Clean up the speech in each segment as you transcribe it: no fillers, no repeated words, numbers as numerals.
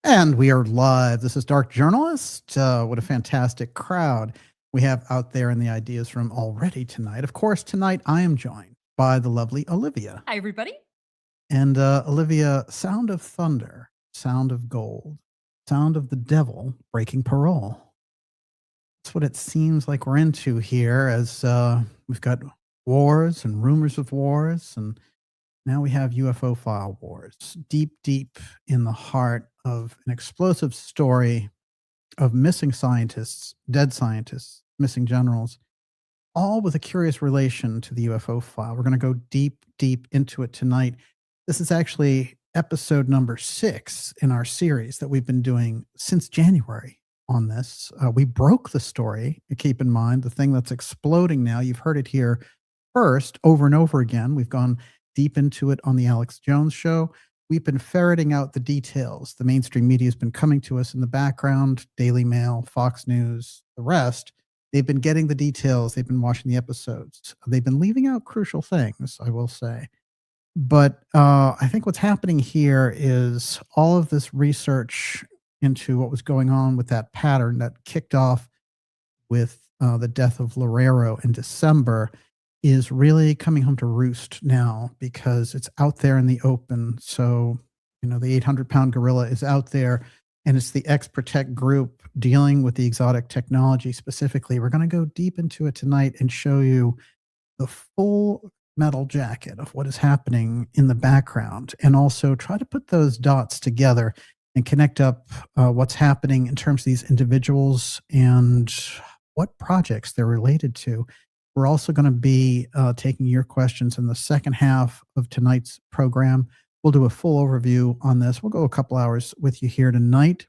And we are live. This is Dark Journalist. What a fantastic crowd we have out there in the ideas room already tonight. Of course, tonight I am joined by the lovely Olivia. Hi, everybody. And Olivia, sound of thunder, sound of gold, sound of the devil breaking parole. That's what it seems like we're into here, as we've got wars and rumors of wars, and now we have UFO file wars, deep, deep in the heart of an explosive story of missing scientists, dead scientists, missing generals, all with a curious relation to the UFO file. We're going to go deep, deep into it tonight. This is actually episode number 6 in our series that we've been doing since January on this. We broke the story. Keep in mind, the thing that's exploding now, you've heard it here first over and over again. We've gone deep into it on the Alex Jones show. We've been ferreting out the details. The mainstream media has been coming to us in the background, Daily Mail, Fox News, the rest. They've been getting the details. They've been watching the episodes. They've been leaving out crucial things, I will say. But I think what's happening here is all of this research into what was going on with that pattern that kicked off with the death of Lorero in December is really coming home to roost now, because it's out there in the open. So, you know, the 800-pound gorilla is out there, and it's the Exprotect group dealing with the exotic technology specifically. We're going to go deep into it tonight and show you the full metal jacket of what is happening in the background, and also try to put those dots together and connect up what's happening in terms of these individuals and what projects they're related to. We're also going to be taking your questions in the second half of tonight's program. We'll do a full overview on this. We'll go a couple hours with you here tonight.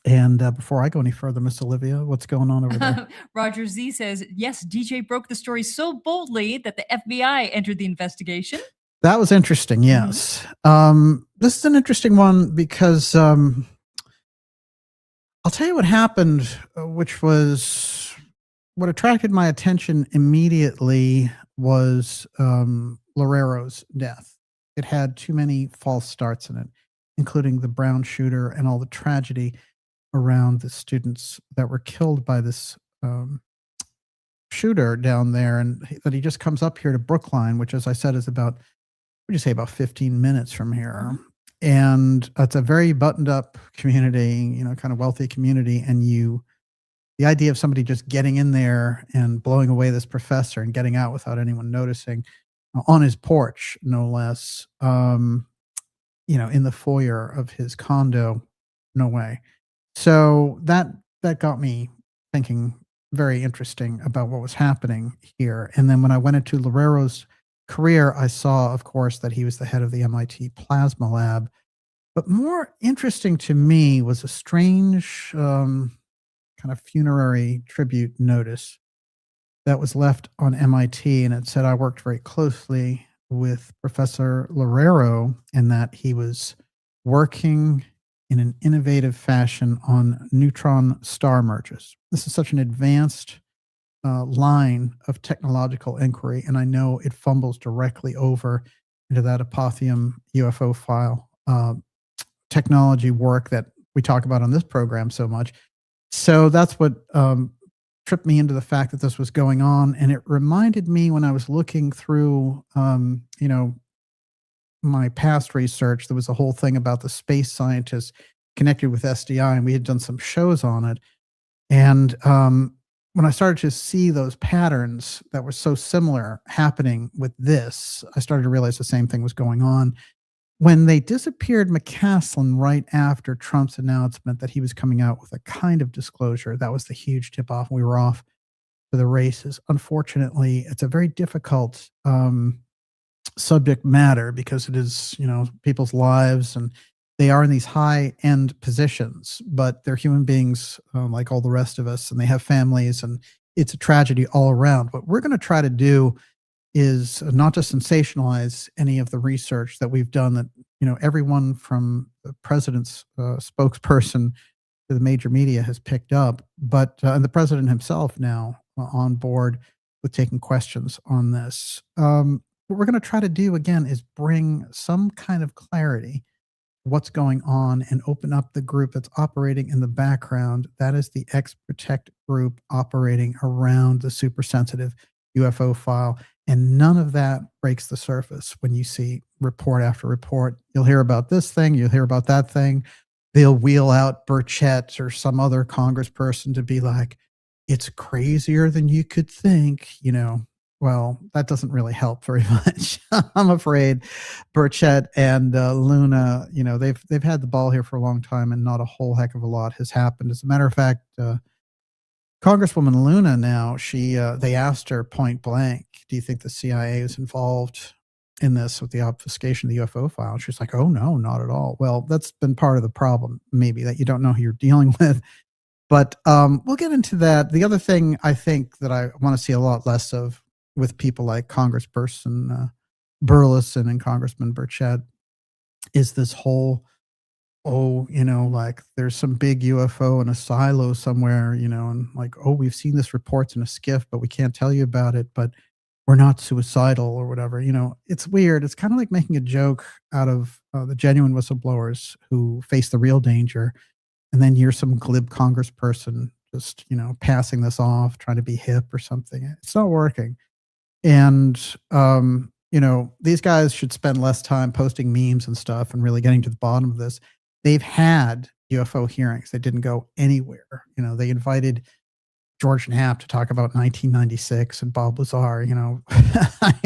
And before I go any further, Miss Olivia, what's going on over there? Roger Z says, yes, DJ broke the story so boldly that the FBI entered the investigation. That was interesting, yes. This is an interesting one because I'll tell you what happened, which was... What attracted my attention immediately was Lorero's death. It had too many false starts in it, including the Brown shooter and all the tragedy around the students that were killed by this shooter down there, and that he just comes up here to Brookline, which, as I said, is about, what would you say, about 15 minutes from here. And it's a very buttoned up community, you know, kind of wealthy community, and the idea of somebody just getting in there and blowing away this professor and getting out without anyone noticing, on his porch, no less, you know, in the foyer of his condo, no way. So that got me thinking very interesting about what was happening here. And then when I went into Lorero's career, I saw, of course, that he was the head of the MIT Plasma Lab. But more interesting to me was a strange... kind of funerary tribute notice that was left on MIT, and it said, I worked very closely with Professor Lorero in that he was working in an innovative fashion on neutron star merges. This is such an advanced line of technological inquiry, and I know it fumbles directly over into that Apotheum UFO file technology work that we talk about on this program so much. So that's what tripped me into the fact that this was going on. And it reminded me, when I was looking through, you know, my past research, there was a whole thing about the space scientists connected with SDI, and we had done some shows on it. And when I started to see those patterns that were so similar happening with this, I started to realize the same thing was going on. When they disappeared McCasland right after Trump's announcement that he was coming out with a kind of disclosure, that was the huge tip-off. We were off to the races. Unfortunately, it's a very difficult subject matter, because it is, you know, people's lives, and they are in these high-end positions, but they're human beings like all the rest of us, and they have families, and it's a tragedy all around. What we're going to try to do is not to sensationalize any of the research that we've done, that, you know, everyone from the president's spokesperson to the major media has picked up, but and the president himself now on board with taking questions on this. What we're going to try to do, again, is bring some kind of clarity what's going on and open up the group that's operating in the background. That is the Exprotect group operating around the super sensitive UFO file. And none of that breaks the surface when you see report after report. You'll hear about this thing, you'll hear about that thing. They'll wheel out Burchett or some other congressperson to be like, it's crazier than you could think, you know. Well, that doesn't really help very much. I'm afraid Burchett and Luna, you know, they've had the ball here for a long time, and not a whole heck of a lot has happened. As a matter of fact, Congresswoman Luna now, they asked her point blank, do you think the CIA is involved in this with the obfuscation of the UFO file? She's like, oh no, not at all. Well, that's been part of the problem, maybe, that you don't know who you're dealing with. But we'll get into that. The other thing I think that I want to see a lot less of with people like Congressperson Burleson and Congressman Burchett is this whole, oh, you know, like there's some big UFO in a silo somewhere, you know, and like, oh, we've seen this reports in a skiff, but we can't tell you about it, but we're not suicidal or whatever. You know, it's weird. It's kind of like making a joke out of the genuine whistleblowers who face the real danger. And then you're some glib congressperson just, you know, passing this off, trying to be hip or something. It's not working. And, you know, these guys should spend less time posting memes and stuff and really getting to the bottom of this. They've had UFO hearings. They didn't go anywhere. You know, they invited George Knapp to talk about 1996 and Bob Lazar, you know,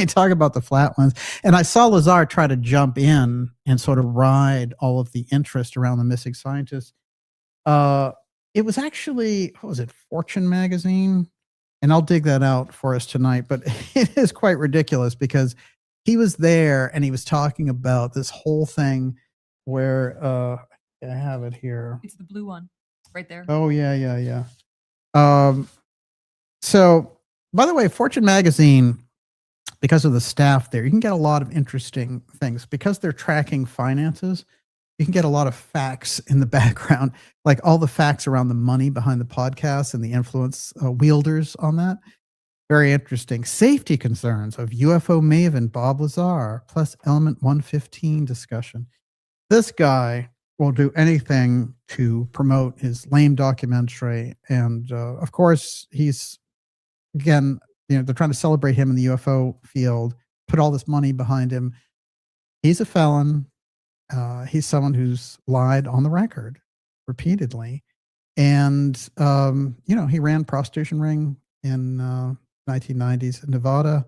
talk about the flat ones. And I saw Lazar try to jump in and sort of ride all of the interest around the missing scientists. It was actually, what was it, Fortune magazine? And I'll dig that out for us tonight, but it is quite ridiculous because he was there and he was talking about this whole thing where, I have it here. It's the blue one right there. Oh, yeah. So by the way, Fortune magazine, because of the staff there, you can get a lot of interesting things because they're tracking finances. You can get a lot of facts in the background, like all the facts around the money behind the podcast and the influence wielders on that. Very interesting. Safety concerns of UFO maven Bob Lazar, plus Element 115 discussion. This guy will do anything to promote his lame documentary. And of course, he's, again, you know, they're trying to celebrate him in the UFO field, put all this money behind him. He's a felon. He's someone who's lied on the record repeatedly. And, you know, he ran prostitution ring in 1990s in Nevada.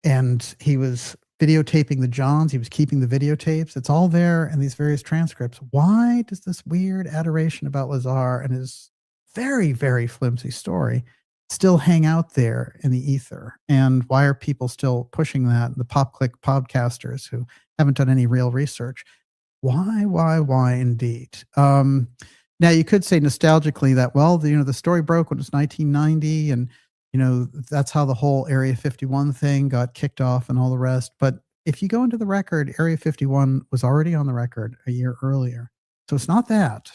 And he was videotaping the Johns. He was keeping the videotapes. It's all there in these various transcripts. Why does this weird adoration about Lazar and his very, very flimsy story still hang out there in the ether? And why are people still pushing that? The pop click podcasters who haven't done any real research. Why indeed? Now you could say nostalgically that, well, you know, the story broke when it was 1990 and, you know, that's how the whole Area 51 thing got kicked off and all the rest. But if you go into the record, Area 51 was already on the record a year earlier. So it's not that,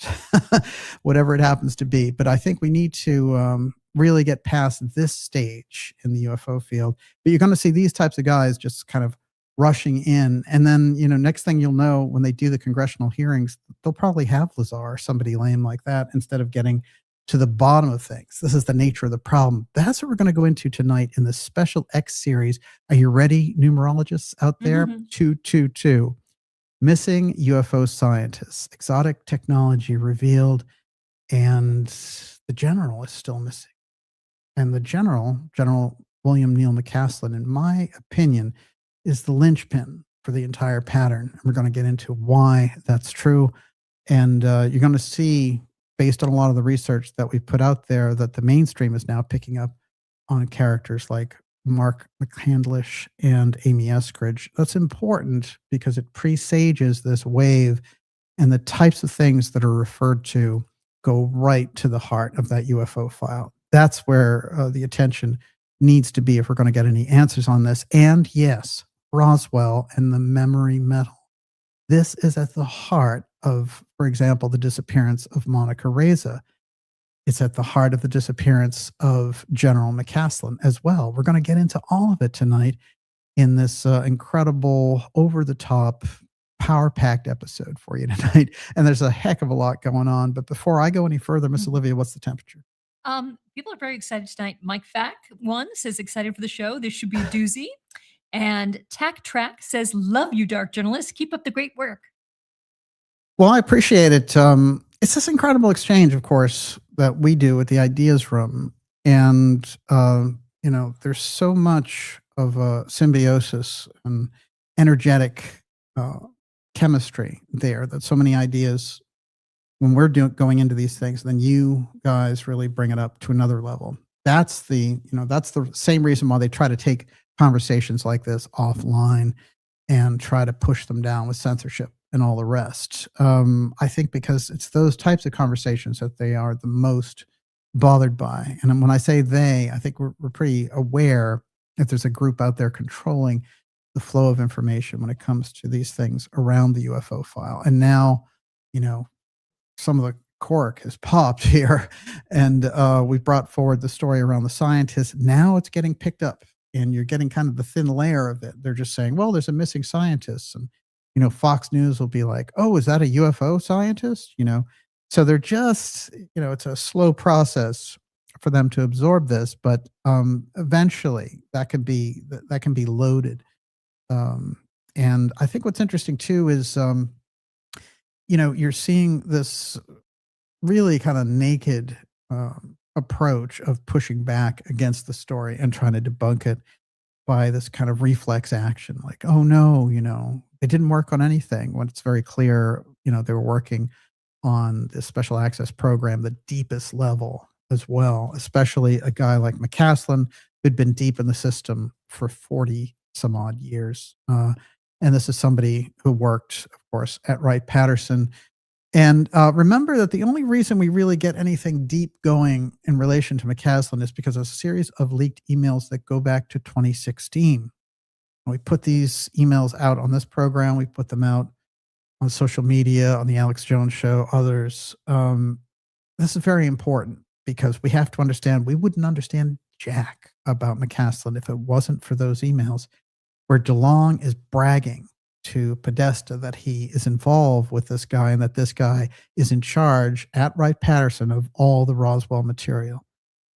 whatever it happens to be. But I think we need to really get past this stage in the UFO field. But you're going to see these types of guys just kind of rushing in. And then, you know, next thing you'll know, when they do the congressional hearings, they'll probably have Lazar or somebody lame like that instead of getting to the bottom of things. This is the nature of the problem. That's what we're going to go into tonight in this special X series. Are you ready, numerologists out there? 222. Missing UFO scientists. Exotic technology revealed. And the general is still missing. And the General William Neal McCasland, in my opinion, is the linchpin for the entire pattern. And we're going to get into why that's true. And you're going to see, based on a lot of the research that we've put out there, that the mainstream is now picking up on characters like Mark McCandish and Amy Escridge. That's important because it presages this wave, and the types of things that are referred to go right to the heart of that UFO file. That's where the attention needs to be if we're going to get any answers on this. And yes, Roswell and the memory metal. This is at the heart of, for example, the disappearance of Monica Raza. It's at the heart of the disappearance of General McCasland as well. We're going to get into all of it tonight in this incredible, over-the-top, power-packed episode for you tonight, and there's a heck of a lot going on. But before I go any further, Miss Olivia, what's the temperature? People are very excited tonight. Mike Fack, one, says excited for the show. This should be a doozy. And Tack Track says, love you, dark journalists. Keep up the great work. Well, I appreciate it. It's this incredible exchange, of course, that we do with the Ideas Room. And, you know, there's so much of a symbiosis and energetic chemistry there, that so many ideas, when we're going into these things, then you guys really bring it up to another level. That's the same reason why they try to take conversations like this offline and try to push them down with censorship and all the rest. I think because it's those types of conversations that they are the most bothered by. And when I say they, I think we're pretty aware that there's a group out there controlling the flow of information when it comes to these things around the UFO file. And now, you know, some of the cork has popped here, and we brought forward the story around the scientists. Now it's getting picked up, and you're getting kind of the thin layer of it. They're just saying, well, there's a missing scientist. And, you know, Fox News will be like, oh, is that a UFO scientist? You know, so they're just, you know, it's a slow process for them to absorb this, but eventually that can be loaded. And I think what's interesting too is, you know, you're seeing this really kind of naked approach of pushing back against the story and trying to debunk it by this kind of reflex action, like, oh no, you know, they didn't work on anything, when it's very clear, you know, they were working on this special access program, the deepest level as well, especially a guy like McCasland, who'd been deep in the system for 40 some odd years. And this is somebody who worked, of course, at Wright-Patterson. And remember that the only reason we really get anything deep going in relation to McCasland is because of a series of leaked emails that go back to 2016. We put these emails out on this program. We put them out on social media, on the Alex Jones Show, others. This is very important because we have to understand, we wouldn't understand jack about McCasland if it wasn't for those emails where DeLong is bragging to Podesta that he is involved with this guy and that this guy is in charge at Wright-Patterson of all the Roswell material.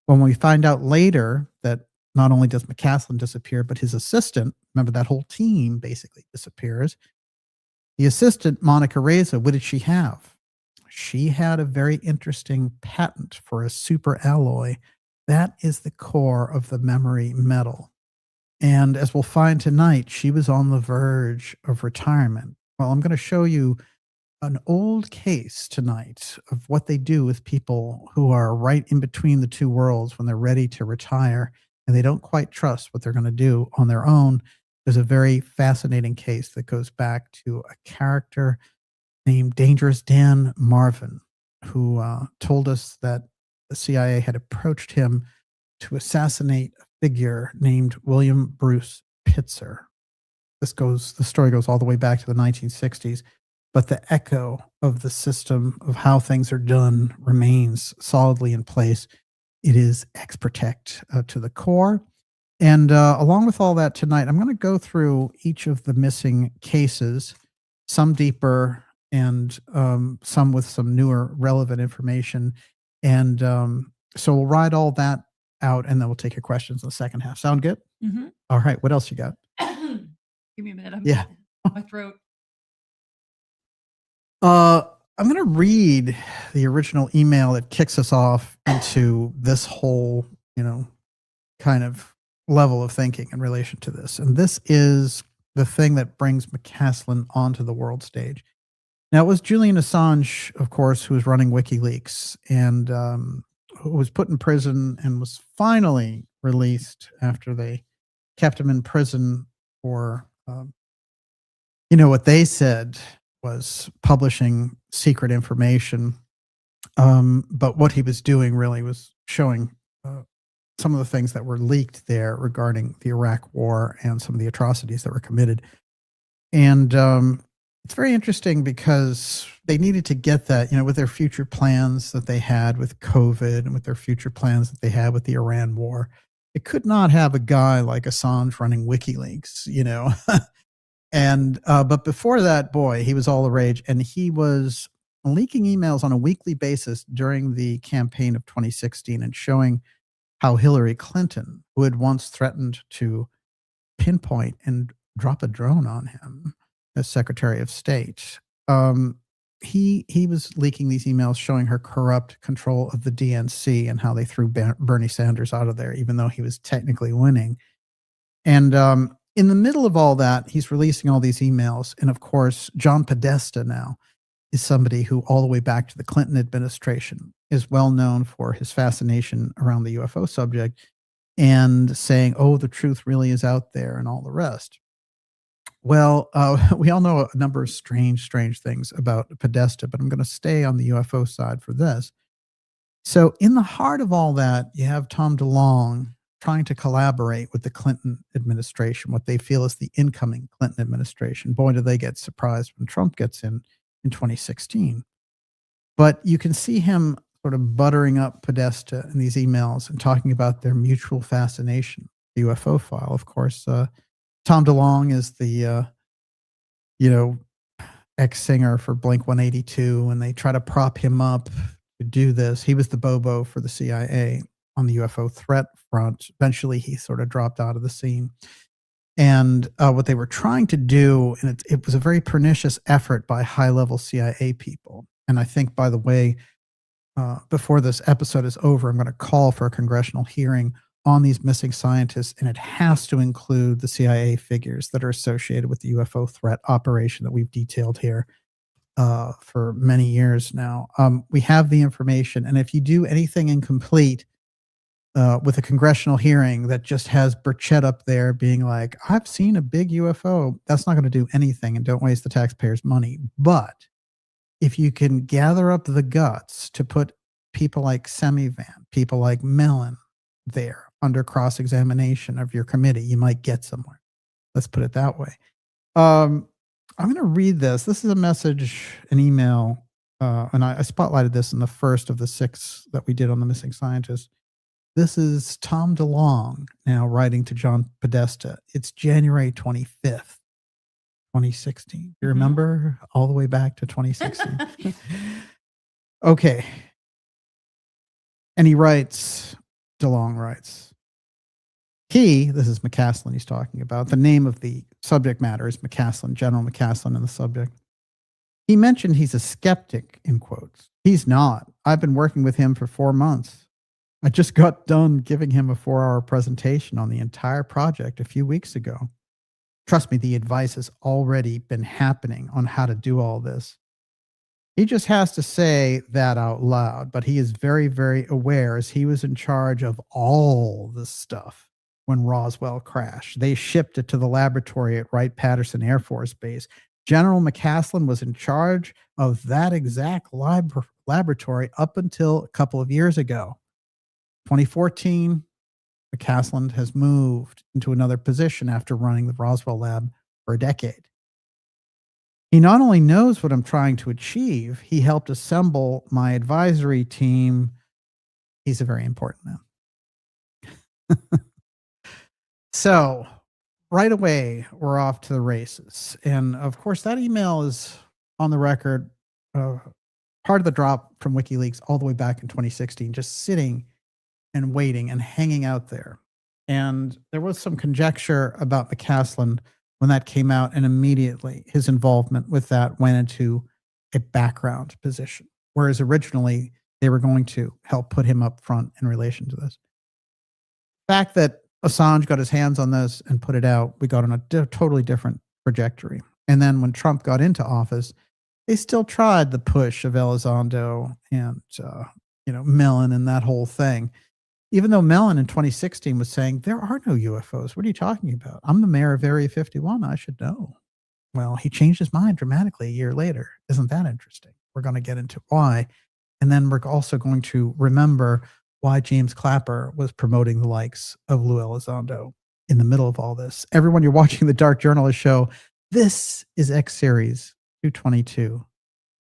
When we find out later that not only does McCasland disappear, but his assistant, remember that whole team basically disappears. The assistant, Monica Raza, what did she have? She had a very interesting patent for a super alloy. That is the core of the memory metal. And as we'll find tonight, she was on the verge of retirement. Well, I'm going to show you an old case tonight of what they do with people who are right in between the two worlds when they're ready to retire and they don't quite trust what they're going to do on their own. There's a very fascinating case that goes back to a character named Dangerous Dan Marvin, who told us that the CIA had approached him to assassinate a figure named William Bruce Pitzer. The story goes all the way back to the 1960s, but the echo of the system of how things are done remains solidly in place. It is Exprotect to the core. And along with all that tonight, I'm going to go through each of the missing cases, some deeper and some with some newer relevant information. And so we'll ride all that out, and then we'll take your questions in the second half. Sound good? Mm-hmm. All right. What else you got? Give me a minute. Yeah. My throat. I'm going to read the original email that kicks us off into this whole, you know, kind of level of thinking in relation to this. And this is the thing that brings McCasland onto the world stage. Now, it was Julian Assange, of course, who was running WikiLeaks and who was put in prison and was finally released after they kept him in prison for, you know, what they said was publishing secret information. But what he was doing really was showing some of the things that were leaked there regarding the Iraq War and some of the atrocities that were committed. And it's very interesting because they needed to get that, you know, with their future plans that they had with COVID and with their future plans that they had with the Iran war. It could not have a guy like Assange running WikiLeaks, you know. And but before that, boy, he was all the rage, and he was leaking emails on a weekly basis during the campaign of 2016 and showing how Hillary Clinton, who had once threatened to pinpoint and drop a drone on him as Secretary of State, he was leaking these emails showing her corrupt control of the DNC and how they threw Bernie Sanders out of there, even though he was technically winning. And in the middle of all that, he's releasing all these emails. And of course, John Podesta now is somebody who, all the way back to the Clinton administration, is well known for his fascination around the UFO subject and saying, oh, the truth really is out there and all the rest. Well, we all know a number of strange things about Podesta, but I'm going to stay on the UFO side for this. So in the heart of all that, you have Tom DeLonge trying to collaborate with the Clinton administration, what they feel is the incoming Clinton administration. Boy, do they get surprised when Trump gets in 2016. But you can see him sort of buttering up Podesta in these emails and talking about their mutual fascination, the UFO file. Of course, Tom DeLonge is the, ex-singer for Blink-182, and they try to prop him up to do this. He was the Bobo for the CIA on the UFO threat front. Eventually, he sort of dropped out of the scene. And what they were trying to do, and it was a very pernicious effort by high-level CIA people. And I think, by the way, before this episode is over, I'm going to call for a congressional hearing on these missing scientists, and it has to include the CIA figures that are associated with the UFO threat operation that we've detailed here for many years now. We have the information, and if you do anything incomplete with a congressional hearing that just has Burchett up there being like, I've seen a big UFO, that's not going to do anything, and don't waste the taxpayers' money. But if you can gather up the guts to put people like Semivan, people like Mellon there under cross-examination of your committee, you might get somewhere. Let's put it that way. I'm going to read this. This is a message, an email, and I spotlighted this in the first of the 6 that we did on the missing scientists. This is Tom DeLonge now writing to John Podesta. It's January 25th, 2016. You remember all the way back to 2016? Okay. And he writes, DeLonge writes, this is McCasland he's talking about. The name of the subject matter is McCasland, General McCasland in the subject. He mentioned he's a skeptic, in quotes. He's not. I've been working with him for 4 months. I just got done giving him a 4-hour presentation on the entire project a few weeks ago. Trust me, the advice has already been happening on how to do all this. He just has to say that out loud, but he is very, very aware, as he was in charge of all this stuff when Roswell crashed. They shipped it to the laboratory at Wright-Patterson Air Force Base. General McCasland was in charge of that exact laboratory up until a couple of years ago. 2014, McCasland has moved into another position after running the Roswell lab for a decade. He not only knows what I'm trying to achieve, he helped assemble my advisory team. He's a very important man. So right away, we're off to the races. And of course, that email is on the record, part of the drop from WikiLeaks all the way back in 2016, just sitting and waiting and hanging out there. And there was some conjecture about McCasland when that came out, and immediately his involvement with that went into a background position, whereas originally they were going to help put him up front in relation to this. The fact that Assange got his hands on this and put it out, we got on a totally different trajectory. And then when Trump got into office, they still tried the push of Elizondo and Mellon and that whole thing. Even though Mellon in 2016 was saying, there are no UFOs. What are you talking about? I'm the mayor of Area 51. I should know. Well, he changed his mind dramatically a year later. Isn't that interesting? We're going to get into why. And then we're also going to remember why James Clapper was promoting the likes of Lou Elizondo in the middle of all this. Everyone, you're watching the Dark Journalist Show. This is X-Series 222,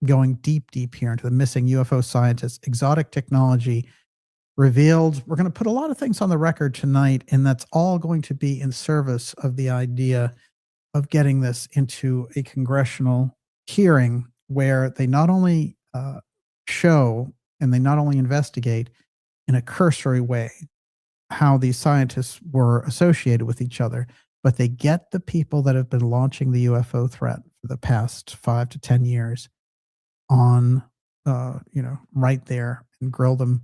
going deep here into the missing UFO scientists, exotic technology, revealed. We're going to put a lot of things on the record tonight, and that's all going to be in service of the idea of getting this into a congressional hearing where they not only show and they not only investigate in a cursory way how these scientists were associated with each other, but they get the people that have been launching the UFO threat for the past 5 to 10 years on, right there, and grill them,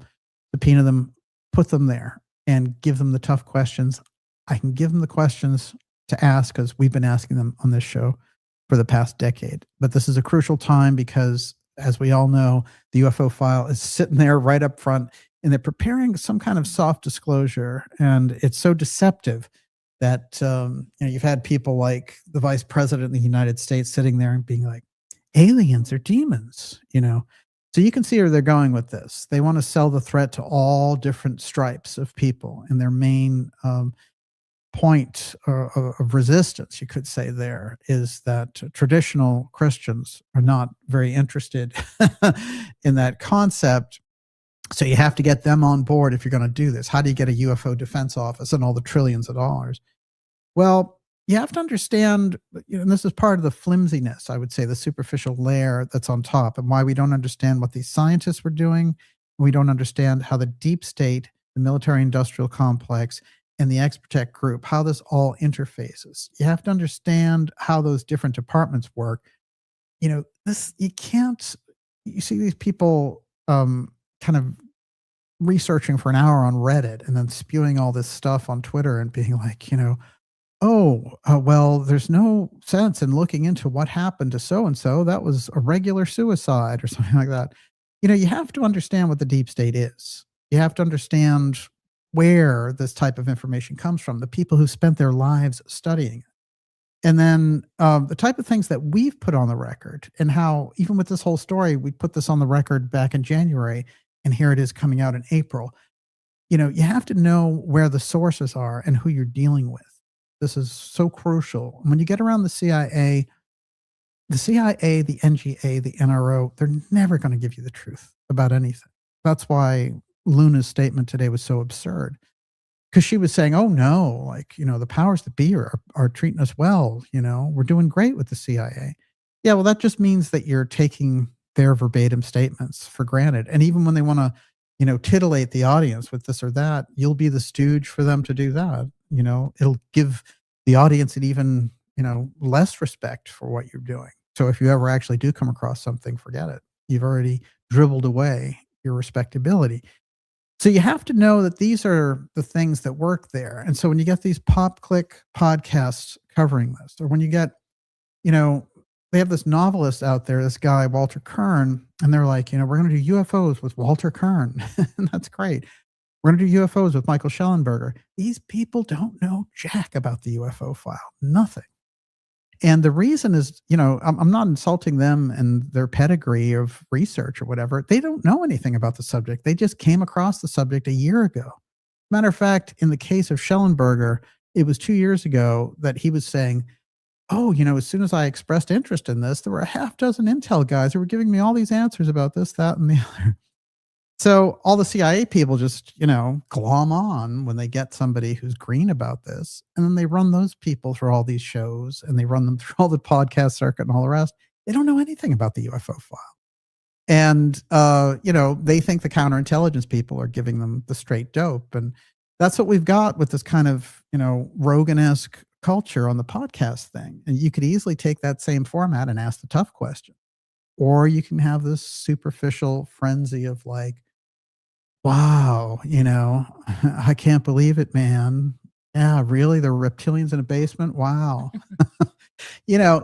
subpoena them, put them there, and give them the tough questions. I can give them the questions to ask because we've been asking them on this show for the past decade. But this is a crucial time because, as we all know, the UFO file is sitting there right up front, and they're preparing some kind of soft disclosure. And it's so deceptive that you've had people like the Vice President of the United States sitting there and being like, aliens are demons, So you can see where they're going with this. They want to sell the threat to all different stripes of people, and their main point of resistance, you could say, there is that traditional Christians are not very interested in that concept. So you have to get them on board if you're going to do this. How do you get a UFO defense office and all the trillions of dollars? Well, you have to understand, and this is part of the flimsiness, I would say, the superficial layer that's on top, and why we don't understand what these scientists were doing. We don't understand how the deep state, the military-industrial complex, and the Exprotect group, how this all interfaces. You have to understand how those different departments work. You see these people kind of researching for an hour on Reddit and then spewing all this stuff on Twitter and being like, well, there's no sense in looking into what happened to so-and-so. That was a regular suicide or something like that. You have to understand what the deep state is. You have to understand where this type of information comes from, the people who spent their lives studying it. And then the type of things that we've put on the record, and how, even with this whole story, we put this on the record back in January, and here it is coming out in April. You have to know where the sources are and who you're dealing with. This is so crucial. When you get around the CIA, the NGA, the NRO, they're never going to give you the truth about anything. That's why Luna's statement today was so absurd, because she was saying, oh no, the powers that be are treating us well. We're doing great with the CIA. Yeah, well, that just means that you're taking their verbatim statements for granted. And even when they want to, titillate the audience with this or that, you'll be the stooge for them to do that. It'll give the audience an even, less respect for what you're doing. So if you ever actually do come across something, forget it. You've already dribbled away your respectability. So you have to know that these are the things that work there. And so when you get these pop click podcasts covering this, or when you get, they have this novelist out there, this guy, Walter Kern, and they're like, we're going to do UFOs with Walter Kern. And that's great. We're going to do UFOs with Michael Schellenberger. These people don't know jack about the UFO file. Nothing. And the reason is, I'm not insulting them and their pedigree of research or whatever. They don't know anything about the subject. They just came across the subject a year ago. Matter of fact, in the case of Schellenberger, it was 2 years ago that he was saying, oh, as soon as I expressed interest in this, there were a half dozen intel guys who were giving me all these answers about this, that, and the other. So all the CIA people just, glom on when they get somebody who's green about this. And then they run those people through all these shows, and they run them through all the podcast circuit and all the rest. They don't know anything about the UFO file. And, they think the counterintelligence people are giving them the straight dope. And that's what we've got with this kind of, Rogan-esque culture on the podcast thing. And you could easily take that same format and ask the tough question. Or you can have this superficial frenzy of like, wow, I can't believe it, man. Yeah, really? There were reptilians in a basement? Wow.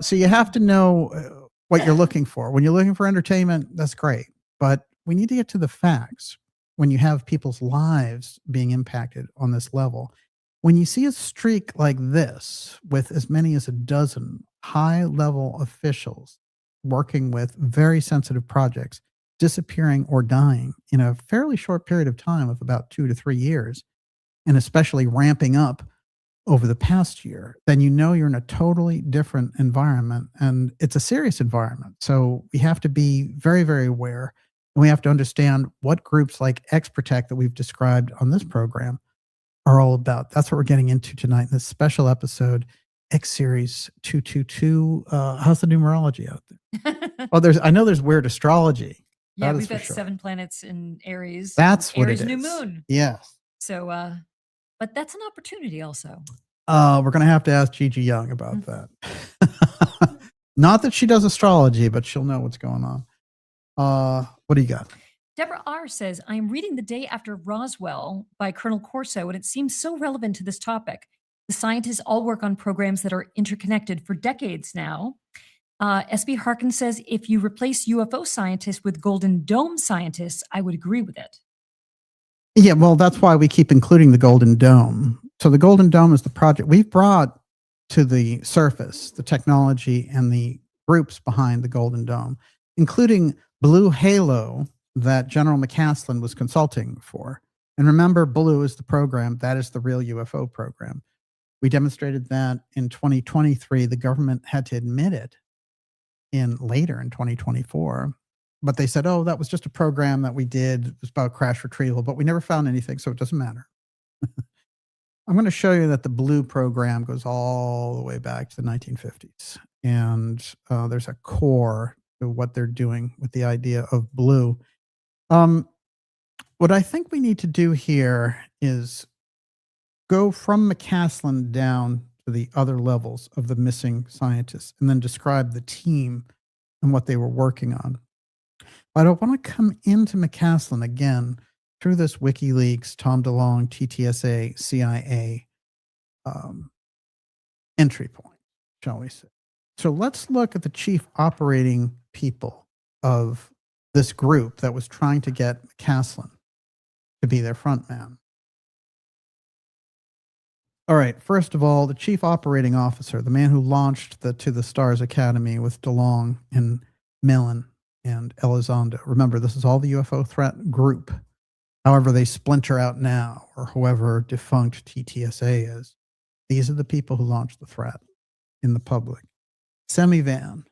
So you have to know what you're looking for. When you're looking for entertainment, that's great. But we need to get to the facts when you have people's lives being impacted on this level. When you see a streak like this with as many as a dozen high-level officials working with very sensitive projects, disappearing or dying in a fairly short period of time of about 2 to 3 years, and especially ramping up over the past year, then you're in a totally different environment, and it's a serious environment. So we have to be very, very aware, and we have to understand what groups like Exprotect that we've described on this program are all about. That's what we're getting into tonight in this special episode. X-Series 222. How's the numerology out there? Oh, I know there's weird astrology. Yeah, That is we've for got sure. 7 planets in Aries. That's what Aries it new is. moon. Yes. So, but that's an opportunity also. We're going to have to ask Gigi Young about that. Not that she does astrology, but she'll know what's going on. What do you got? Deborah R. says, I am reading The Day After Roswell by Colonel Corso, and it seems so relevant to this topic. The scientists all work on programs that are interconnected for decades now. SB Harkin says, if you replace UFO scientists with Golden Dome scientists, I would agree with it. Yeah, well, that's why we keep including the Golden Dome. So the Golden Dome is the project we've brought to the surface, the technology and the groups behind the Golden Dome, including Blue Halo that General McCasland was consulting for. And remember, Blue is the program. That is the real UFO program. We demonstrated that in 2023. The government had to admit it later in 2024. But they said, oh, that was just a program that we did. It was about crash retrieval, but we never found anything, so it doesn't matter. I'm going to show you that the Blue program goes all the way back to the 1950s. And there's a core to what they're doing with the idea of Blue. What I think we need to do here is go from McCasland down to the other levels of the missing scientists and then describe the team and what they were working on. I don't want to come into McCasland again through this WikiLeaks, Tom DeLonge, TTSA, CIA entry point, shall we say. So let's look at the chief operating people of this group that was trying to get McCasland to be their front man. All right, first of all, the chief operating officer, the man who launched the To the Stars Academy with DeLonge and Mellon and Elizondo. Remember, this is all the UFO threat group. However they splinter out now, or whoever defunct TTSA is. These are the people who launched the threat in the public. Semivan,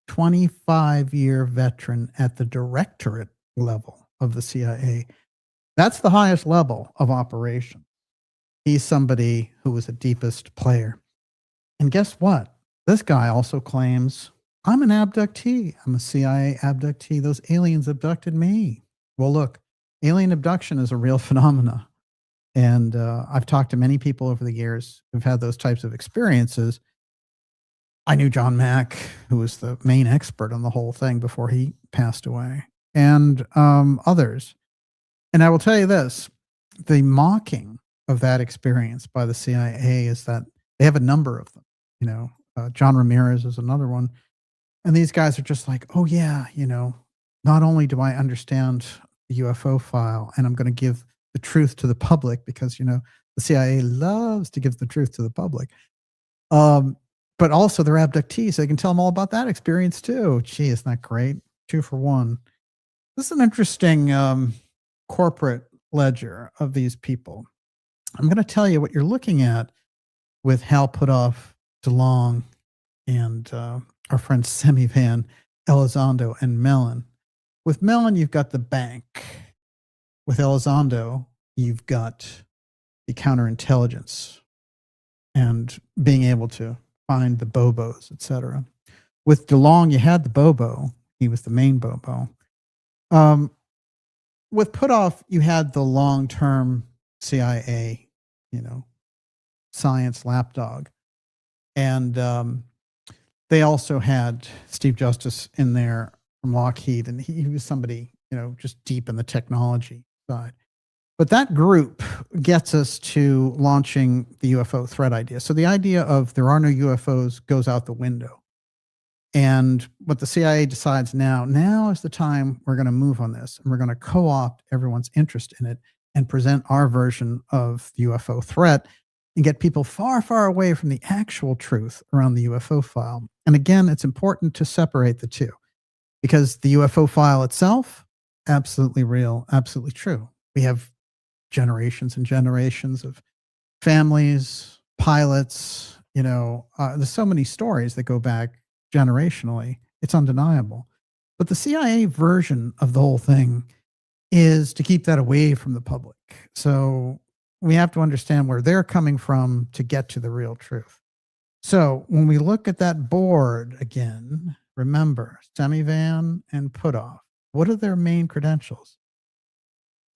25-year veteran at the directorate level of the CIA. That's the highest level of operation. He's somebody who was the deepest player. And guess what? This guy also claims, I'm an abductee. I'm a CIA abductee. Those aliens abducted me. Well, look, alien abduction is a real phenomena. And I've talked to many people over the years who've had those types of experiences. I knew John Mack, who was the main expert on the whole thing before he passed away, and others. And I will tell you this, the mocking of that experience by the CIA is that they have a number of them. You know, John Ramirez is another one. And these guys are just like, oh yeah, you know, not only do I understand the UFO file and I'm going to give the truth to the public because, you know, the CIA loves to give the truth to the public. But also they're abductees. So they can tell them all about that experience too. Gee, isn't that great? 2 for 1. This is an interesting corporate ledger of these people. I'm going to tell you what you're looking at with Hal Puthoff, DeLonge, and our friend Semivan, Elizondo, and Mellon. With Mellon, you've got the bank. With Elizondo, you've got the counterintelligence and being able to find the Bobos, etc. With DeLonge, you had the Bobo. He was the main Bobo. With Puthoff, you had the long-term CIA, you know, science lapdog. And they also had Steve Justice in there from Lockheed, and he was somebody, you know, just deep in the technology side. But that group gets us to launching the UFO threat idea. So the idea of there are no UFOs goes out the window. And what the CIA decides now is the time we're going to move on this, and we're going to co-opt everyone's interest in it and present our version of the UFO threat and get people far, far away from the actual truth around the UFO file. And again, it's important to separate the two because the UFO file itself, absolutely real, absolutely true. We have generations and generations of families, pilots, you know, there's so many stories that go back generationally. It's undeniable. But the CIA version of the whole thing is to keep that away from the public. So we have to understand where they're coming from to get to the real truth. So when we look at that board again, remember Semivan and Putoff. What are their main credentials?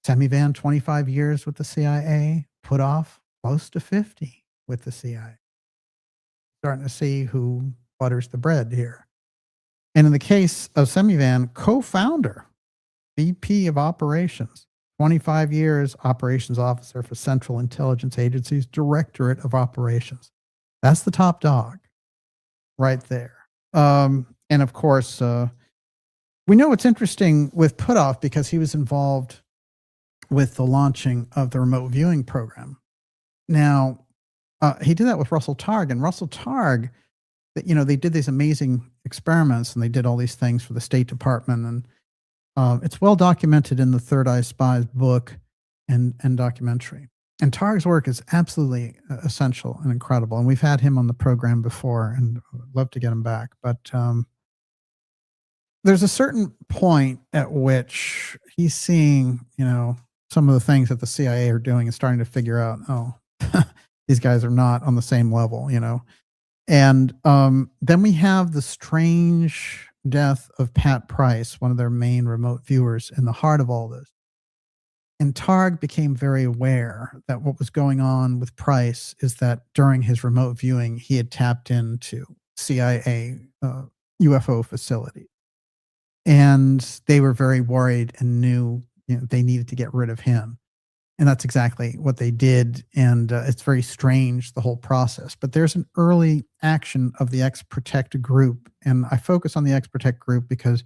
Semivan, 25 years with the CIA, Putoff, close to 50 with the CIA. Starting to see who butters the bread here. And in the case of Semivan, co-founder, VP of Operations, 25 years operations officer for Central Intelligence Agency's Directorate of Operations. That's the top dog right there. And of course, we know it's interesting with Putoff because he was involved with the launching of the remote viewing program. Now, he did that with Russell Targ, and Russell Targ, you know, they did these amazing experiments and they did all these things for the State Department. And it's well documented in the Third Eye Spies book and documentary. And Targ's work is absolutely essential and incredible. And we've had him on the program before and I'd love to get him back. But there's a certain point at which he's seeing, you know, some of the things that the CIA are doing and starting to figure out, oh, these guys are not on the same level, you know. And then we have the strange death of Pat Price, one of their main remote viewers, in the heart of all this. And Targ became very aware that what was going on with Price is that during his remote viewing, he had tapped into CIA UFO facility. And they were very worried and knew, you know, they needed to get rid of him. And that's exactly what they did. And it's very strange, the whole process. But there's an early action of the Exprotect group. And I focus on the Exprotect group because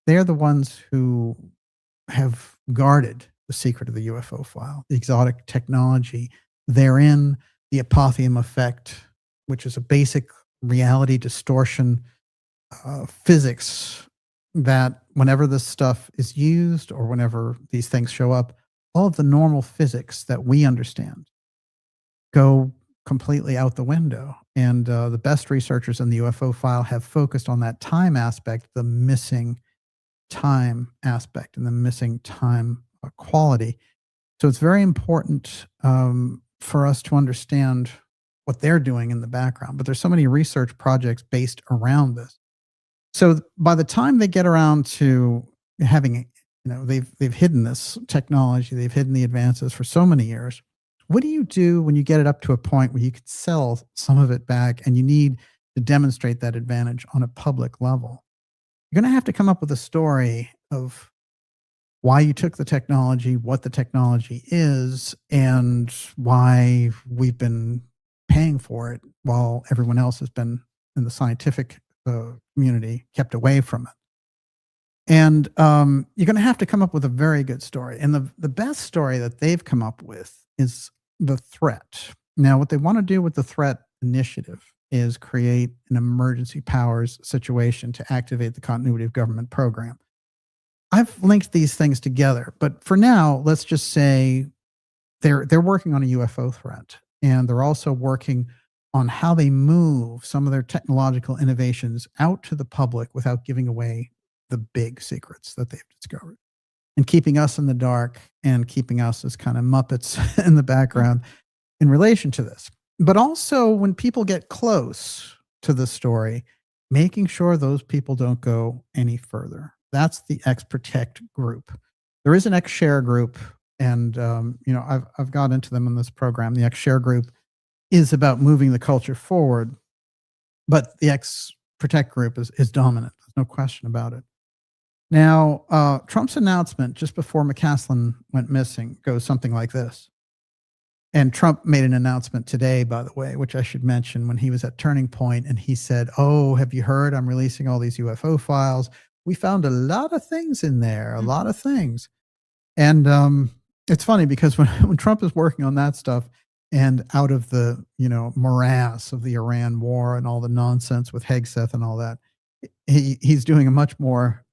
they're the ones who have guarded the secret of the UFO file, the exotic technology. Therein, the apotheum effect, which is a basic reality distortion physics that whenever this stuff is used or whenever these things show up, all of the normal physics that we understand go completely out the window. And the best researchers in the UFO file have focused on that time aspect, the missing time aspect and the missing time quality. So it's very important for us to understand what they're doing in the background. But there's so many research projects based around this. So by the time they get around to having, you know, they've hidden this technology, they've hidden the advances for so many years. What do you do when you get it up to a point where you could sell some of it back and you need to demonstrate that advantage on a public level? You're going to have to come up with a story of why you took the technology, what the technology is, and why we've been paying for it while everyone else has been in the scientific community kept away from it. And you're going to have to come up with a very good story. And the best story that they've come up with is the threat. Now, what they want to do with the threat initiative is create an emergency powers situation to activate the continuity of government program. I've linked these things together, but for now, let's just say they're working on a UFO threat, and they're also working on how they move some of their technological innovations out to the public without giving away the big secrets that they've discovered, and keeping us in the dark and keeping us as kind of Muppets in the background in relation to this. But also when people get close to the story, making sure those people don't go any further. That's the Exprotect group. There is an X-Share group, and you know, I've got into them in this program. The X-Share group is about moving the culture forward, but the Exprotect group is dominant. There's no question about it. Now, Trump's announcement just before McCasland went missing goes something like this. And Trump made an announcement today, by the way, which I should mention, when he was at Turning Point, and he said, "Oh, have you heard? I'm releasing all these UFO files. We found a lot of things in there, a lot of things." And it's funny because when Trump is working on that stuff, and out of the, you know, morass of the Iran war and all the nonsense with Hegseth and all that, he's doing a much more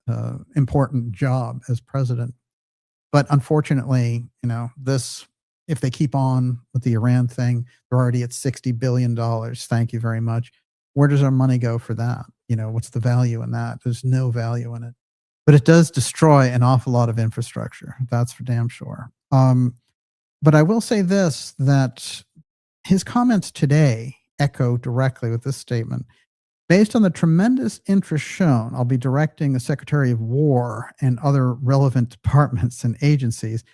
important job as president. But unfortunately, you know, this, if they keep on with the Iran thing, they're already at $60 billion. Thank you very much. Where does our money go for that? You know, what's the value in that? There's no value in it. But it does destroy an awful lot of infrastructure. That's for damn sure. But I will say this, that his comments today echo directly with this statement. Based on the tremendous interest shown, I'll be directing the Secretary of War and other relevant departments and agencies to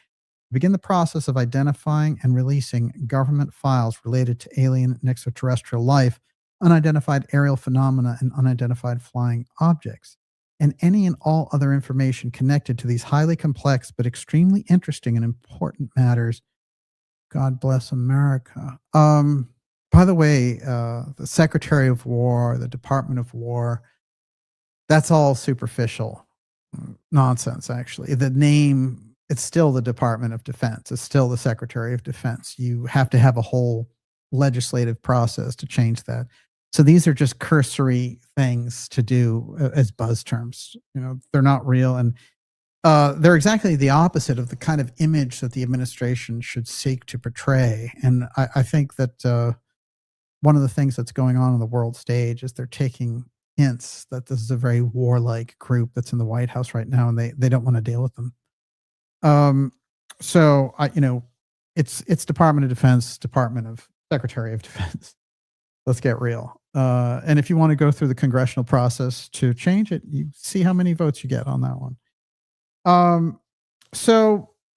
begin the process of identifying and releasing government files related to alien and extraterrestrial life, unidentified aerial phenomena, and unidentified flying objects, and any and all other information connected to these highly complex but extremely interesting and important matters. God bless America. By the way, the Secretary of War, the Department of War, that's all superficial nonsense, actually. The name, it's still the Department of Defense. It's still the Secretary of Defense. You have to have a whole legislative process to change that. So these are just cursory things to do as buzz terms. You know, they're not real, and they're exactly the opposite of the kind of image that the administration should seek to portray. And I think that one of the things that's going on the world stage is they're taking hints that this is a very warlike group that's in the White House right now, and they don't want to deal with them. So you know, it's Department of Defense, Department of Secretary of Defense. Let's get real. And if you want to go through the congressional process to change it, you see how many votes you get on that one.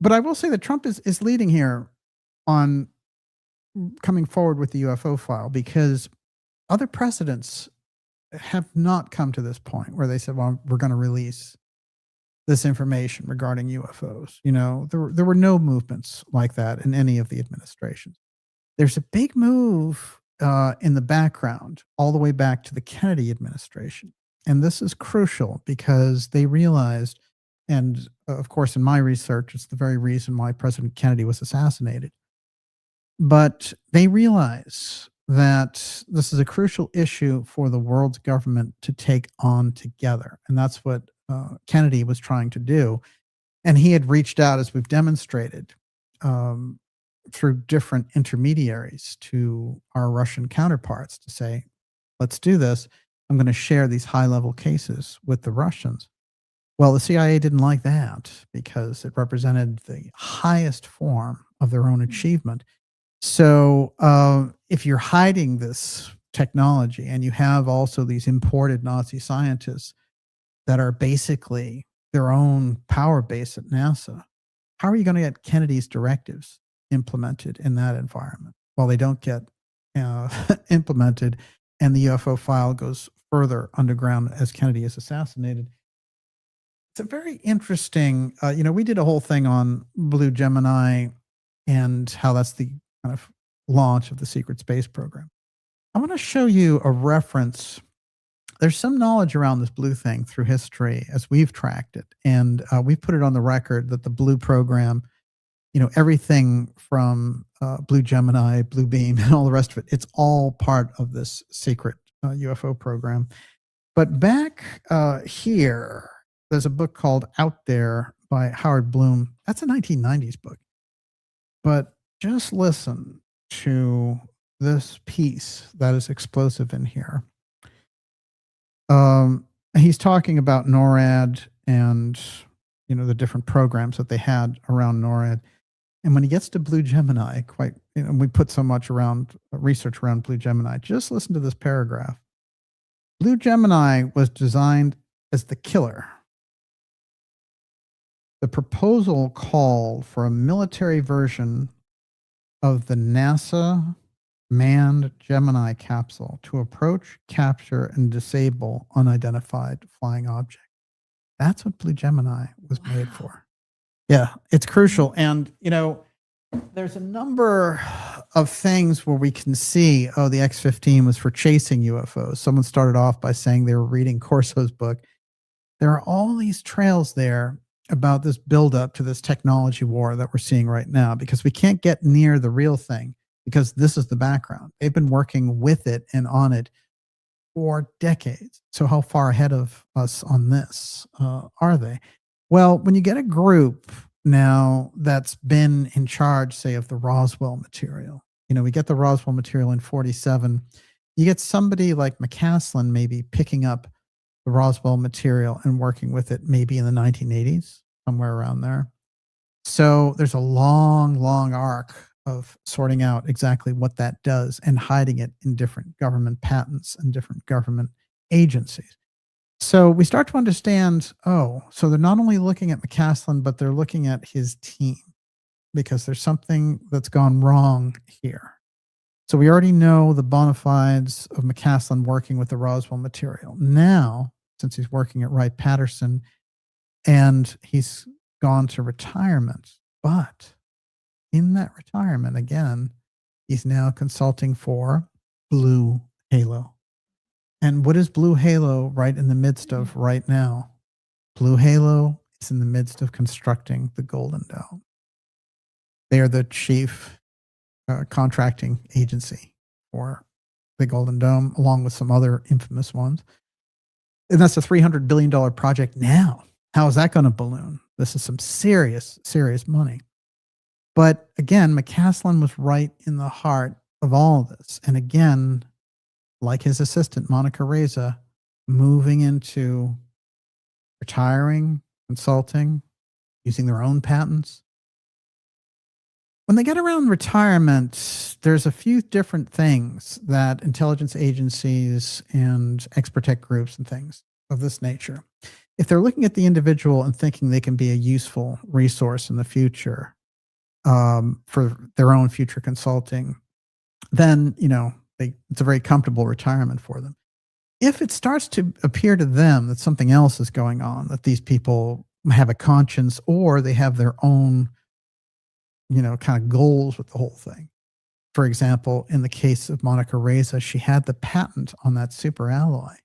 But I will say that Trump is leading here on coming forward with the UFO file, because other presidents have not come to this point where they said, well, we're going to release this information regarding UFOs. You know, there were no movements like that in any of the administrations. There's a big move in the background all the way back to the Kennedy administration. And this is crucial because they realized, and of course, in my research, it's the very reason why President Kennedy was assassinated. But they realize that this is a crucial issue for the world's government to take on together. And that's what Kennedy was trying to do. And he had reached out, as we've demonstrated, through different intermediaries to our Russian counterparts to say, let's do this. I'm going to share these high-level cases with the Russians. Well, the CIA didn't like that because it represented the highest form of their own achievement. So if you're hiding this technology and you have also these imported Nazi scientists that are basically their own power base at NASA, how are you going to get Kennedy's directives implemented in that environment? Well, they don't get implemented, and the UFO file goes further underground as Kennedy is assassinated. It's a very interesting, you know, we did a whole thing on Blue Gemini and how that's the kind of launch of the secret space program. I want to show you a reference. There's some knowledge around this blue thing through history as we've tracked it. And we've put it on the record that the blue program, you know, everything from Blue Gemini, Blue Beam, and all the rest of it, it's all part of this secret UFO program. But back here, there's a book called Out There by Howard Bloom. That's a 1990s book. But just listen to this piece that is explosive in here. He's talking about NORAD and, you know, the different programs that they had around NORAD. And when he gets to Blue Gemini, you know, we put so much around research around Blue Gemini. Just listen to this paragraph. Blue Gemini was designed as the killer. The proposal called for a military version of the NASA manned Gemini capsule to approach, capture, and disable unidentified flying objects. That's what Blue Gemini was made for. Yeah, it's crucial. And, you know, there's a number of things where we can see, oh, the X-15 was for chasing UFOs. Someone started off by saying they were reading Corso's book. There are all these trails there about this buildup to this technology war that we're seeing right now, because we can't get near the real thing because this is the background. They've been working with it and on it for decades. So how far ahead of us on this are they? Well, when you get a group now that's been in charge, say, of the Roswell material, you know, we get the Roswell material in 47. You get somebody like McCasland maybe picking up the Roswell material and working with it maybe in the 1980s, somewhere around there. So there's a long, long arc of sorting out exactly what that does and hiding it in different government patents and different government agencies. So we start to understand, oh, so they're not only looking at McCasland, but they're looking at his team because there's something that's gone wrong here. So we already know the bona fides of McCasland working with the Roswell material. Now, since he's working at Wright-Patterson and he's gone to retirement, but in that retirement, again, he's now consulting for Blue Halo. And what is Blue Halo right in the midst of right now? Blue Halo is in the midst of constructing the Golden Dome. They are the chief contracting agency for the Golden Dome, along with some other infamous ones. And that's a $300 billion project now. How is that going to balloon? This is some serious, serious money. But again, McCasland was right in the heart of all of this. And again, like his assistant, Monica Raza, moving into retiring, consulting, using their own patents. When they get around retirement, there's a few different things that intelligence agencies and Exprotect groups and things of this nature, if they're looking at the individual and thinking they can be a useful resource in the future for their own future consulting, then, it's a very comfortable retirement for them. If it starts to appear to them that something else is going on, that these people have a conscience or they have their own, kind of goals with the whole thing. For example, in the case of Monica Raza, she had the patent on that superalloy.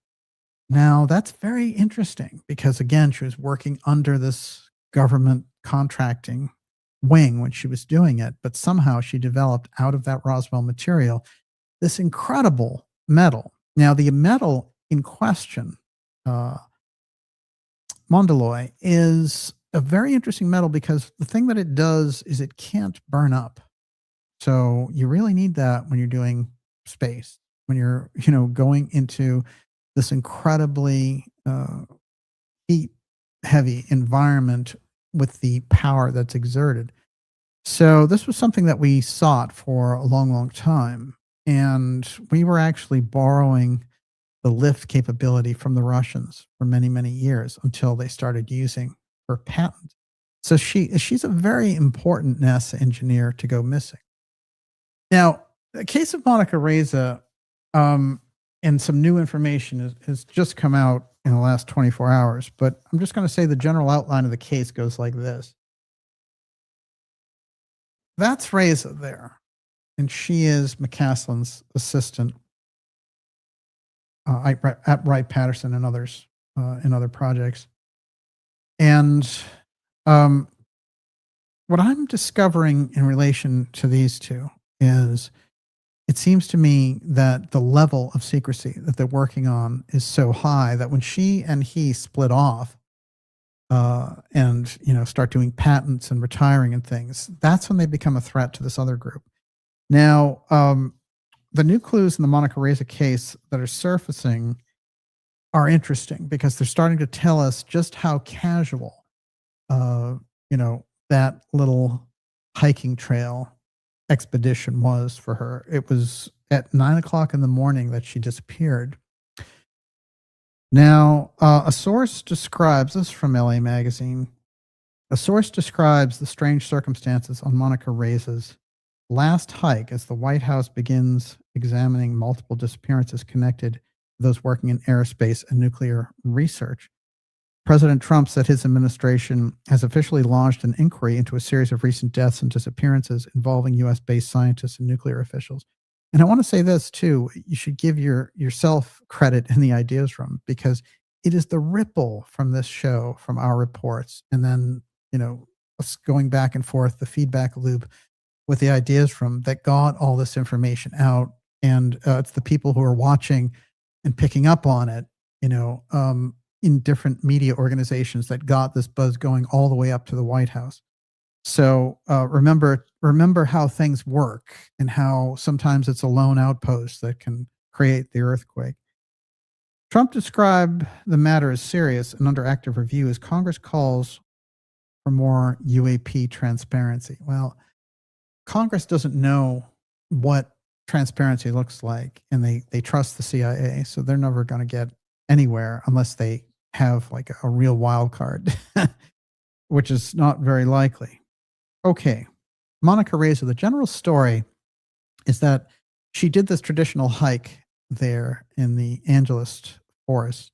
Now, that's very interesting because, again, she was working under this government contracting wing when she was doing it, but somehow she developed out of that Roswell material this incredible metal. Now, the metal in question, Mondaloy, is a very interesting metal because the thing that it does is it can't burn up. So you really need that when you're doing space, when you're, going into this incredibly heat-heavy environment with the power that's exerted. So this was something that we sought for a long, long time. And we were actually borrowing the LIFT capability from the Russians for many, many years until they started using her patent. So she's a very important NASA engineer to go missing. Now, the case of Monica Raza, and some new information has just come out in the last 24 hours, but I'm just going to say the general outline of the case goes like this. That's Raza there, and she is McCasland's assistant at Wright-Patterson and others in other projects. And what I'm discovering in relation to these two is it seems to me that the level of secrecy that they're working on is so high that when she and he split off and start doing patents and retiring and things, that's when they become a threat to this other group. Now, the new clues in the Monica Raza case that are surfacing are interesting because they're starting to tell us just how casual, that little hiking trail expedition was for her. It was at 9 o'clock in the morning that she disappeared. Now, a source describes this from LA Magazine. A source describes the strange circumstances on Monica Raza's last hike as the White House begins examining multiple disappearances connected to those working in aerospace and nuclear research. President Trump said his administration has officially launched an inquiry into a series of recent deaths and disappearances involving U.S.-based scientists and nuclear officials. And I want to say this too, you should give yourself credit in the ideas room because it is the ripple from this show, from our reports, and then, us going back and forth, the feedback loop with the ideas room that got all this information out. And it's the people who are watching and picking up on it, in different media organizations that got this buzz going all the way up to the White House. So remember how things work and how sometimes it's a lone outpost that can create the earthquake. Trump described the matter as serious and under active review as Congress calls for more UAP transparency. Well, Congress doesn't know what transparency looks like, and they trust the CIA, so they're never going to get anywhere unless they have like a real wild card, which is not very likely. Okay, Monica Raza, the general story is that she did this traditional hike there in the Angelist forest,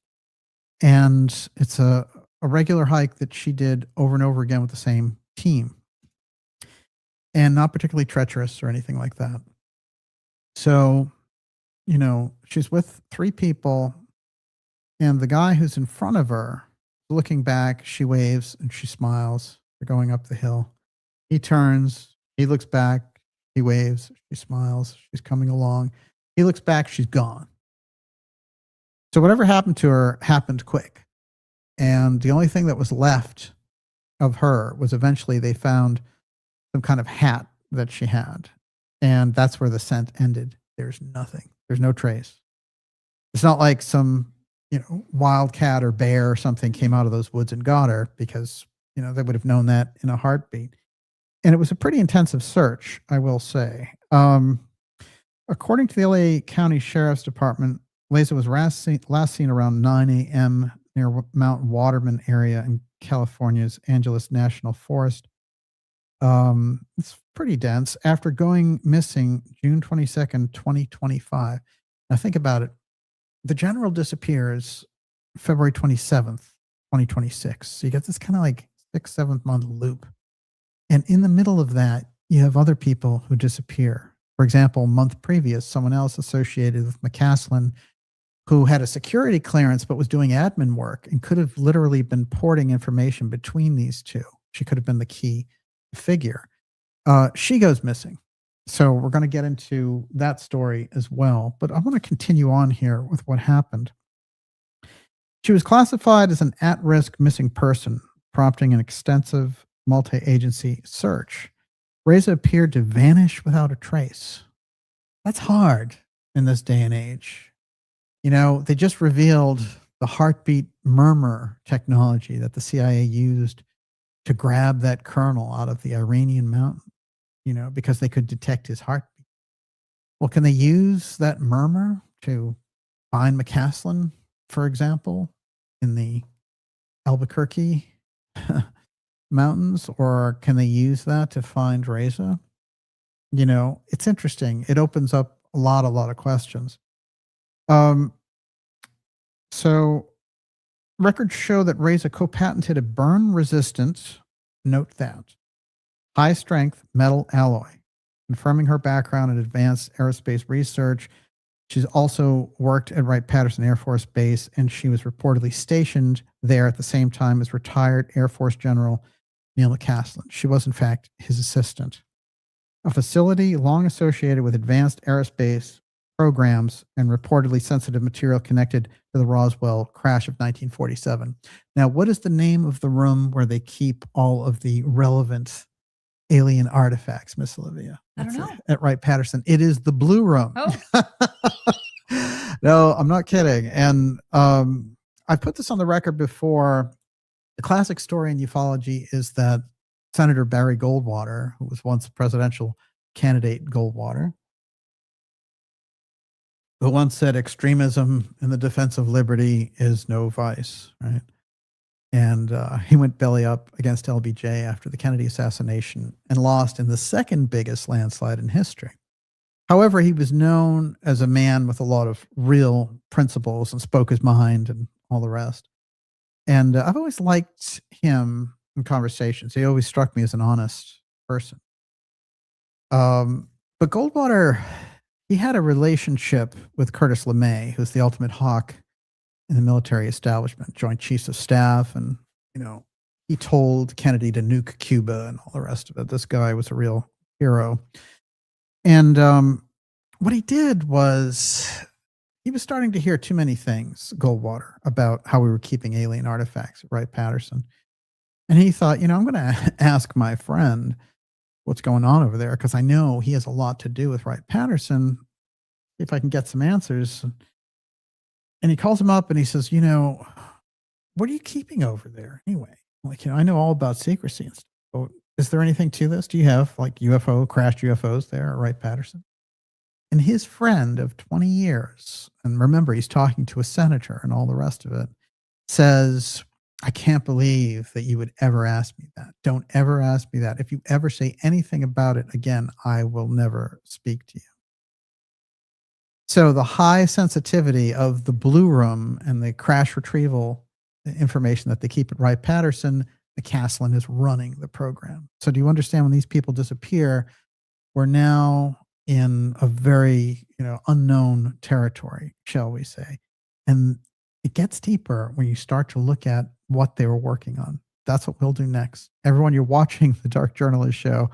and it's a regular hike that she did over and over again with the same team, and not particularly treacherous or anything like that. So, you know, she's with 3 people, and the guy who's in front of her, looking back, she waves and she smiles. They're going up the hill. He turns, he looks back, he waves, she smiles, she's coming along. He looks back, she's gone. So whatever happened to her happened quick. And the only thing that was left of her was eventually they found some kind of hat that she had. And that's where the scent ended. There's nothing. There's no trace. It's not like some, wildcat or bear or something came out of those woods and got her, because, they would have known that in a heartbeat. And it was a pretty intensive search, I will say. According to the LA County Sheriff's Department, LISZT was last seen around 9 a.m. near Mount Waterman area in California's Angeles National Forest. It's pretty dense. After going missing June 22nd, 2025. Now think about it. The general disappears February 27th, 2026. So you get this kind of like 6-7 month loop. And in the middle of that, you have other people who disappear. For example, a month previous, someone else associated with McCasland who had a security clearance but was doing admin work and could have literally been porting information between these two. She could have been the key figure. She goes missing. So we're going to get into that story as well. But I want to continue on here with what happened. She was classified as an at-risk missing person, prompting an extensive multi-agency search. Raza appeared to vanish without a trace. That's hard in this day and age. They just revealed the heartbeat murmur technology that the CIA used to grab that colonel out of the Iranian mountain, because they could detect his heartbeat. Well, can they use that murmur to find McCasland, for example, in the Albuquerque mountains, or can they use that to find Raza? It's interesting. It opens up a lot of questions. So records show that Raza co-patented a burn-resistant, note that, high-strength metal alloy, confirming her background in advanced aerospace research. She's also worked at Wright-Patterson Air Force Base, and she was reportedly stationed there at the same time as retired Air Force General Neil McCasland. She was, in fact, his assistant. A facility long associated with advanced aerospace programs and reportedly sensitive material connected to the Roswell crash of 1947. Now, what is the name of the room where they keep all of the relevant alien artifacts, Miss Olivia? I don't know. At Wright-Patterson. It is the Blue Room. Oh. No, I'm not kidding. And I put this on the record before. The classic story in ufology is that Senator Barry Goldwater, who was once presidential candidate Goldwater, who once said extremism in the defense of liberty is no vice, right? And he went belly up against LBJ after the Kennedy assassination and lost in the second biggest landslide in history. However, he was known as a man with a lot of real principles and spoke his mind and all the rest. And I've always liked him in conversations. He always struck me as an honest person. But Goldwater, he had a relationship with Curtis LeMay, who's the ultimate hawk in the military establishment, Joint Chiefs of Staff. And, he told Kennedy to nuke Cuba and all the rest of it. This guy was a real hero. And what he did was he was starting to hear too many things, Goldwater, about how we were keeping alien artifacts at Wright-Patterson. And he thought, I'm going to ask my friend what's going on over there, because I know he has a lot to do with Wright-Patterson, if I can get some answers. And he calls him up and he says, what are you keeping over there anyway? Like, I know all about secrecy and stuff. But is there anything to this? Do you have like crashed UFOs there at Wright-Patterson? And his friend of 20 years, and remember, he's talking to a senator and all the rest of it, says, I can't believe that you would ever ask me that. Don't ever ask me that. If you ever say anything about it again, I will never speak to you. So the high sensitivity of the Blue Room and the crash retrieval information that they keep at Wright-Patterson, McCasland is running the program. So do you understand when these people disappear, we're now in a very, unknown territory, shall we say. And it gets deeper when you start to look at what they were working on. That's what we'll do next. Everyone, you're watching the Dark Journalist Show.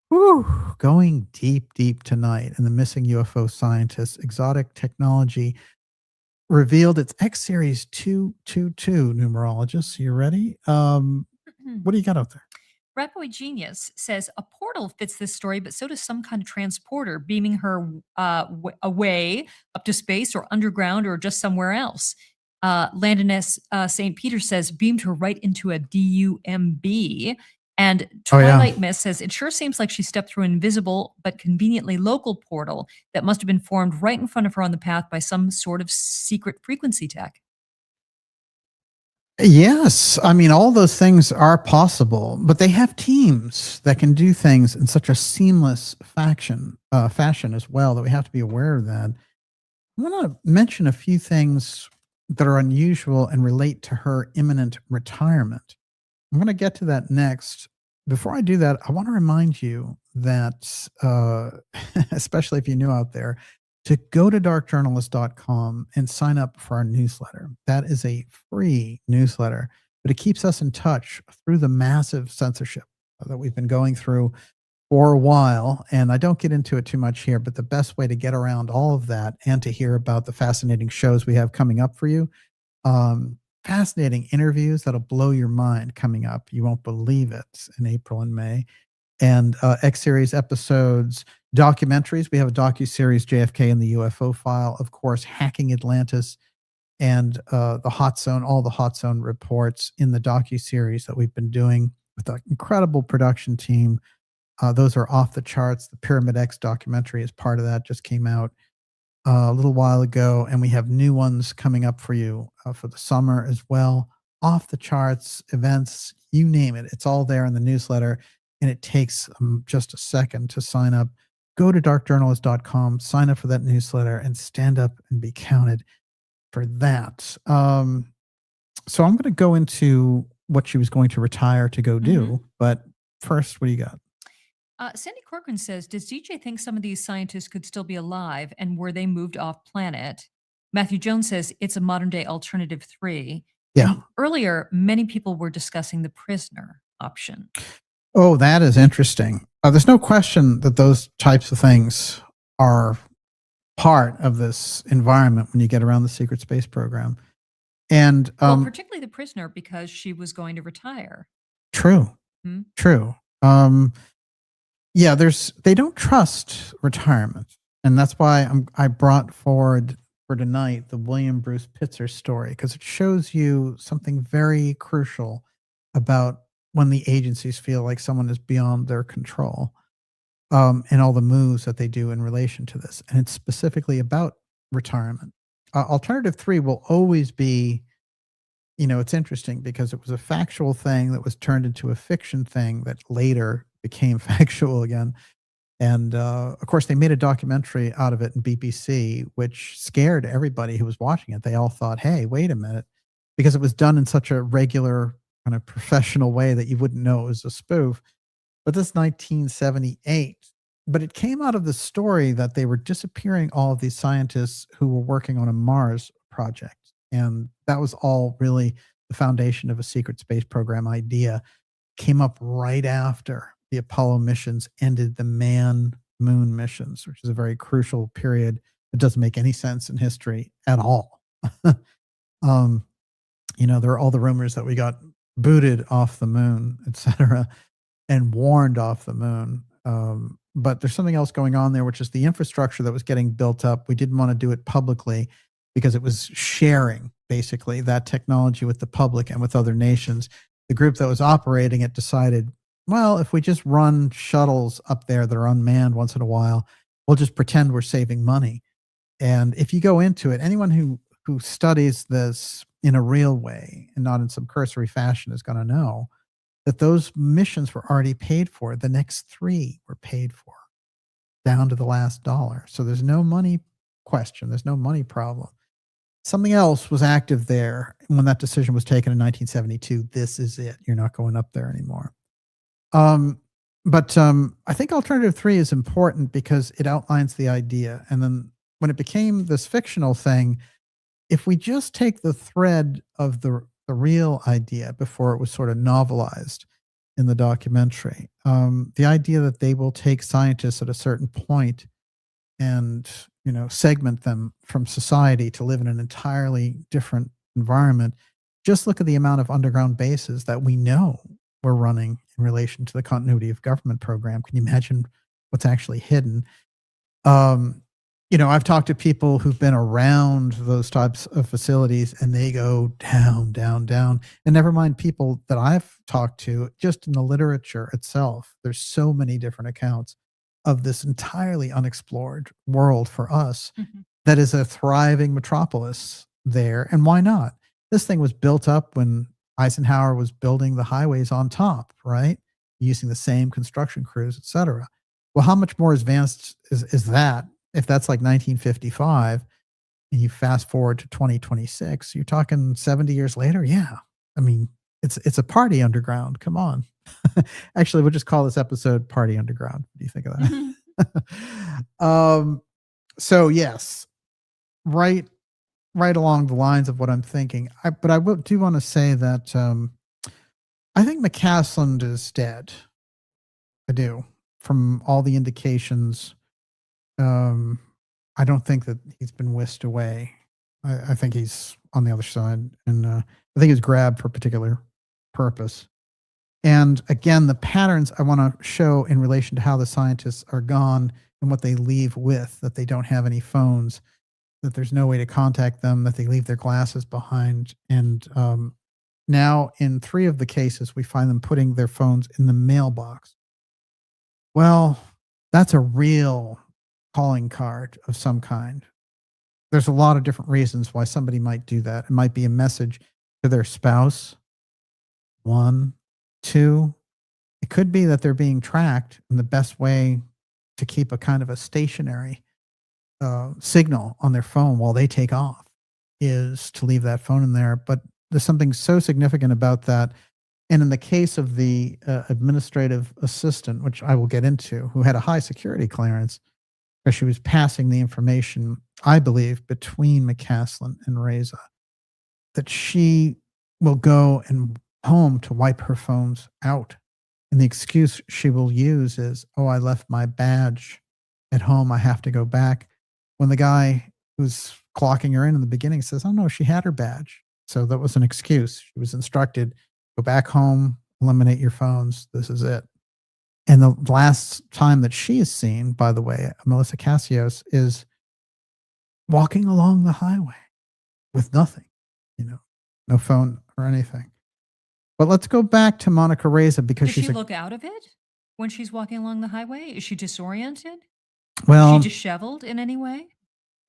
Whew, going deep, deep tonight in the missing UFO scientists. Exotic technology revealed its X-Series 222 numerologists. You ready? What do you got out there? Rapoid Genius says a portal fits this story, but so does some kind of transporter beaming her away up to space or underground or just somewhere else. Landon S. St. Peter says beamed her right into a DUMB. And Twilight Mist says it sure seems like she stepped through an invisible but conveniently local portal that must have been formed right in front of her on the path by some sort of secret frequency tech. Yes. I mean, all those things are possible, but they have teams that can do things in such a seamless fashion as well that we have to be aware of that. I want to mention a few things that are unusual and relate to her imminent retirement. I'm going to get to that next. Before I do that, I want to remind you that, especially if you're new out there, to go to darkjournalist.com and sign up for our newsletter. That is a free newsletter, but it keeps us in touch through the massive censorship that we've been going through for a while. And I don't get into it too much here, but the best way to get around all of that and to hear about the fascinating shows we have coming up for you, fascinating interviews that'll blow your mind coming up. You won't believe it in April and May. And X-Series episodes, documentaries. We have a docuseries, JFK and the UFO File, of course, Hacking Atlantis, and the Hot Zone, all the Hot Zone reports in the docuseries that we've been doing with an incredible production team. Those are off the charts. The Pyramid X documentary is part of that, just came out a little while ago, and we have new ones coming up for you for the summer as well. Off the charts, events, you name it. It's all there in the newsletter, and it takes just a second to sign up. Go to darkjournalist.com, sign up for that newsletter, and stand up and be counted for that. So I'm going to go into what she was going to retire to go do. But first, what do you got? Sandy Corcoran says, does DJ think some of these scientists could still be alive, and were they moved off planet? Matthew Jones says it's a modern day alternative 3. Yeah. And earlier, many people were discussing the prisoner option. Oh, that is interesting. There's no question that those types of things are part of this environment when you get around the secret space program. And well, particularly the prisoner, because she was going to retire. True. True. Yeah, they don't trust retirement. And that's why I brought forward for tonight the William Bruce Pitzer story, because it shows you something very crucial about when the agencies feel like someone is beyond their control, and all the moves that they do in relation to this. And it's specifically about retirement. Alternative 3 will always be, it's interesting because it was a factual thing that was turned into a fiction thing that later became factual again. And of course, they made a documentary out of it in BBC, which scared everybody who was watching it. They all thought, hey, wait a minute, because it was done in such a regular kind of professional way that you wouldn't know it was a spoof. But this is 1978. But it came out of the story that they were disappearing all of these scientists who were working on a Mars project. And that was all really the foundation of a secret space program idea. Came up right after the Apollo missions ended the man-moon missions, which is a very crucial period. It doesn't make any sense in history at all. There are all the rumors that we got booted off the moon, etc., and warned off the moon. But there's something else going on there, which is the infrastructure that was getting built up. We didn't want to do it publicly because it was sharing, basically, that technology with the public and with other nations. The group that was operating it decided well, if we just run shuttles up there that are unmanned once in a while, we'll just pretend we're saving money. And if you go into it, anyone who studies this in a real way and not in some cursory fashion is going to know that those missions were already paid for. The next 3 were paid for down to the last dollar. So there's no money question. There's no money problem. Something else was active there when that decision was taken in 1972. This is it. You're not going up there anymore. But I think alternative 3 is important because it outlines the idea. And then when it became this fictional thing, if we just take the thread of the real idea before it was sort of novelized in the documentary, the idea that they will take scientists at a certain point and, segment them from society to live in an entirely different environment. Just look at the amount of underground bases that we know we're running in relation to the continuity of government program. Can you imagine what's actually hidden? I've talked to people who've been around those types of facilities and they go down, down, down. And never mind people that I've talked to, just in the literature itself, there's so many different accounts of this entirely unexplored world for us that is a thriving metropolis there. And why not? This thing was built up when Eisenhower was building the highways on top, right? Using the same construction crews, et cetera. Well, how much more advanced is that? If that's like 1955 and you fast forward to 2026, you're talking 70 years later. Yeah. I mean, it's a party underground. Come on. Actually, we'll just call this episode Party Underground. What do you think of that? So yes, right along the lines of what I'm thinking. But I do want to say that I think McCasland is dead. I do. From all the indications, I don't think that he's been whisked away. I think he's on the other side, and I think he's grabbed for a particular purpose. And again, the patterns I want to show in relation to how the scientists are gone and what they leave with, that they don't have any phones, that there's no way to contact them, that they leave their glasses behind. And now in 3 of the cases, we find them putting their phones in the mailbox. Well, that's a real calling card of some kind. There's a lot of different reasons why somebody might do that. It might be a message to their spouse. 1, 2, it could be that they're being tracked, and the best way to keep a kind of a stationary signal on their phone while they take off is to leave that phone in there. But there's something so significant about that. And in the case of the administrative assistant, which I will get into, who had a high security clearance, because she was passing the information, I believe, between McCasland and Raza, that she will go and home to wipe her phones out. And the excuse she will use is, oh, I left my badge at home. I have to go back. When the guy who's clocking her in the beginning says, oh, no, she had her badge. So that was an excuse. She was instructed, go back home, eliminate your phones. This is it. And the last time that she is seen, by the way, Melissa Casios, is walking along the highway with nothing, no phone or anything. But let's go back to Monica Raza because Does she look out of it when she's walking along the highway? Is she disoriented? Well, is she disheveled in any way?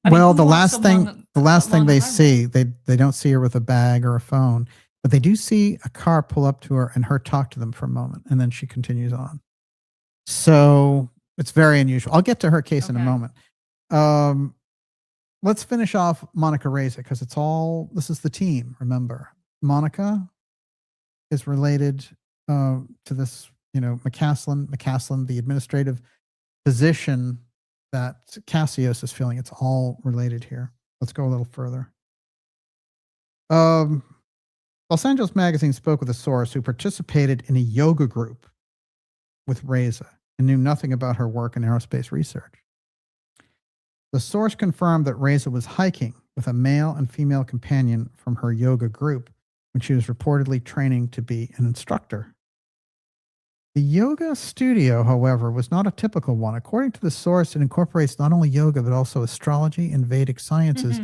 The last thing they see, they don't see her with a bag or a phone, but they do see a car pull up to her and her talk to them for a moment, and then she continues on. So it's very unusual. I'll get to her case in a moment. Let's finish off Monica Raza because this is the team, remember. Monica is related to this, McCasland, the administrative position that Casios is filling. It's all related here. Let's go a little further. Los Angeles Magazine spoke with a source who participated in a yoga group with Raza and knew nothing about her work in aerospace research. The source confirmed that Raza was hiking with a male and female companion from her yoga group when she was reportedly training to be an instructor. The yoga studio, however, was not a typical one. According to the source, it incorporates not only yoga, but also astrology and Vedic sciences.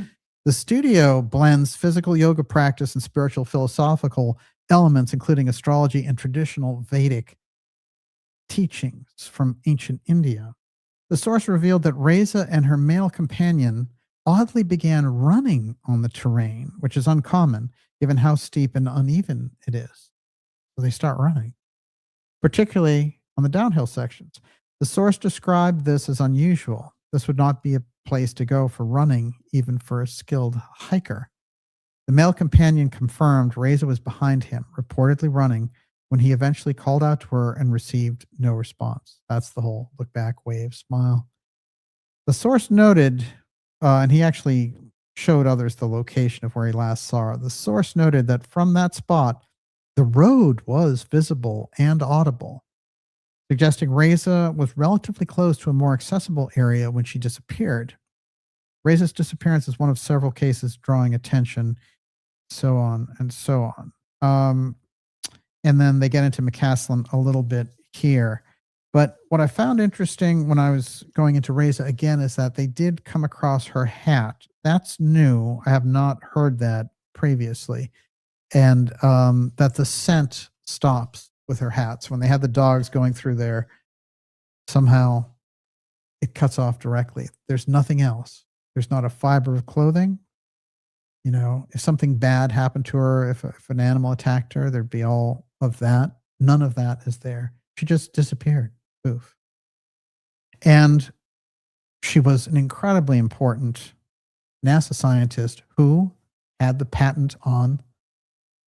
The studio blends physical yoga practice and spiritual philosophical elements, including astrology and traditional Vedic teachings from ancient India. The source revealed that Raza and her male companion oddly began running on the terrain, which is uncommon given how steep and uneven it is. So they start running, particularly on the downhill sections. The source described this as unusual. This would not be a place to go for running, even for a skilled hiker. The male companion confirmed Raza was behind him, reportedly running, when he eventually called out to her and received no response. That's the whole look back, wave, smile. The source noted, and he actually showed others the location of where he last saw her. The source noted that from that spot, the road was visible and audible, suggesting Raza was relatively close to a more accessible area when she disappeared. Raza's disappearance is one of several cases drawing attention, so on and so on. And then they get into McCasland a little bit here. But what I found interesting when I was going into Raza again is that they did come across her hat. That's new. I have not heard that previously. And that the scent stops with her hats. When they had the dogs going through there, somehow it cuts off directly. There's nothing else. There's not a fiber of clothing. You know, if something bad happened to her, if an animal attacked her, there'd be all of that. None of that is there. She just disappeared. Poof. And she was an incredibly important NASA scientist who had the patent on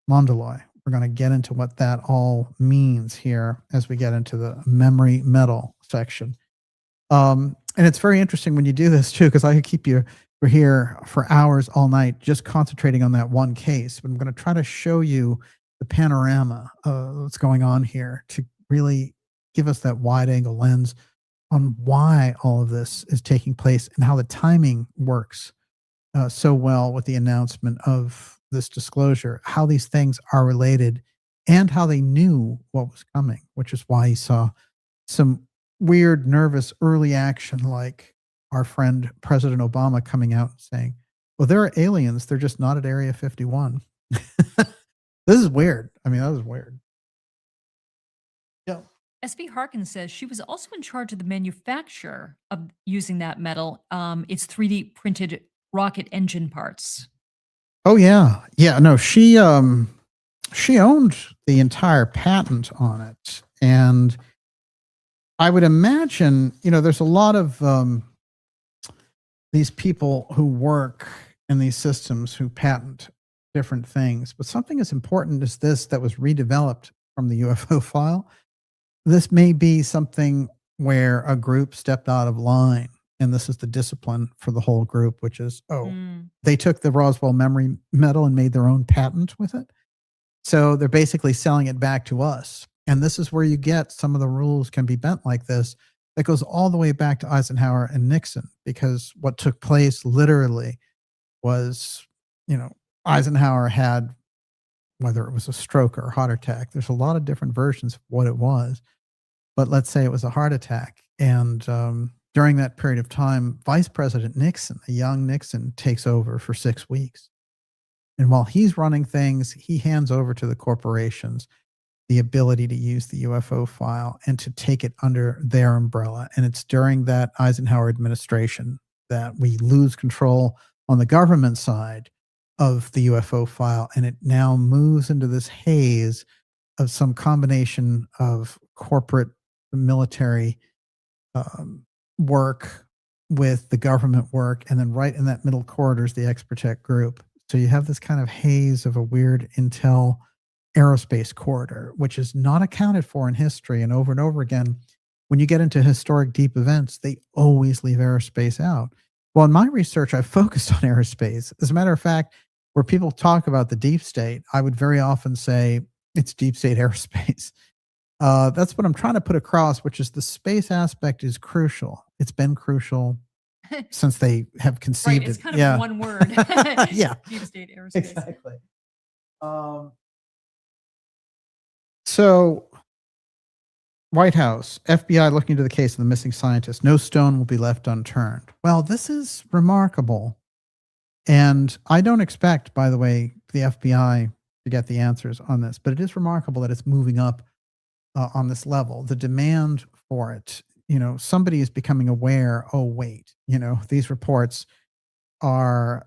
Mondaloy. We're going to get into what that all means here as we get into the memory metal section. And it's very interesting when you do this too, because I could keep you here for hours all night just concentrating on that one case. But I'm going to try to show you the panorama of what's going on here to really give us that wide angle lens on why all of this is taking place and how the timing works so well with the announcement of this disclosure, how these things are related and how they knew what was coming, which is why he saw some weird, nervous early action, like our friend President Obama coming out and saying, well, there are aliens. They're just not at Area 51. This is weird. I mean, that was weird. Yeah. SV Harkin says she was also in charge of the manufacture of using that metal. It's 3D printed rocket engine parts. Oh yeah. Yeah. No, she owned the entire patent on it. And I would imagine, you know, there's a lot of these people who work in these systems who patent different things, but something as important as this that was redeveloped from the UFO file, this may be something where a group stepped out of line, and this is the discipline for the whole group, which is, they took the Roswell memory metal and made their own patent with it. So they're basically selling it back to us. And this is where you get some of the rules can be bent like this. That goes all the way back to Eisenhower and Nixon, because what took place literally was, you know, Eisenhower had, whether it was a stroke or a heart attack, there's a lot of different versions of what it was. But let's say it was a heart attack. And during that period of time, Vice President Nixon, a young Nixon, takes over for 6 weeks. And while he's running things, he hands over to the corporations the ability to use the UFO file and to take it under their umbrella. And it's during that Eisenhower administration that we lose control on the government side of the UFO file. And it now moves into this haze of some combination of corporate military work with the government work. And then right in that middle corridor is the Exprotect group. So you have this kind of haze of a weird intel aerospace corridor, which is not accounted for in history. And over again, when you get into historic deep events, they always leave aerospace out. Well, in my research, I focused on aerospace. As a matter of fact, where people talk about the deep state, I would very often say it's deep state aerospace. That's what I'm trying to put across, which is the space aspect is crucial. It's been crucial since they have conceived right, it's it. kind of one word. Yeah. Deep state aerospace. Exactly. So, White House, FBI looking into the case of the missing scientist. No stone will be left unturned. Well, this is remarkable. And I don't expect, by the way, the FBI to get the answers on this, but it is remarkable that it's moving up on this level. The demand for it, somebody is becoming aware. Oh, wait, these reports are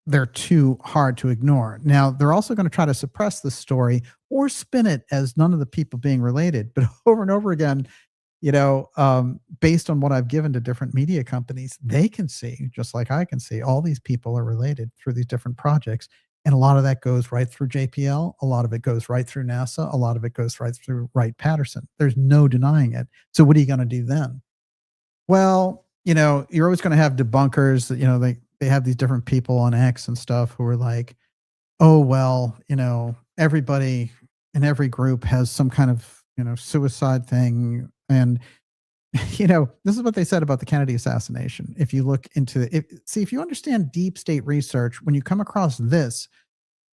they're too hard to ignore. Now, they're also going to try to suppress the story or spin it as none of the people being related. But over and over again, based on what I've given to different media companies, they can see, just like I can see, all these people are related through these different projects. And a lot of that goes right through JPL. A lot of it goes right through NASA. A lot of it goes right through Wright-Patterson. There's no denying it. So what are you going to do then? Well, you're always going to have debunkers that, they have these different people on X and stuff who are like, oh, well, everybody in every group has some kind of, suicide thing. And, this is what they said about the Kennedy assassination. If you look into it, if you understand deep state research, when you come across this,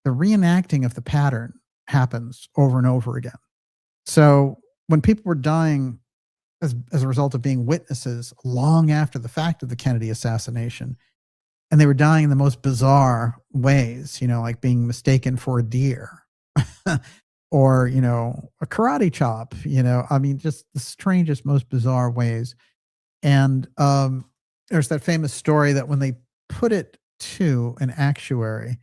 the reenacting of the pattern happens over and over again. So when people were dying as a result of being witnesses long after the fact of the Kennedy assassination, and they were dying in the most bizarre ways, like being mistaken for a deer or, a karate chop, just the strangest, most bizarre ways. And there's that famous story that when they put it to an actuary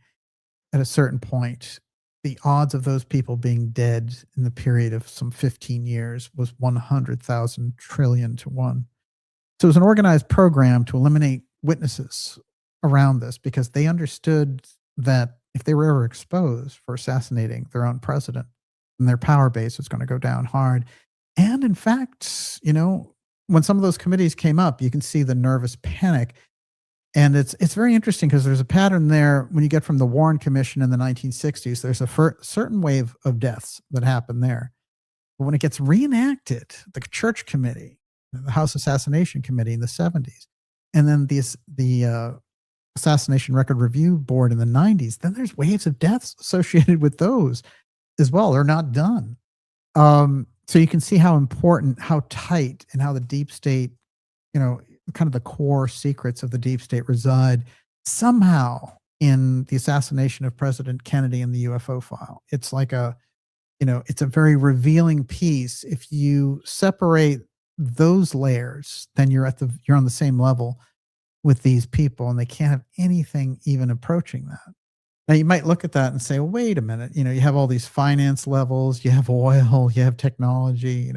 at a certain point, the odds of those people being dead in the period of some 15 years was 100,000 trillion to 1. So it was an organized program to eliminate witnesses around this because they understood that if they were ever exposed for assassinating their own president, then their power base was going to go down hard. And in fact, when some of those committees came up, you can see the nervous panic. And it's very interesting because there's a pattern there when you get from the Warren Commission in the 1960s, there's a certain wave of deaths that happen there. But when it gets reenacted, the Church Committee, the House Assassination Committee in the 70s, and then the Assassination Record Review Board in the 90s, then there's waves of deaths associated with those as well. They're not done. So you can see how important, how tight, and how the deep state, kind of the core secrets of the deep state reside somehow in the assassination of President Kennedy and the UFO file. It's like it's a very revealing piece. If you separate those layers, then you're on the same level with these people, and they can't have anything even approaching that. Now, you might look at that and say, well, wait a minute, you have all these finance levels, you have oil, you have technology,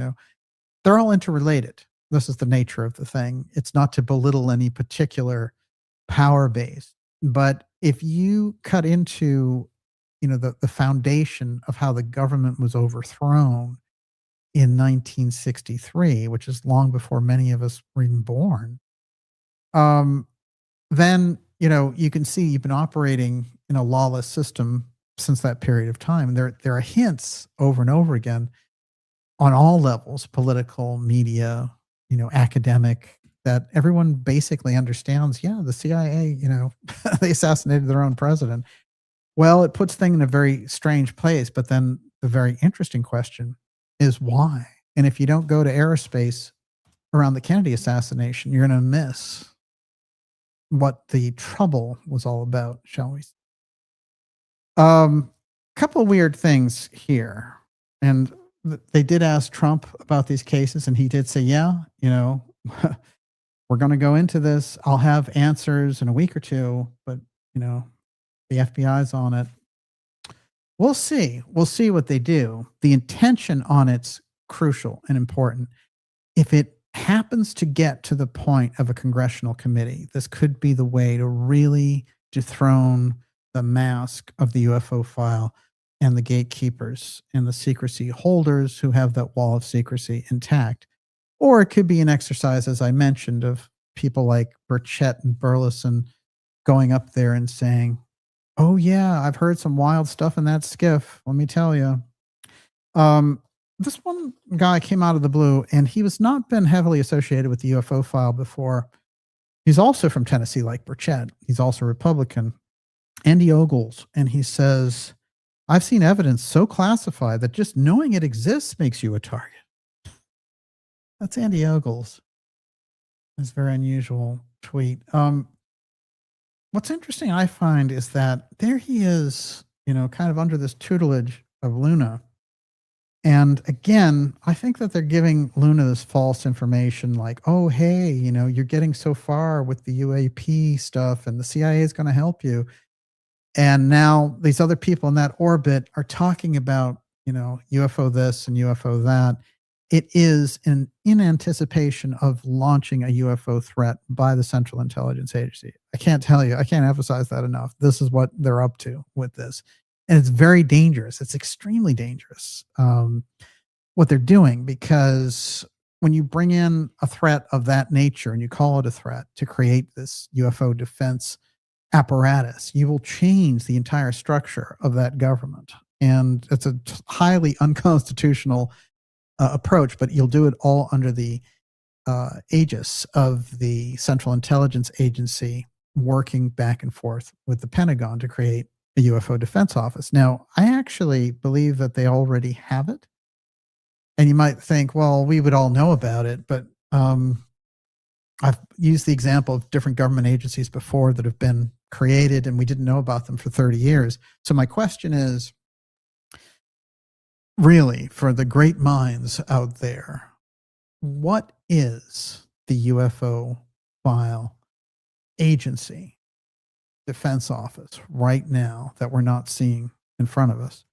they're all interrelated. This is the nature of the thing. It's not to belittle any particular power base, but if you cut into, the foundation of how the government was overthrown in 1963, which is long before many of us were even born, then, you can see you've been operating in a lawless system since that period of time. And there are hints over and over again on all levels, political, media, academic, that everyone basically understands, the CIA, they assassinated their own president. Well, it puts things in a very strange place, but then the very interesting question is why? And if you don't go to aerospace around the Kennedy assassination, you're going to miss what the trouble was all about, shall we? Couple weird things here. And they did ask Trump about these cases, and he did say, we're going to go into this. I'll have answers in a week or two, but, the FBI's on it. We'll see. We'll see what they do. The intention on it's crucial and important. If it happens to get to the point of a congressional committee, this could be the way to really dethrone the mask of the UFO file and the gatekeepers and the secrecy holders who have that wall of secrecy intact. Or it could be an exercise, as I mentioned, of people like Burchett and Burleson going up there and saying, oh yeah, I've heard some wild stuff in that skiff. Let me tell you. This one guy came out of the blue, and he was not been heavily associated with the UFO file before. He's also from Tennessee, like Burchett. He's also Republican. Andy Ogles. And he says, I've seen evidence so classified that just knowing it exists makes you a target. That's Andy Ogles. It's a very unusual tweet. What's interesting, I find, is that there he is, kind of under this tutelage of Luna. And again, I think that they're giving Luna this false information like, oh, hey, you're getting so far with the UAP stuff and the CIA is going to help you. And now these other people in that orbit are talking about, UFO this and UFO that. It is in anticipation of launching a UFO threat by the Central Intelligence Agency. I can't emphasize that enough. This is what they're up to with this. And it's very dangerous. It's extremely dangerous, what they're doing, because when you bring in a threat of that nature and you call it a threat to create this UFO defense apparatus, you will change the entire structure of that government. And it's a highly unconstitutional approach, but you'll do it all under the aegis of the Central Intelligence Agency, working back and forth with the Pentagon to create a UFO defense office. Now, I actually believe that they already have it. And you might think, well, we would all know about it, but I've used the example of different government agencies before that have been created and we didn't know about them for 30 years. So my question is, really, for the great minds out there, what is the UFO file agency defense office right now that we're not seeing in front of us?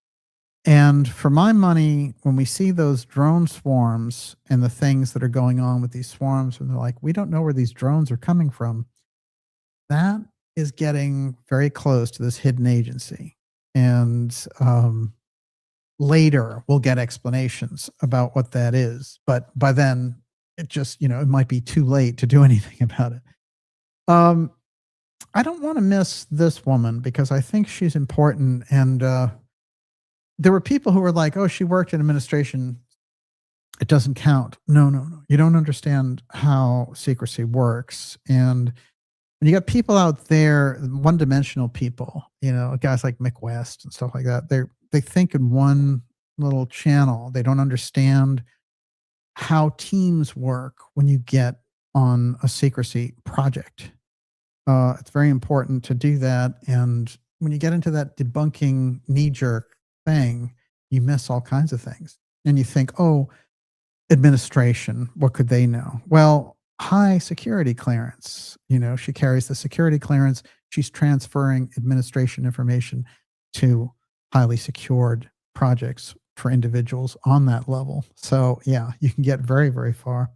And for my money, when we see those drone swarms and the things that are going on with these swarms, and they're like, we don't know where these drones are coming from, that is getting very close to this hidden agency. And later we'll get explanations about what that is. But by then, it just, it might be too late to do anything about it. I don't want to miss this woman because I think she's important. And there were people who were like, oh, she worked in administration. It doesn't count. No. You don't understand how secrecy works. And when you got people out there, one-dimensional people, guys like Mick West and stuff like that, they think in one little channel. They don't understand how teams work when you get on a secrecy project. It's very important to do that. And when you get into that debunking knee-jerk thing, you miss all kinds of things. And you think, oh, administration, what could they know? Well, high security clearance. She carries the security clearance. She's transferring administration information to highly secured projects for individuals on that level. So yeah, you can get very, very far.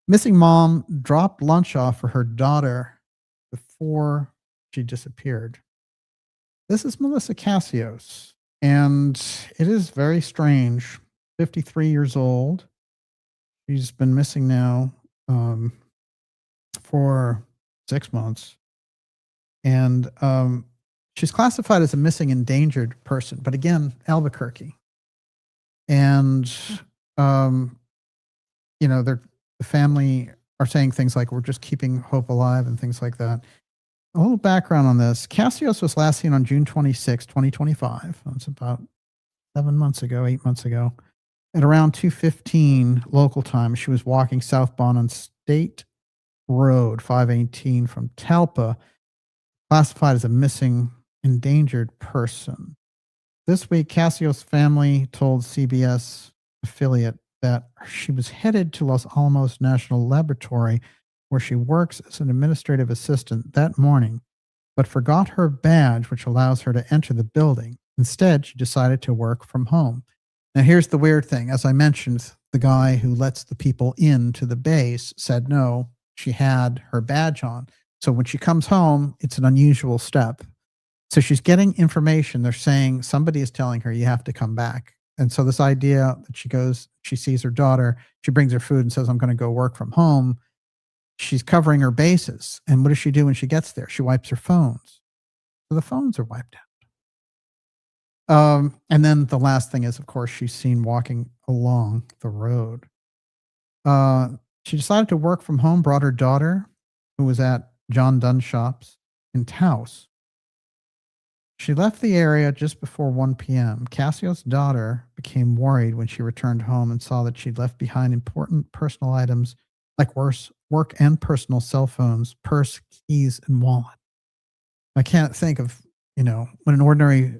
Missing mom dropped lunch off for her daughter before she disappeared. This is Melissa Casios, and it is very strange. 53 years old. She's been missing now for 6 months. And she's classified as a missing endangered person, but again, Albuquerque. And, the family are saying things like, we're just keeping hope alive and things like that. A little background on this. Casios was last seen on June 26, 2025. That's about 8 months ago. At around 2:15 local time, she was walking southbound on State Road 518 from Talpa, classified as a missing endangered person. This week, Casios' family told CBS affiliate that she was headed to Los Alamos National Laboratory, where she works as an administrative assistant that morning, but forgot her badge, which allows her to enter the building. Instead, she decided to work from home. Now, here's the weird thing. As I mentioned, the guy who lets the people into the base said no, she had her badge on. So when she comes home, it's an unusual step. So she's getting information. They're saying somebody is telling her you have to come back. And so this idea that she sees her daughter, she brings her food and says, I'm going to go work from home. She's covering her bases. And what does she do when she gets there? She wipes her phones. So the phones are wiped out. And then the last thing is, of course, she's seen walking along the road. She decided to work from home, brought her daughter, who was at John Dunshop's in Taos. She left the area just before 1 p.m. Casios' daughter became worried when she returned home and saw that she'd left behind important personal items like work and personal cell phones, purse, keys, and wallet. I can't think of, when an ordinary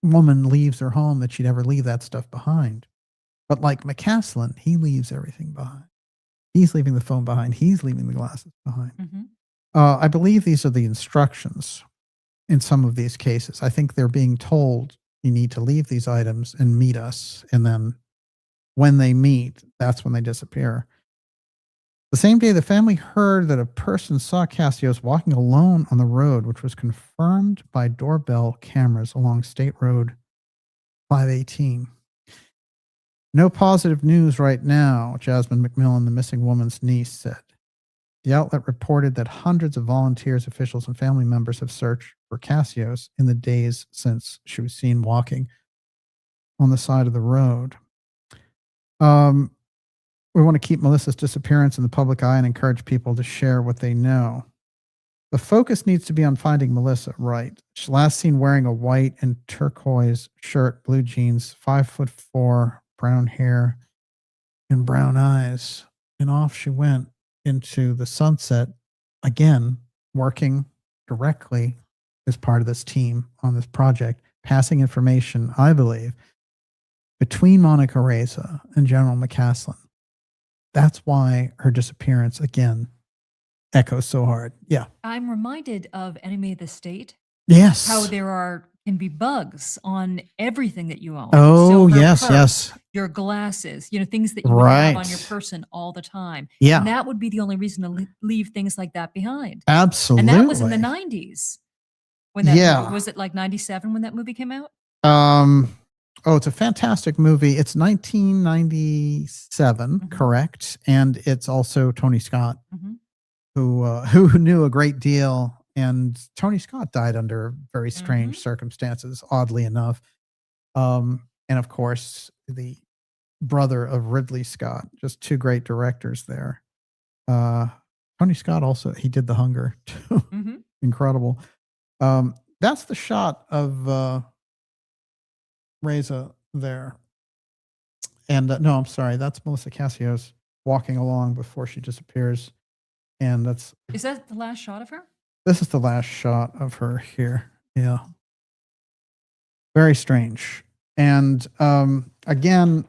woman leaves her home that she'd ever leave that stuff behind. But like McCasland, he leaves everything behind. He's leaving the phone behind. He's leaving the glasses behind. I believe these are the instructions in some of these cases. I think they're being told you need to leave these items and meet us. And then when they meet, that's when they disappear. The same day, the family heard that a person saw Casios walking alone on the road, which was confirmed by doorbell cameras along State Road 518. No positive news right now, Jasmine McMillan, the missing woman's niece, said. The outlet reported that hundreds of volunteers, officials, and family members have searched for Casios in the days since she was seen walking on the side of the road. We want to keep Melissa's disappearance in the public eye and encourage people to share what they know. The focus needs to be on finding Melissa, right? She's last seen wearing a white and turquoise shirt, blue jeans, 5'4", brown hair, and brown eyes. And off she went into the sunset, again, working directly as part of this team on this project, passing information, I believe, between Monica Raza and General McCasland. That's why her disappearance, again, echoes so hard. Yeah. I'm reminded of Enemy of the State. Yes. How there can be bugs on everything that you own. Oh, Silver yes, purse, yes. Your glasses, things that you would have on your person all the time. Yeah. And that would be the only reason to leave things like that behind. Absolutely. And that was in the 90s. When that movie, was it like 97 when that movie came out? Oh, it's a fantastic movie. It's 1997, correct? And it's also Tony Scott, who knew a great deal. And Tony Scott died under very strange circumstances, oddly enough. And of course, the brother of Ridley Scott, just two great directors there. Tony Scott also, he did The Hunger too. Incredible. That's the shot of Raza there. And no, I'm sorry. That's Melissa Casios walking along before she disappears. And is that the last shot of her? This is the last shot of her here. Yeah. Very strange. And again,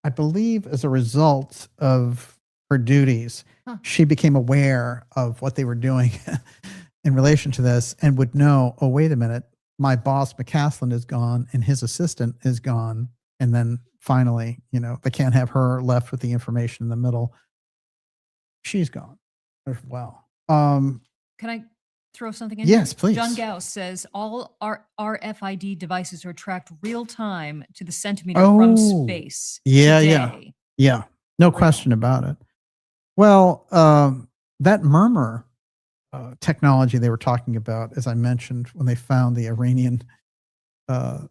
I believe as a result of her duties, she became aware of what they were doing in relation to this and would know, oh, wait a minute, my boss McCasland is gone and his assistant is gone. And then finally, they can't have her left with the information in the middle. She's gone as well. Can I throw something in? Yes, here? please. John Gauss says all our RFID devices are tracked real time to the centimeter from space. Yeah, today. yeah. No question about it. Well, that murmur technology they were talking about, as I mentioned, when they found the Iranian, the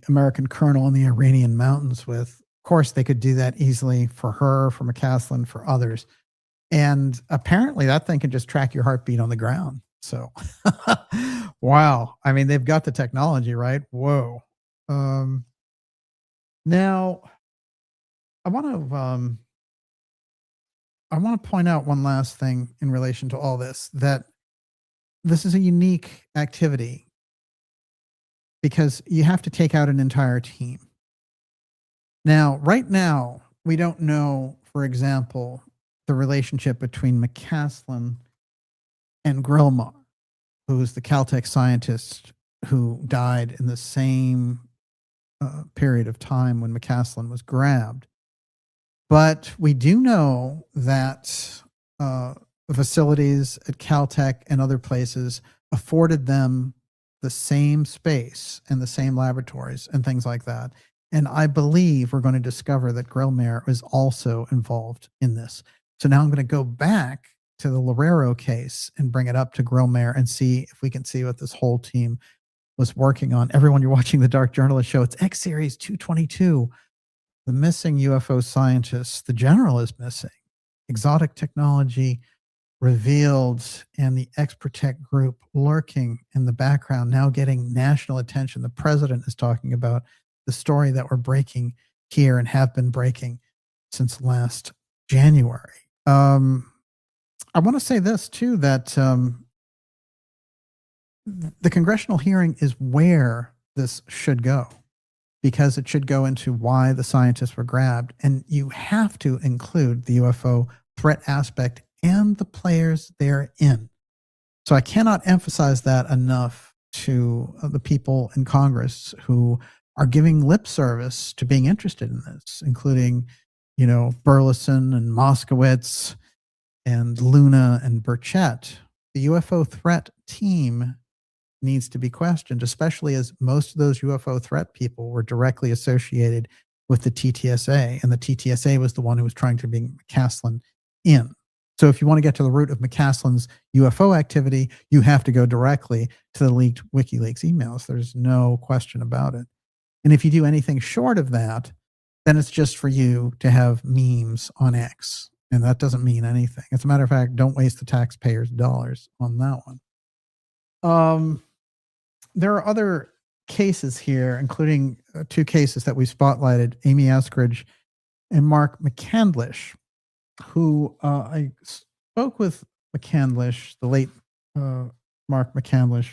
American colonel in the Iranian mountains with, of course, they could do that easily for her, for McCasland, for others. And apparently that thing can just track your heartbeat on the ground. So, wow. I mean, they've got the technology, right? Whoa. Now, I want to point out one last thing in relation to all this, that this is a unique activity because you have to take out an entire team. Now, right now, we don't know, for example, the relationship between McCasland and Grillmar, who was the Caltech scientist who died in the same period of time when McCasland was grabbed. But we do know that the facilities at Caltech and other places afforded them the same space and the same laboratories and things like that. And I believe we're going to discover that Grillmar is also involved in this. So now I'm going to go back to the Lorero case and bring it up to Grillmar and see if we can see what this whole team was working on. Everyone, you're watching the Dark Journalist Show. It's X Series 222. The missing UFO scientists. The general is missing. Exotic technology revealed, and the Exprotect group lurking in the background, now getting national attention. The president is talking about the story that we're breaking here and have been breaking since last January. I want to say this too, that the congressional hearing is where this should go, because it should go into why the scientists were grabbed. And you have to include the UFO threat aspect and the players therein. So I cannot emphasize that enough to the people in Congress who are giving lip service to being interested in this, including, Burleson and Moskowitz and Luna and Burchett. The UFO threat team needs to be questioned, especially as most of those UFO threat people were directly associated with the TTSA, and the TTSA was the one who was trying to bring McCasland in. So if you want to get to the root of McCasland's UFO activity, you have to go directly to the leaked WikiLeaks emails. There's no question about it. And if you do anything short of that, then it's just for you to have memes on X. And that doesn't mean anything. As a matter of fact, don't waste the taxpayers' dollars on that one. There are other cases here, including two cases that we spotlighted, Amy Escridge and Mark McCandish, who I spoke with McCandish, the late Mark McCandish,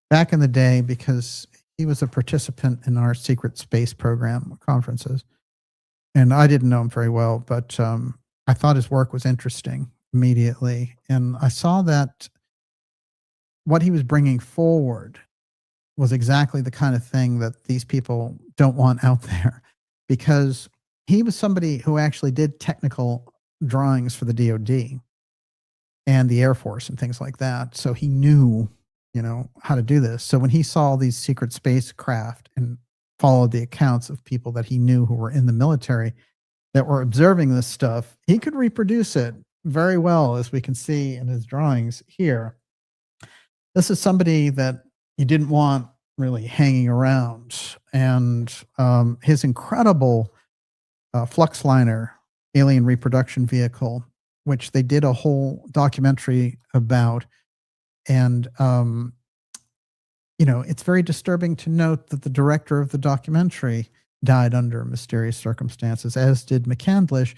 back in the day because he was a participant in our secret space program conferences. And I didn't know him very well, but I thought his work was interesting immediately. And I saw that what he was bringing forward was exactly the kind of thing that these people don't want out there, because he was somebody who actually did technical drawings for the DoD and the Air Force and things like that. So he knew, how to do this. So when he saw these secret spacecraft and followed the accounts of people that he knew who were in the military that were observing this stuff, he could reproduce it very well, as we can see in his drawings here. This is somebody that you didn't want really hanging around. And his incredible Fluxliner alien reproduction vehicle, which they did a whole documentary about. And, it's very disturbing to note that the director of the documentary died under mysterious circumstances, as did McCandish.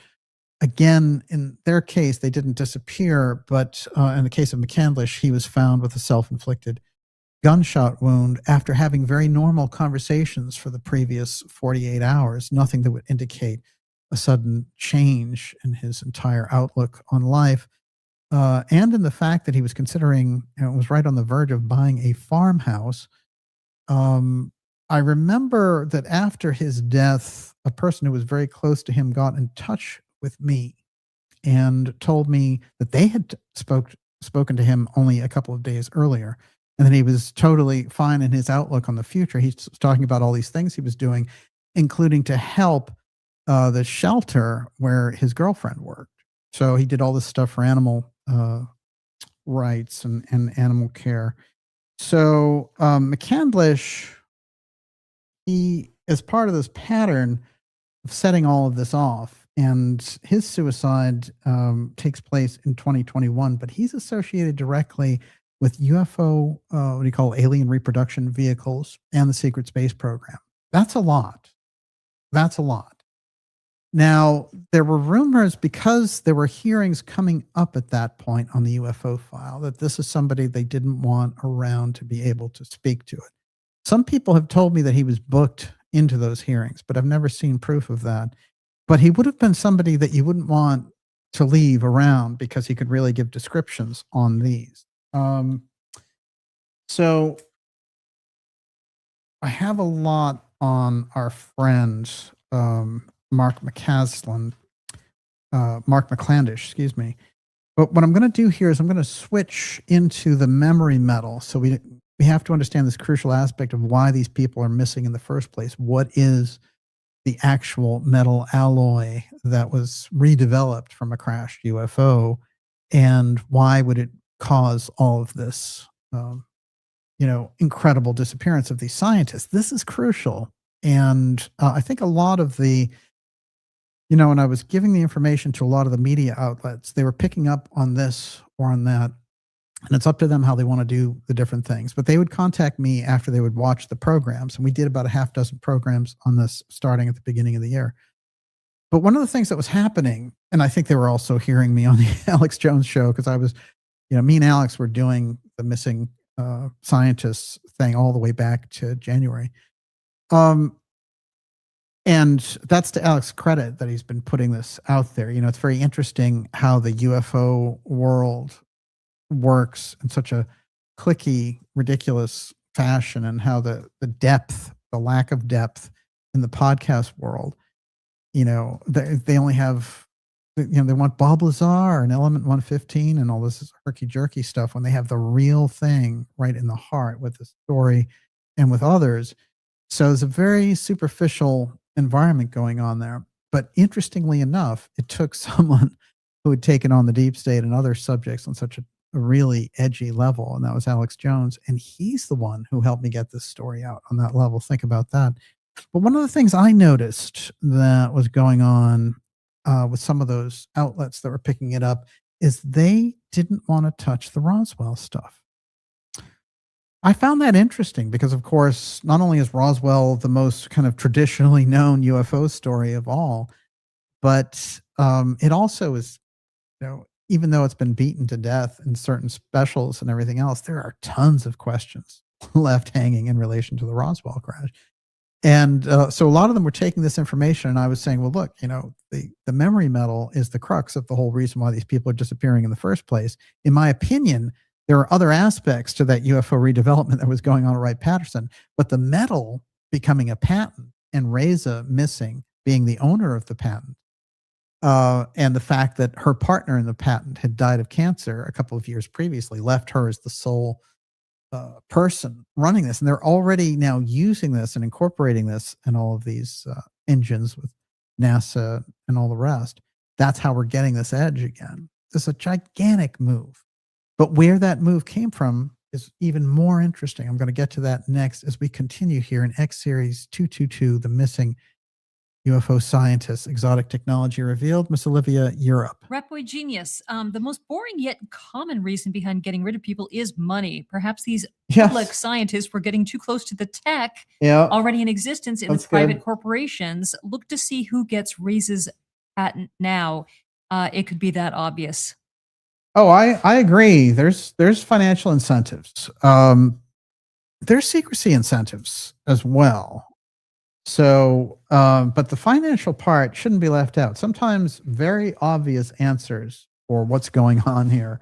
Again, in their case, they didn't disappear, but in the case of McCandish, he was found with a self-inflicted gunshot wound after having very normal conversations for the previous 48 hours, nothing that would indicate a sudden change in his entire outlook on life. And in the fact that he was considering, was right on the verge of buying a farmhouse. I remember that after his death, a person who was very close to him got in touch with me and told me that they had spoken to him only a couple of days earlier, and that he was totally fine in his outlook on the future. He's talking about all these things he was doing, including to help the shelter where his girlfriend worked. So he did all this stuff for animal rights and animal care. So McCandish, he is part of this pattern of setting all of this off, and his suicide takes place in 2021, but he's associated directly with UFO, what do you call, alien reproduction vehicles and the secret space program. That's a lot. That's a lot. Now, there were rumors, because there were hearings coming up at that point on the UFO file, that this is somebody they didn't want around to be able to speak to it. Some people have told me that he was booked into those hearings, but I've never seen proof of that. But he would have been somebody that you wouldn't want to leave around, because he could really give descriptions on these. So I have a lot on our friend, Mark McCasland, Mark McCandish, excuse me. But what I'm going to do here is I'm going to switch into the memory metal. So we have to understand this crucial aspect of why these people are missing in the first place. What is the actual metal alloy that was redeveloped from a crashed UFO, and why would it cause all of this, incredible disappearance of these scientists? This is crucial. And I think a lot of the, when I was giving the information to a lot of the media outlets, they were picking up on this or on that. And it's up to them how they want to do the different things. But they would contact me after they would watch the programs. And we did about a half dozen programs on this starting at the beginning of the year. But one of the things that was happening, and I think they were also hearing me on the Alex Jones show, because I was, me and Alex were doing the missing scientists thing all the way back to January. And that's to Alex's credit that he's been putting this out there. You know, it's very interesting how the UFO world works in such a cliquey, ridiculous fashion, and how the depth, the lack of depth in the podcast world, you know, they only have, you know, they want Bob Lazar and Element 115 and all this herky-jerky stuff when they have the real thing right in the heart with the story and with others. So it's a very superficial environment going on there. But interestingly enough, it took someone who had taken on the deep state and other subjects on such a really edgy level, and that was Alex Jones. And he's the one who helped me get this story out on that level. Think about that. But one of the things I noticed that was going on with some of those outlets that were picking it up is they didn't want to touch the Roswell stuff. I found that interesting because, of course, not only is Roswell the most kind of traditionally known UFO story of all, but it also is, you know, even though it's been beaten to death in certain specials and everything else, there are tons of questions left hanging in relation to the Roswell crash. And so a lot of them were taking this information, and I was saying, well, look, you know, the memory metal is the crux of the whole reason why these people are disappearing in the first place. In my opinion, there are other aspects to that UFO redevelopment that was going on at Wright-Patterson, but the metal becoming a patent and Raza missing, being the owner of the patent, and the fact that her partner in the patent had died of cancer a couple of years previously left her as the sole person running this. And they're already now using this and incorporating this in all of these engines with NASA and all the rest. That's how we're getting this edge again. This is a gigantic move. But where that move came from is even more interesting. I'm going to get to that next as we continue here in X Series 222, The Missing UFO Scientists, Exotic Technology Revealed. Miss Olivia, you're up. Rapboy Genius. The most boring yet common reason behind getting rid of people is money. Perhaps these public scientists were getting too close to the tech already in existence in the private corporations. Look to see who gets Raza's patent now. It could be that obvious. Oh, I agree. There's financial incentives. There's secrecy incentives as well. So, but the financial part shouldn't be left out. Sometimes very obvious answers for what's going on here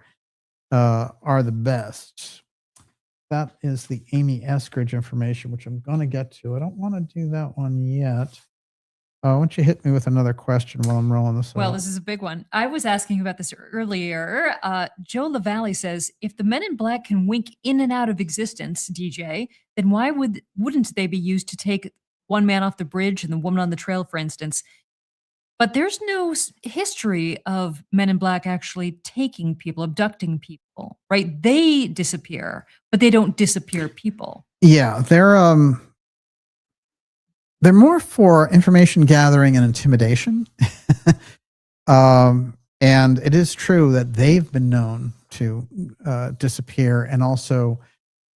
are the best. That is the Amy Escridge information, which I'm going to get to. I don't want to do that one yet. Why don't you hit me with another question while I'm rolling this Well, out? this is a big one. I was asking about this earlier. Joe LaValle says, if the men in black can wink in and out of existence, DJ, then why wouldn't they be used to take one man off the bridge and the woman on the trail, for instance? But there's no history of men in black actually taking people, abducting people, right? They disappear, but they don't disappear people. Yeah, they're more for information gathering and intimidation. And it is true that they've been known to disappear. And also,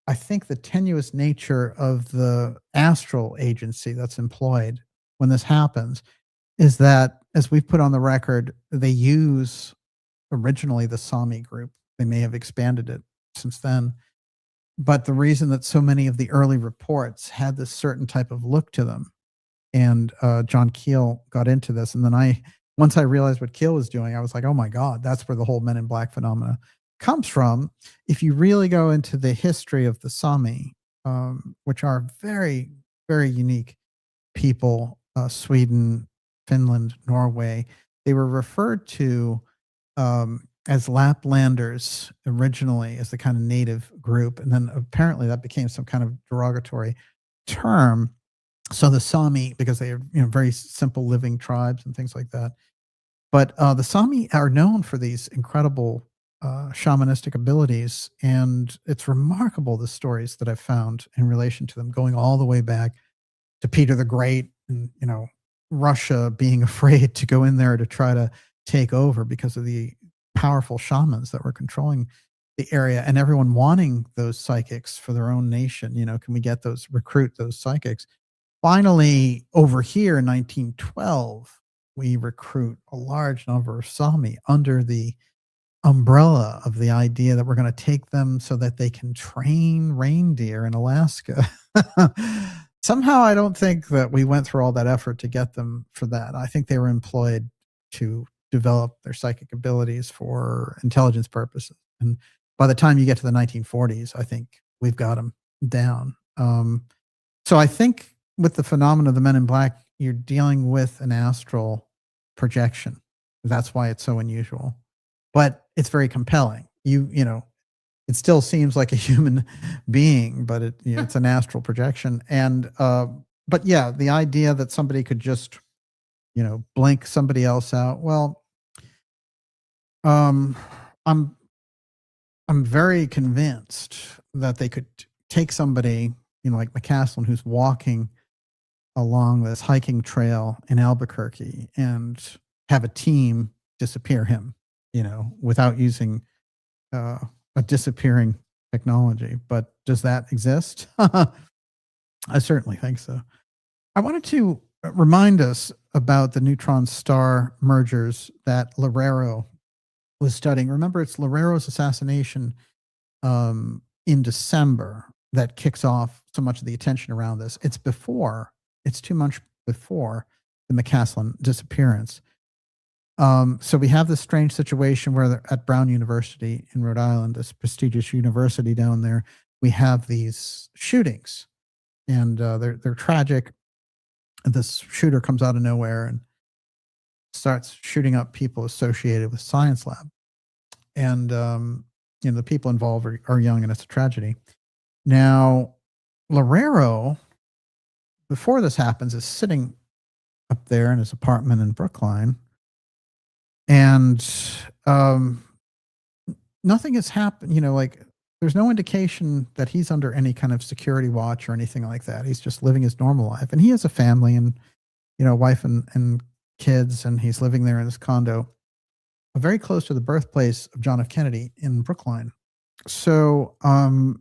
I think the tenuous nature of the astral agency that's employed when this happens is that, as we've put on the record, they use originally the Sami group. They may have expanded it since then. But the reason that so many of the early reports had this certain type of look to them, and John Keel got into this, and then once I realized what Keel was doing, I was like, oh my God, that's where the whole Men in Black phenomena comes from. If you really go into the history of the Sami, which are very, very unique people, Sweden, Finland, Norway, they were referred to as Laplanders originally, as the kind of native group. And then apparently that became some kind of derogatory term. So the Sami, because they are, you know, very simple living tribes and things like that. But the Sami are known for these incredible shamanistic abilities. And it's remarkable, the stories that I've found in relation to them, going all the way back to Peter the Great, and, you know, Russia being afraid to go in there to try to take over because of the powerful shamans that were controlling the area, and everyone wanting those psychics for their own nation. You know, can we recruit those psychics? Finally, over here in 1912, we recruit a large number of Sami under the umbrella of the idea that we're going to take them so that they can train reindeer in Alaska. Somehow I don't think that we went through all that effort to get them for that. I think they were employed to develop their psychic abilities for intelligence purposes. And by the time you get to the 1940s, I think we've got them down. So I think with the phenomenon of the Men in Black, you're dealing with an astral projection. That's why it's so unusual, but it's very compelling. You know, it still seems like a human being, but it's an astral projection. And, but yeah, the idea that somebody could just, blink somebody else out. Well, I'm very convinced that they could take somebody, like McCasland, who's walking along this hiking trail in Albuquerque and have a team disappear him, without using a disappearing technology. But does that exist? I certainly think so. I wanted to remind us about the neutron star mergers that Lorero was studying. Remember, it's Lorero's assassination in December that kicks off so much of the attention around this. It's 2 months before the McCasland disappearance. So we have this strange situation where they're at Brown University in Rhode Island, this prestigious university down there, we have these shootings, and they're tragic. And this shooter comes out of nowhere and starts shooting up people associated with Science Lab. And, the people involved are young, and it's a tragedy. Now, Lorero, before this happens, is sitting up there in his apartment in Brookline, and nothing has happened. There's no indication that he's under any kind of security watch or anything like that. He's just living his normal life, and he has a family and wife and kids, and he's living there in his condo, very close to the birthplace of John F. Kennedy in Brookline. So a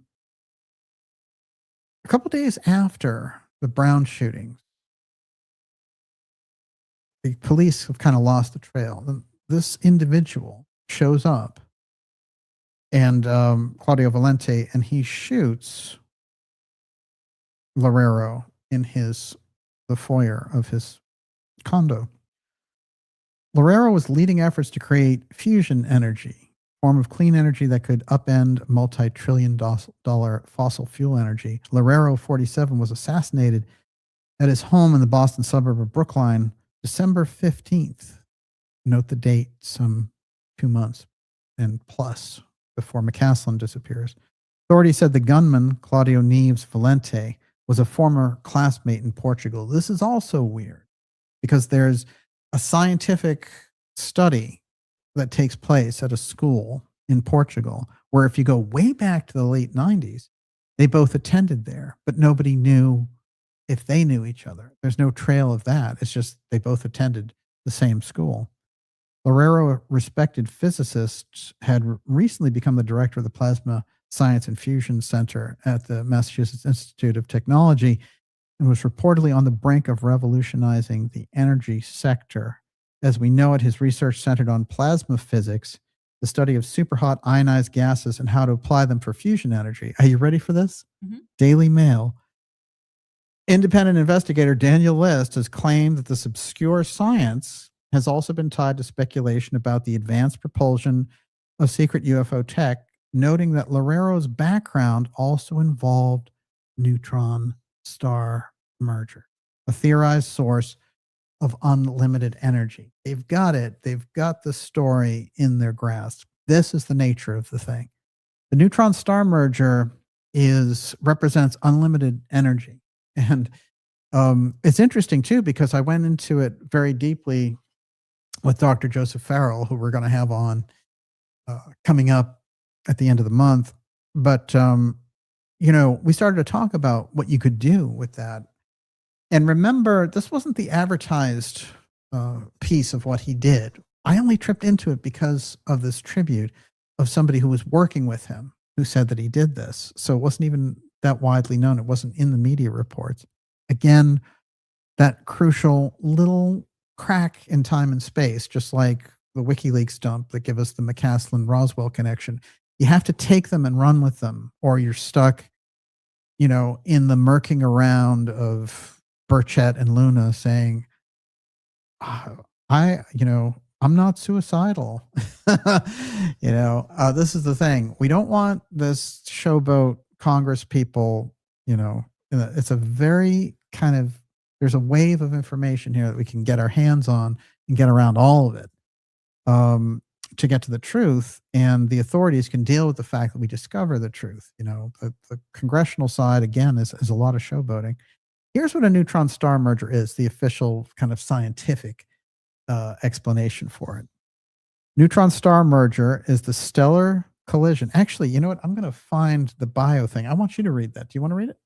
couple days after the Brown shooting, the police have kind of lost the trail. This individual shows up, and Claudio Valente, and he shoots Lorero in the foyer of his condo. Lorero was leading efforts to create fusion energy, a form of clean energy that could upend multi-trillion-dollar fossil fuel energy. Lorero, 47, was assassinated at his home in the Boston suburb of Brookline, December 15th. Note the date, some 2 months and plus before McCasland disappears. Authorities said the gunman, Claudio Neves Valente, was a former classmate in Portugal. This is also weird because there's a scientific study that takes place at a school in Portugal where, if you go way back to the late 90s, they both attended there, but nobody knew if they knew each other. There's no trail of that. It's just they both attended the same school. Lorero, a respected physicist, had recently become the director of the Plasma Science and Fusion Center at the Massachusetts Institute of Technology, and was reportedly on the brink of revolutionizing the energy sector. As we know it, his research centered on plasma physics, the study of superhot ionized gases and how to apply them for fusion energy. Are you ready for this? Mm-hmm. Daily Mail. Independent investigator Daniel LISZT has claimed that this obscure science has also been tied to speculation about the advanced propulsion of secret UFO tech, noting that Lorero's background also involved neutron star merger, a theorized source of unlimited energy. They've got it. They've got the story in their grasp. This is the nature of the thing. The neutron star merger represents unlimited energy. And it's interesting too, because I went into it very deeply with Dr. Joseph Farrell, who we're going to have on coming up at the end of the month. But we started to talk about what you could do with that. And remember, this wasn't the advertised piece of what he did. I only tripped into it because of this tribute of somebody who was working with him who said that he did this. So it wasn't even that widely known. It wasn't in the media reports. Again, that crucial little crack in time and space, just like the WikiLeaks dump that give us the McCasland-Roswell connection. You have to take them and run with them, or you're stuck in the murking around of Burchett and Luna saying, I'm not suicidal. This is the thing. We don't want this showboat Congress people, it's a very kind of, there's a wave of information here that we can get our hands on and get around all of it to get to the truth. And the authorities can deal with the fact that we discover the truth. The congressional side, again, is a lot of showboating. Here's what a neutron star merger is, the official kind of scientific explanation for it. Neutron star merger is the stellar collision. Actually, you know what? I'm going to find the bio thing. I want you to read that. Do you want to read it?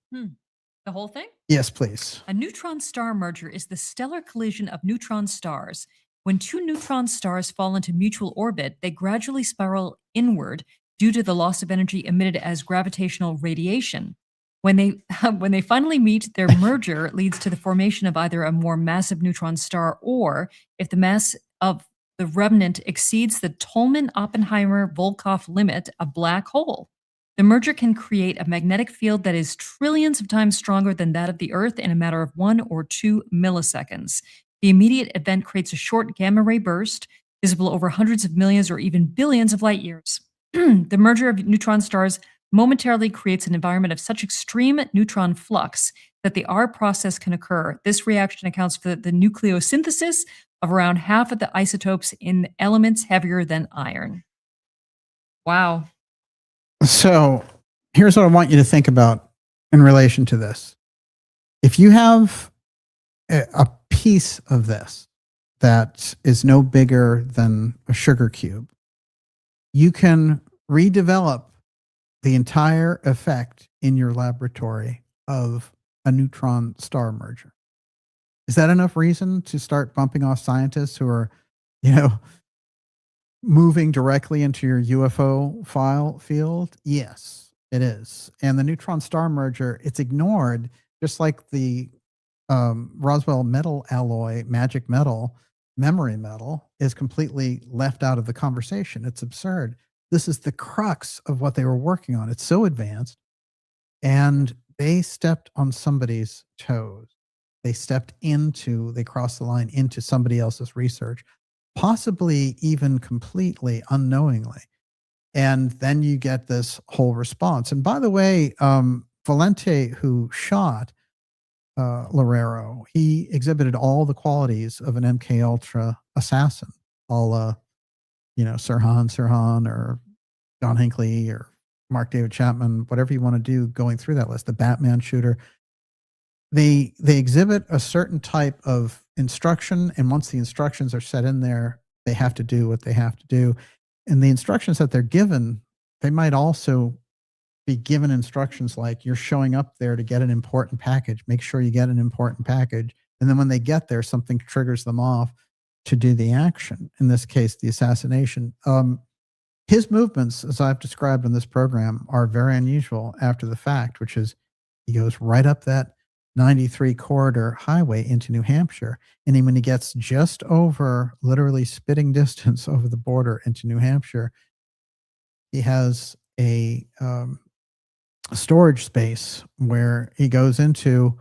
The whole thing? Yes, please. A neutron star merger is the stellar collision of neutron stars. When two neutron stars fall into mutual orbit, they gradually spiral inward due to the loss of energy emitted as gravitational radiation. When they finally meet, their merger leads to the formation of either a more massive neutron star, or, if the mass of the remnant exceeds the Tolman-Oppenheimer-Volkoff limit, a black hole. The merger can create a magnetic field that is trillions of times stronger than that of the Earth in a matter of 1 or 2 milliseconds. The immediate event creates a short gamma ray burst, visible over hundreds of millions or even billions of light years. The merger of neutron stars momentarily creates an environment of such extreme neutron flux that the R process can occur. This reaction accounts for the nucleosynthesis of around half of the isotopes in elements heavier than iron. Wow. So here's what I want you to think about in relation to this. If you have a piece of this that is no bigger than a sugar cube, you can redevelop the entire effect in your laboratory of a neutron star merger. Is that enough reason to start bumping off scientists who are, moving directly into your UFO file field? Yes, it is. And the neutron star merger, it's ignored, just like the Roswell metal alloy, magic metal, memory metal, is completely left out of the conversation. It's absurd. This is the crux of what they were working on. It's so advanced, and they stepped on somebody's toes. They crossed the line into somebody else's research, possibly even completely unknowingly. And then you get this whole response. And by the way, Valente, who shot Lorero, he exhibited all the qualities of an MK Ultra assassin, all Sirhan, or John Hinckley, or Mark David Chapman, whatever you want to do, going through that list, the Batman shooter. They exhibit a certain type of instruction, and once the instructions are set in there, they have to do what they have to do. And the instructions that they're given, they might also be given instructions like, you're showing up there to get an important package. Make sure you get an important package. And then when they get there, something triggers them off to do the action. In this case, the assassination. His movements, as I've described in this program, are very unusual after the fact, which is he goes right up that 93 corridor highway into New Hampshire. And then when he gets just over, literally spitting distance over the border into New Hampshire, he has a storage space where he goes into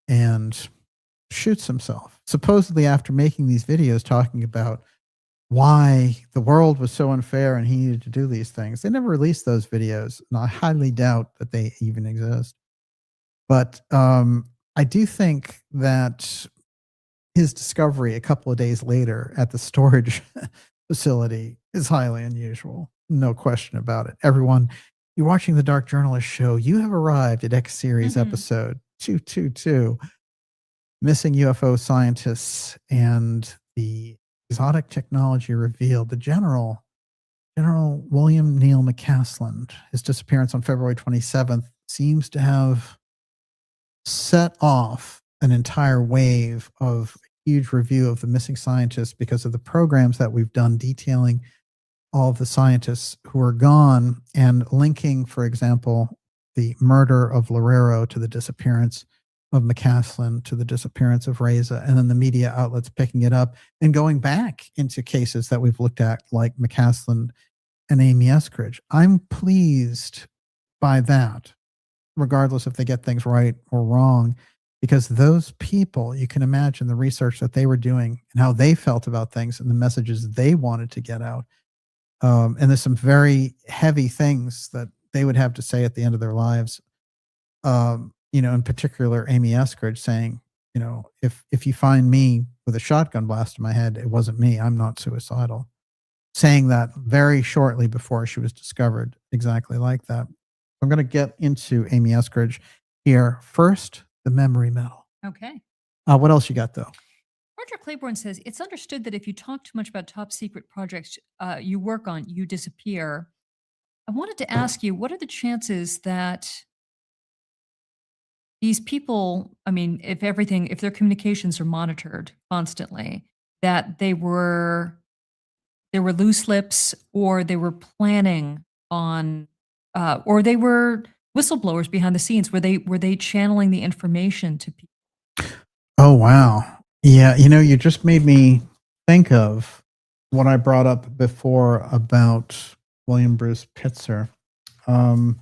and shoots himself, supposedly after making these videos talking about why the world was so unfair and he needed to do these things. They never released those videos, and I highly doubt that they even exist. But I do think that his discovery a couple of days later at the storage facility is highly unusual. No question about it. Everyone, you're watching the Dark Journalist show. You have arrived at X-Series episode 222, Missing UFO Scientists and the Exotic Technology Revealed. The General William Neil McCasland, his disappearance on February 27th seems to have set off an entire wave of huge review of the missing scientists because of the programs that we've done detailing all of the scientists who are gone and linking, for example, the murder of Lorero to the disappearance of McCasland, to the disappearance of Raza, and then the media outlets picking it up and going back into cases that we've looked at, like McCasland and Amy Escridge. I'm pleased by that. regardless if they get things right or wrong, because those people, you can imagine the research that they were doing and how they felt about things and the messages they wanted to get out. And there's some very heavy things that they would have to say at the end of their lives. In particular, Amy Escridge saying, if you find me with a shotgun blast in my head, it wasn't me. I'm not suicidal. Saying that very shortly before she was discovered, exactly like that. I'm going to get into Amy Escridge here. First, the memory medal. Okay. What else you got, though? Roger Claiborne says, it's understood that if you talk too much about top secret projects you work on, you disappear. I wanted to ask you, what are the chances that these people, I mean, if their communications are monitored constantly, that they were loose lips, or they were planning on, or they were whistleblowers behind the scenes? Were they channeling the information to people? Oh, wow. Yeah. You just made me think of what I brought up before about William Bruce Pitzer. I'm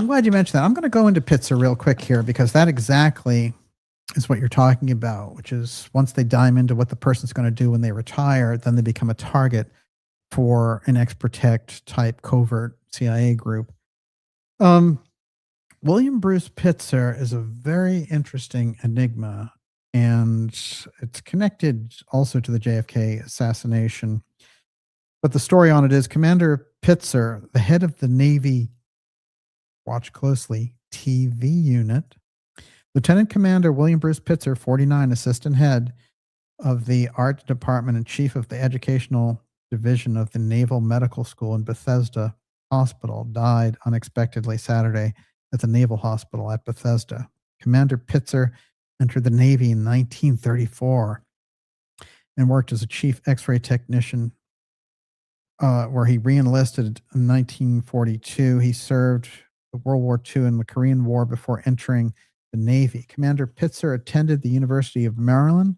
glad you mentioned that. I'm going to go into Pitzer real quick here, because that exactly is what you're talking about, which is once they dive into what the person's going to do when they retire, then they become a target for an Exprotect type covert CIA group. William Bruce Pitzer is a very interesting enigma, and it's connected also to the JFK assassination. But the story on it is Commander Pitzer, the head of the Navy, watch closely, TV unit, Lieutenant Commander William Bruce Pitzer, 49, assistant head of the art department and chief of the educational division of the Naval Medical School in Bethesda Hospital, died unexpectedly Saturday at the Naval Hospital at Bethesda. Commander Pitzer entered the Navy in 1934 and worked as a chief X-ray technician, where he re-enlisted in 1942. He served World War II and the Korean War before entering the Navy. Commander Pitzer attended the University of Maryland.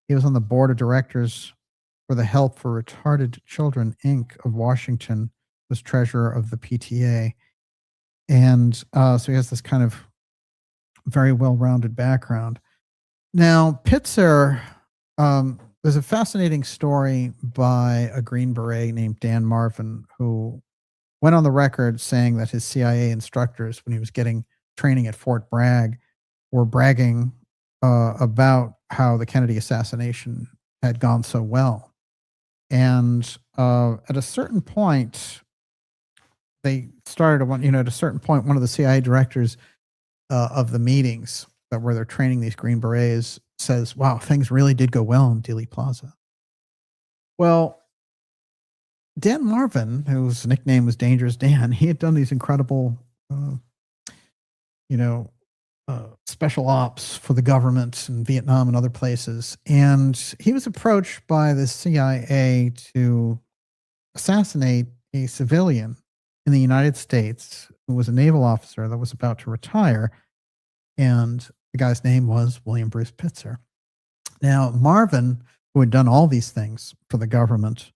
He was on the board of directors for the Help for Retarded Children, Inc. of Washington, was treasurer of the PTA. And so he has this kind of very well-rounded background. Now, Pitzer, there's a fascinating story by a Green Beret named Dan Marvin, who went on the record saying that his CIA instructors, when he was getting training at Fort Bragg, were bragging about how the Kennedy assassination had gone so well. And at a certain point, they started at a certain point, one of the CIA directors of the meetings where they're training these Green Berets says, wow, things really did go well in Dealey Plaza. Well, Dan Marvin, whose nickname was Dangerous Dan, he had done these incredible, special ops for the government in Vietnam and other places. And he was approached by the CIA to assassinate a civilian in the United States who was a naval officer that was about to retire. And the guy's name was William Bruce Pitzer. Now, Marvin, who had done all these things for the government,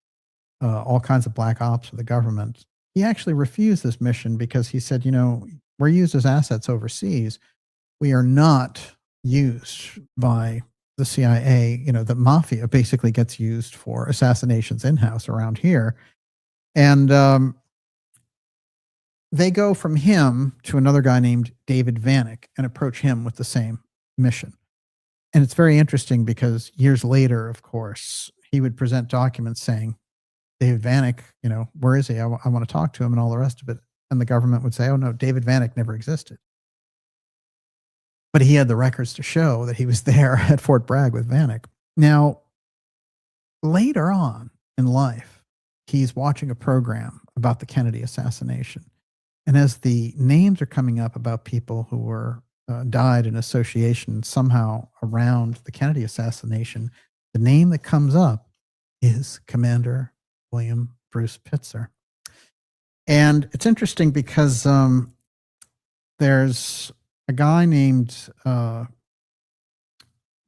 all kinds of black ops for the government, he actually refused this mission because he said, we're used as assets overseas. We are not used by the CIA. The mafia basically gets used for assassinations in-house around here. And they go from him to another guy named David Vanek and approach him with the same mission. And it's very interesting because years later, of course, he would present documents saying, David Vanek, where is he? I want to talk to him and all the rest of it. And the government would say, oh no, David Vanek never existed. But he had the records to show that he was there at Fort Bragg with Vanek. Now, later on in life, he's watching a program about the Kennedy assassination. And as the names are coming up about people who were died in association somehow around the Kennedy assassination, the name that comes up is Commander William Bruce Pitzer. And it's interesting because there's a guy named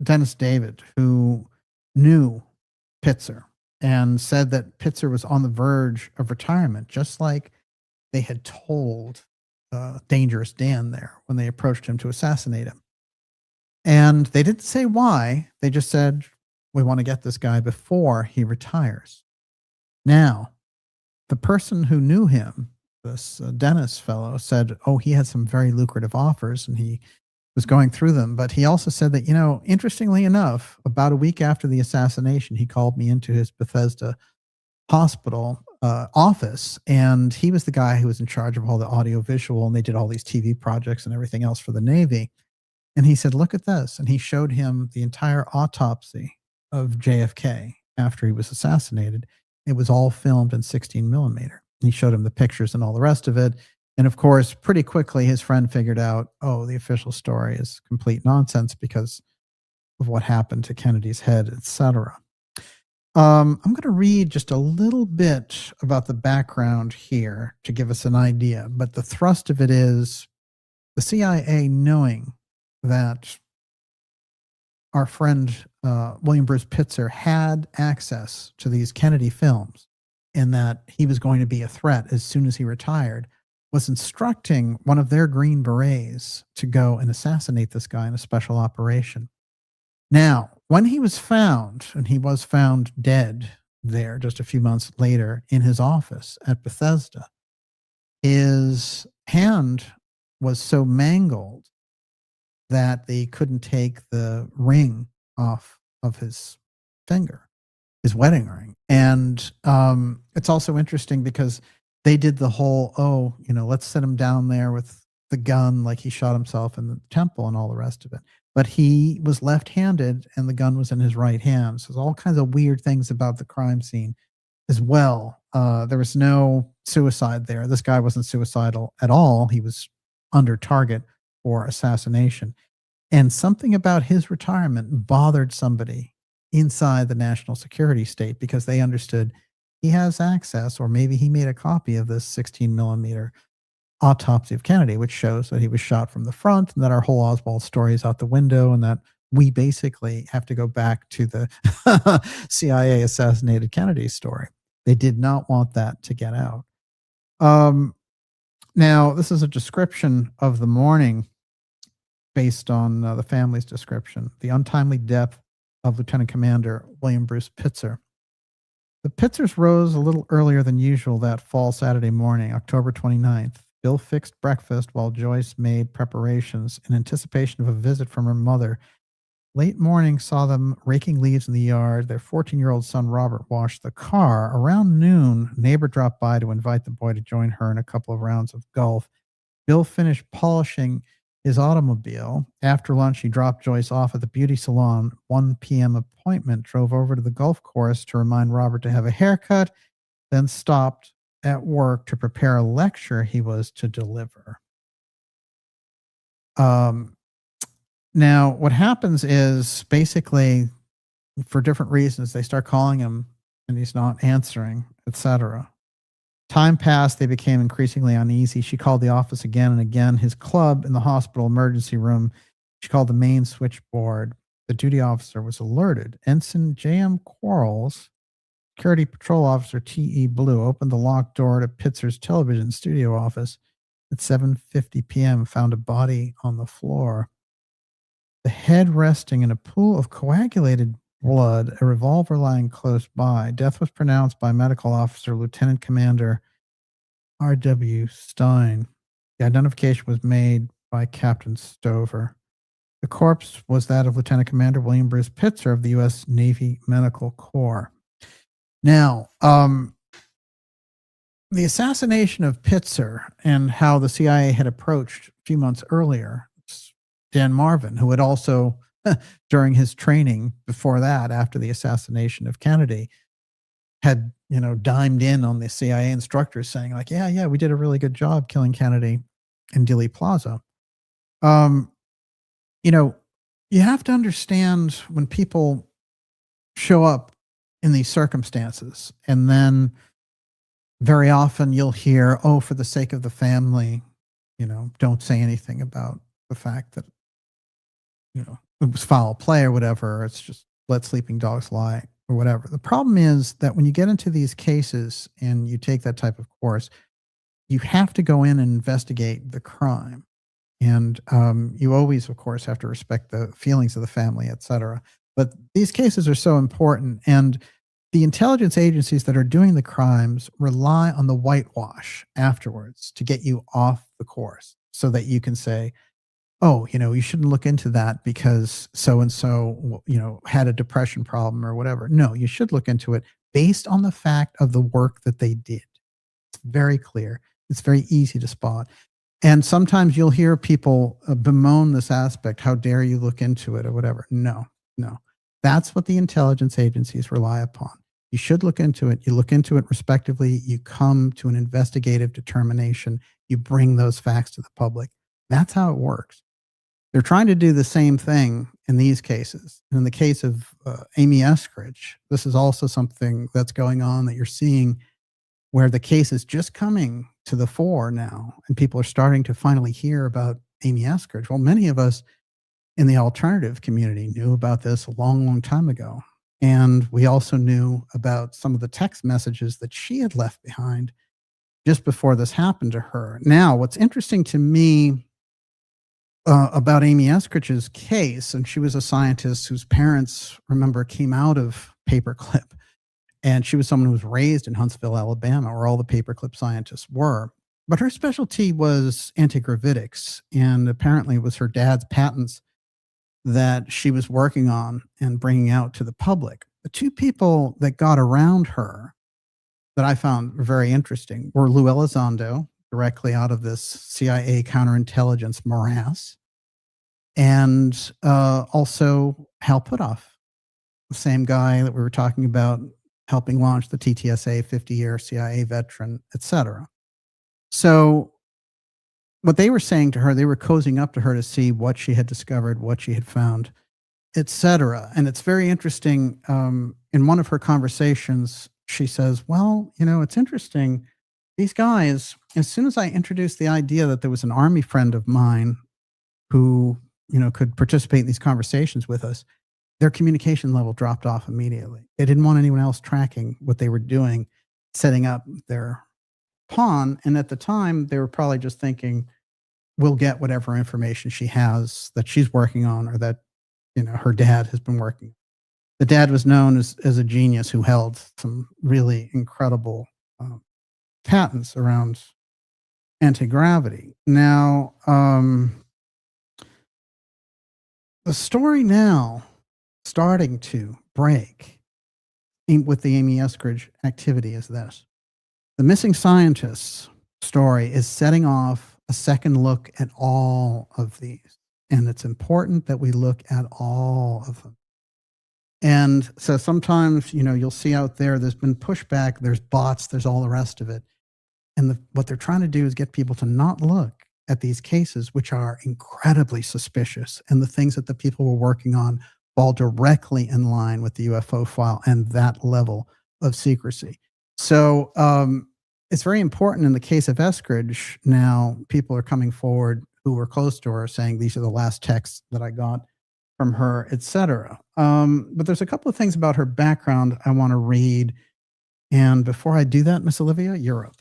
Dennis David who knew Pitzer and said that Pitzer was on the verge of retirement, just like they had told Dangerous Dan there when they approached him to assassinate him. And they didn't say why. They just said, we want to get this guy before he retires. Now, the person who knew him, this Dennis fellow, said, oh, he had some very lucrative offers and he was going through them. But he also said that, interestingly enough, about a week after the assassination, he called me into his Bethesda hospital office, and he was the guy who was in charge of all the audio visual, and they did all these TV projects and everything else for the Navy. And he said, look at this. And he showed him the entire autopsy of JFK after he was assassinated. It was all filmed in 16 millimeter. And he showed him the pictures and all the rest of it. And of course, pretty quickly, his friend figured out, oh, the official story is complete nonsense because of what happened to Kennedy's head, etc. I'm going to read just a little bit about the background here to give us an idea. But the thrust of it is the CIA knowing that our friend William Bruce Pitzer had access to these Kennedy films and that he was going to be a threat as soon as he retired, was instructing one of their Green Berets to go and assassinate this guy in a special operation. Now, when he was found, and he was found dead there just a few months later in his office at Bethesda, his hand was so mangled that they couldn't take the ring off of his finger, his wedding ring. And it's also interesting because they did the whole, let's sit him down there with the gun like he shot himself in the temple and all the rest of it. But he was left-handed and the gun was in his right hand. So there's all kinds of weird things about the crime scene as well. There was no suicide there. This guy wasn't suicidal at all. He was under target for assassination. And something about his retirement bothered somebody inside the national security state because they understood he has access, or maybe he made a copy of this 16 millimeter autopsy of Kennedy, which shows that he was shot from the front and that our whole Oswald story is out the window and that we basically have to go back to the CIA assassinated Kennedy story. They did not want that to get out. Now, this is a description of the morning based on the family's description. The untimely death of Lieutenant Commander William Bruce Pitzer. The Pitzers rose a little earlier than usual that fall Saturday morning, October 29th. Bill fixed breakfast while Joyce made preparations in anticipation of a visit from her mother. Late morning saw them raking leaves in the yard. Their 14-year-old son, Robert, washed the car. Around noon, a neighbor dropped by to invite the boy to join her in a couple of rounds of golf. Bill finished polishing his automobile. After lunch, he dropped Joyce off at the beauty salon. 1 p.m. appointment, drove over to the golf course to remind Robert to have a haircut, then stopped at work to prepare a lecture he was to deliver. Now, what happens is basically, for different reasons, they start calling him and he's not answering, etc. Time passed. They became increasingly uneasy. She called the office again and again. His club in the hospital emergency room. She called the main switchboard. The duty officer was alerted. Ensign J.M. Quarles, Security Patrol Officer T.E. Blue, opened the locked door to Pitzer's television studio office at 7:50 p.m., found a body on the floor. The head resting in a pool of coagulated blood, a revolver lying close by. Death was pronounced by medical officer Lieutenant Commander R.W. Stein. The identification was made by Captain Stover. The corpse was that of Lieutenant Commander William Bruce Pitzer of the U.S. Navy Medical Corps. Now, the assassination of Pitzer and how the CIA had approached a few months earlier, Dan Marvin, who had also, during his training before that, after the assassination of Kennedy, had, dimed in on the CIA instructors saying like, yeah, we did a really good job killing Kennedy in Dealey Plaza. You have to understand when people show up in these circumstances, and then very often you'll hear, oh, for the sake of the family, don't say anything about the fact that, it was foul play or whatever. It's just let sleeping dogs lie or whatever. The problem is that when you get into these cases and you take that type of course, you have to go in and investigate the crime. And you always, of course, have to respect the feelings of the family, et cetera. But these cases are so important. And the intelligence agencies that are doing the crimes rely on the whitewash afterwards to get you off the course so that you can say, oh, you shouldn't look into that because so-and-so, had a depression problem or whatever. No, you should look into it based on the fact of the work that they did. It's very clear. It's very easy to spot. And sometimes you'll hear people bemoan this aspect. How dare you look into it or whatever? No. That's what the intelligence agencies rely upon. You should look into it. You look into it respectively. You come to an investigative determination. You bring those facts to the public. That's how it works. They're trying to do the same thing in these cases. In the case of Amy Escridge, this is also something that's going on that you're seeing where the case is just coming to the fore now, and people are starting to finally hear about Amy Escridge. Well, many of us in the alternative community knew about this a long, long time ago. And we also knew about some of the text messages that she had left behind just before this happened to her. Now, what's interesting to me about Amy Escridge's case, and she was a scientist whose parents, remember, came out of paperclip. And she was someone who was raised in Huntsville, Alabama, where all the paperclip scientists were. But her specialty was antigravitics. And apparently it was her dad's patents that she was working on and bringing out to the public. The two people that got around her that I found very interesting were Lou Elizondo, directly out of this CIA counterintelligence morass, and also Hal Puthoff, the same guy that we were talking about helping launch the TTSA, 50-year CIA veteran, etc. So what they were saying to her, they were cozying up to her to see what she had discovered, what she had found, etc. And it's very interesting. In one of her conversations, she says, well, it's interesting. These guys, as soon as I introduced the idea that there was an Army friend of mine who, could participate in these conversations with us, their communication level dropped off immediately. They didn't want anyone else tracking what they were doing, setting up their pawn. And at the time, they were probably just thinking, we'll get whatever information she has that she's working on or that, her dad has been working. The dad was known as a genius who held some really incredible patents around anti-gravity. Now, the story now starting to break with the Amy Escridge activity is this. The missing scientists story is setting off a second look at all of these. And it's important that we look at all of them. And so sometimes, you'll see out there's been pushback, there's bots, there's all the rest of it. And what they're trying to do is get people to not look at these cases, which are incredibly suspicious. And the things that the people were working on fall directly in line with the UFO file and that level of secrecy. So it's very important in the case of Escridge. Now, people are coming forward who were close to her saying, these are the last texts that I got from her, etc. But there's a couple of things about her background I want to read. And before I do that, Miss Olivia, you're up.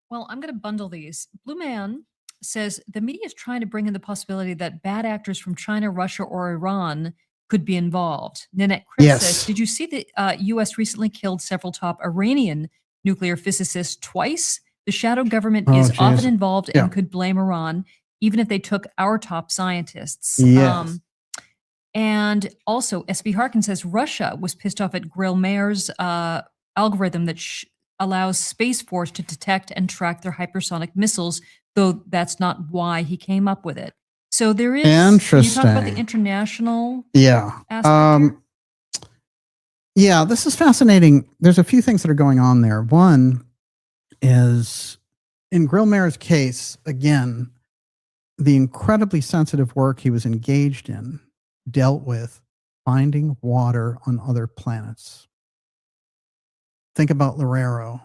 Well, I'm going to bundle these. Blue Man says the media is trying to bring in the possibility that bad actors from China, Russia, or Iran could be involved. Nanette Chris says, did you see the U.S. recently killed several top Iranian nuclear physicists twice? The shadow government is often involved and could blame Iran, even if they took our top scientists. Yes. And also, SB Harkin says Russia was pissed off at Grillmair's algorithm that allows Space Force to detect and track their hypersonic missiles, though that's not why he came up with it. So there is, interesting. You talk about the international aspect here? This is fascinating. There's a few things that are going on there. One is in Grillmair's case, again, the incredibly sensitive work he was engaged in dealt with finding water on other planets. Think about Lorero,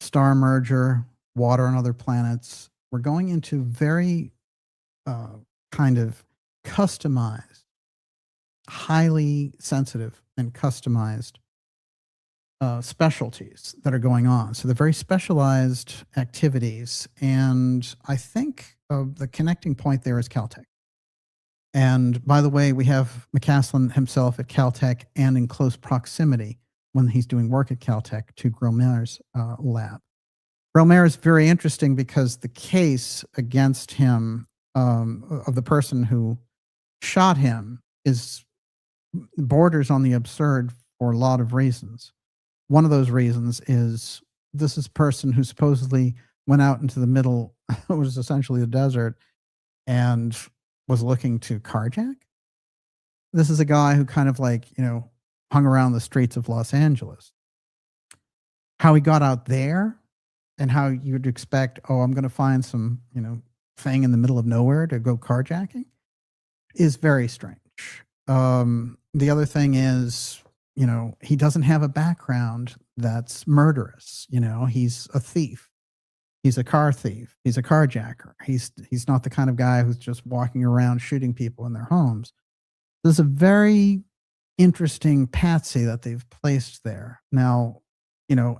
star merger, water on other planets. We're going into very kind of customized, highly sensitive and customized specialties that are going on. So they're very specialized activities. And I think the connecting point there is Caltech. And by the way, we have McCasland himself at Caltech and in close proximity when he's doing work at Caltech to Grosmair's lab. Grosmair is very interesting because the case against him of the person who shot him is borders on the absurd for a lot of reasons. One of those reasons is this is a person who supposedly went out into the middle, it was essentially the desert, and was looking to carjack. This is a guy who kind of like, hung around the streets of Los Angeles. How he got out there and how you'd expect, I'm going to find some, thing in the middle of nowhere to go carjacking is very strange. The other thing is, he doesn't have a background that's murderous. He's a thief. He's a car thief. He's a carjacker. He's not the kind of guy who's just walking around shooting people in their homes. There's a very interesting patsy that they've placed there. Now,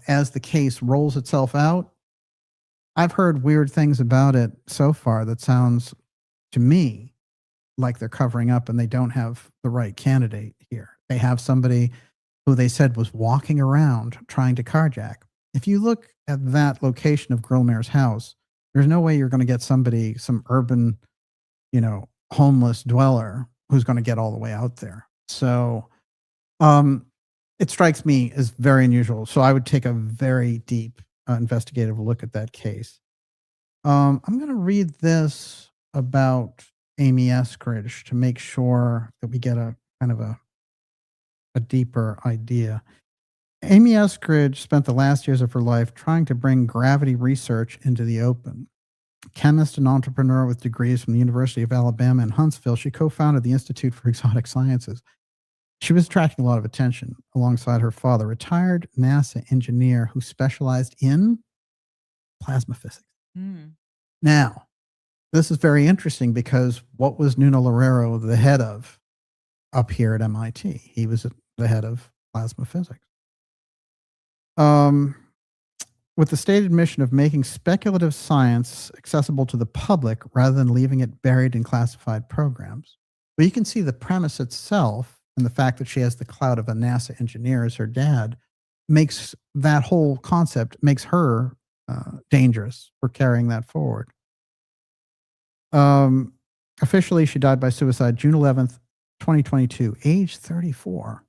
as the case rolls itself out, I've heard weird things about it so far that sounds to me like they're covering up and they don't have the right candidate here. They have somebody who they said was walking around trying to carjack. If you look at that location of Grosmair's house, there's no way you're going to get somebody, some urban, homeless dweller who's going to get all the way out there. So it strikes me as very unusual. So I would take a very deep investigative look at that case. I'm going to read this about Amy Escridge to make sure that we get a kind of a deeper idea. Amy Escridge spent the last years of her life trying to bring gravity research into the open. Chemist and entrepreneur with degrees from the University of Alabama in Huntsville, she co-founded the Institute for Exotic Sciences. She was attracting a lot of attention alongside her father, retired NASA engineer who specialized in plasma physics. Now, this is very interesting because what was NUNO Lorero the head of up here at MIT? He was the head of plasma physics. With the stated mission of making speculative science accessible to the public rather than leaving it buried in classified programs. But you can see the premise itself and the fact that she has the clout of a NASA engineer as her dad makes that whole concept, makes her dangerous for carrying that forward. Officially, she died by suicide June 11th, 2022, age 34.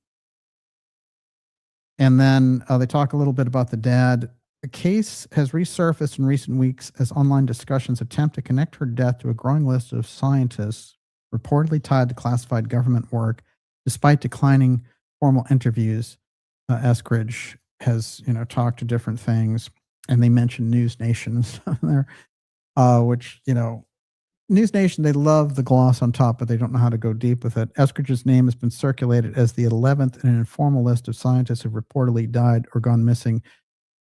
And then they talk a little bit about the dad. The case has resurfaced in recent weeks as online discussions attempt to connect her death to a growing list of scientists reportedly tied to classified government work, despite declining formal interviews. Escridge has, talked to different things, and they mention News Nation there, which, News Nation, they love the gloss on top, but they don't know how to go deep with it. Escridge's name has been circulated as the 11th in an informal list of scientists who reportedly died or gone missing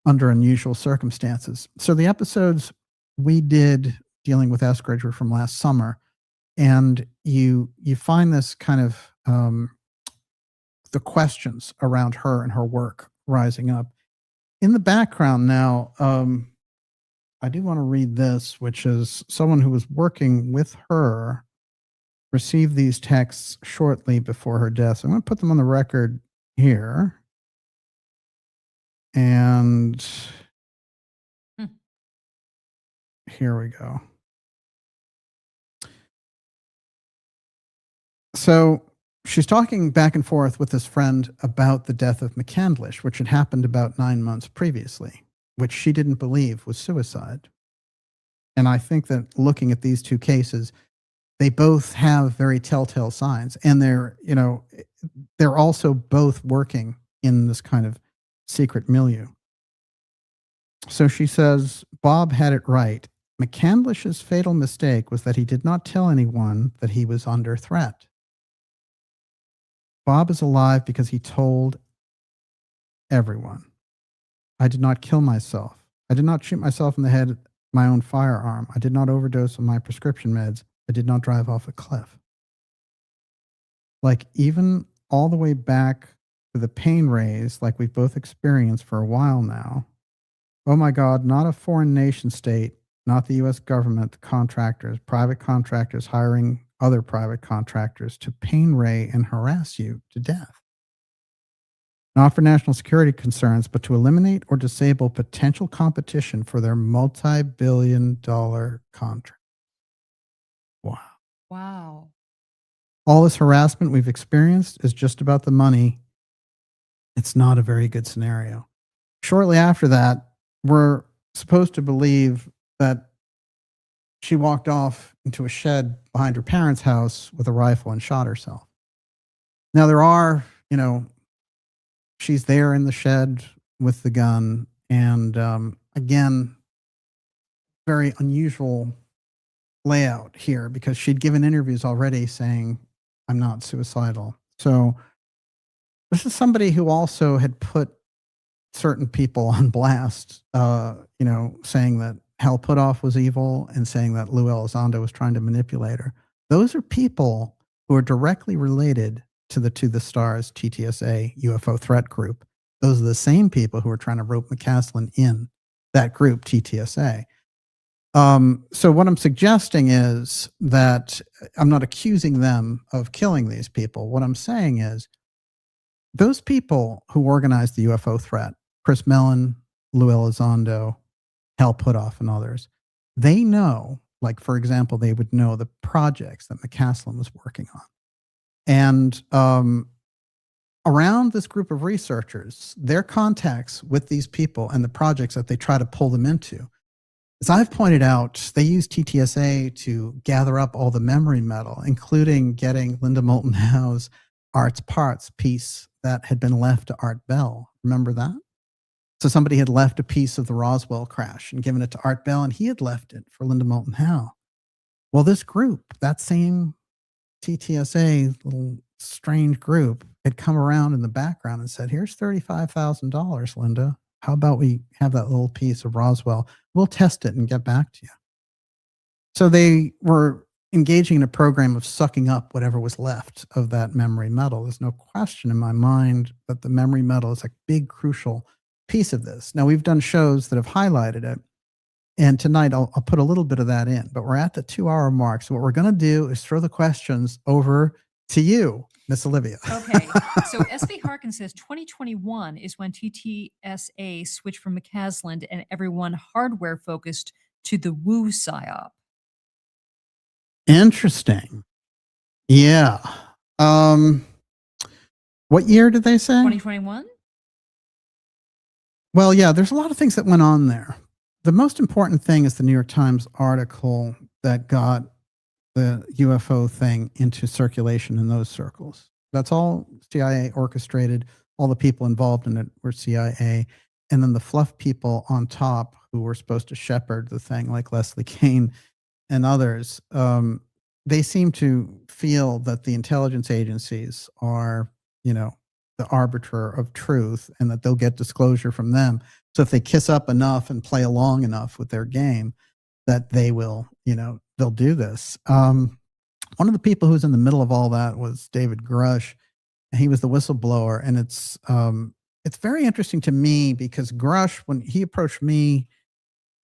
under unusual circumstances. So the episodes we did dealing with Escridge were from last summer, and you find this kind of the questions around her and her work rising up. In the background now, I do want to read this, which is someone who was working with her received these texts shortly before her death. So I'm going to put them on the record here. And here we go. So she's talking back and forth with this friend about the death of McCandish, which had happened about 9 months previously, which she didn't believe was suicide. And I think that looking at these two cases, they both have very telltale signs, and they're also both working in this kind of secret milieu. So she says, Bob had it right. McCandlish's fatal mistake was that he did not tell anyone that he was under threat. Bob is alive because he told everyone. I did not kill myself. I did not shoot myself in the head with my own firearm. I did not overdose on my prescription meds. I did not drive off a cliff. Like, even all the way back to the pain raised like we've both experienced for a while now. Oh my God, not a foreign nation state, not the U.S. government, contractors, private contractors hiring other private contractors to pain ray and harass you to death. Not for national security concerns, but to eliminate or disable potential competition for their multi-billion-dollar contract. Wow. Wow. All this harassment we've experienced is just about the money. It's not a very good scenario. Shortly after that, we're supposed to believe that she walked off into a shed behind her parents' house with a rifle and shot herself. Now, there are, she's there in the shed with the gun. And again, very unusual layout here because she'd given interviews already saying, I'm not suicidal. So this is somebody who also had put certain people on blast, saying that Hal Puthoff was evil and saying that Lou Elizondo was trying to manipulate her. Those are people who are directly related to the Stars TTSA UFO threat group. Those are the same people who are trying to rope McCasland in that group, TTSA. So what I'm suggesting is that I'm not accusing them of killing these people. What I'm saying is those people who organized the UFO threat, Chris Mellon, Lou Elizondo, Hal Puthoff, and others, they know, like, for example, they would know the projects that McCasland was working on. And around this group of researchers, their contacts with these people and the projects that they try to pull them into, as I've pointed out, they use TTSA to gather up all the memory metal, including getting Linda Moulton Howe's Art's Parts piece that had been left to Art Bell. Remember that? So somebody had left a piece of the Roswell crash and given it to Art Bell, and he had left it for Linda Moulton Howe. Well, this group, that same TTSA little strange group, had come around in the background and said, here's $35,000, Linda. How about we have that little piece of Roswell? We'll test it and get back to you. So they were engaging in a program of sucking up whatever was left of that memory metal. There's no question in my mind that the memory metal is a big, crucial piece of this. Now, we've done shows that have highlighted it, and tonight I'll put a little bit of that in, but we're at the 2-hour mark. So what we're going to do is throw the questions over to you, Miss Olivia. Okay. So SB Harkin says 2021 is when TTSA switched from McCasland and everyone hardware focused to the Wu PSYOP. Interesting. Yeah. What year did they say? 2021? Well, yeah, there's a lot of things that went on there. The most important thing is the New York Times article that got the UFO thing into circulation in those circles. That's all CIA orchestrated. All the people involved in it were CIA. And then the fluff people on top who were supposed to shepherd the thing, like Leslie Kean and others, they seem to feel that the intelligence agencies are, the arbiter of truth and that they'll get disclosure from them. So if they kiss up enough and play along enough with their game, that they will, they'll do this. One of the people who was in the middle of all that was David Grush. He was the whistleblower. And it's very interesting to me because Grush, when he approached me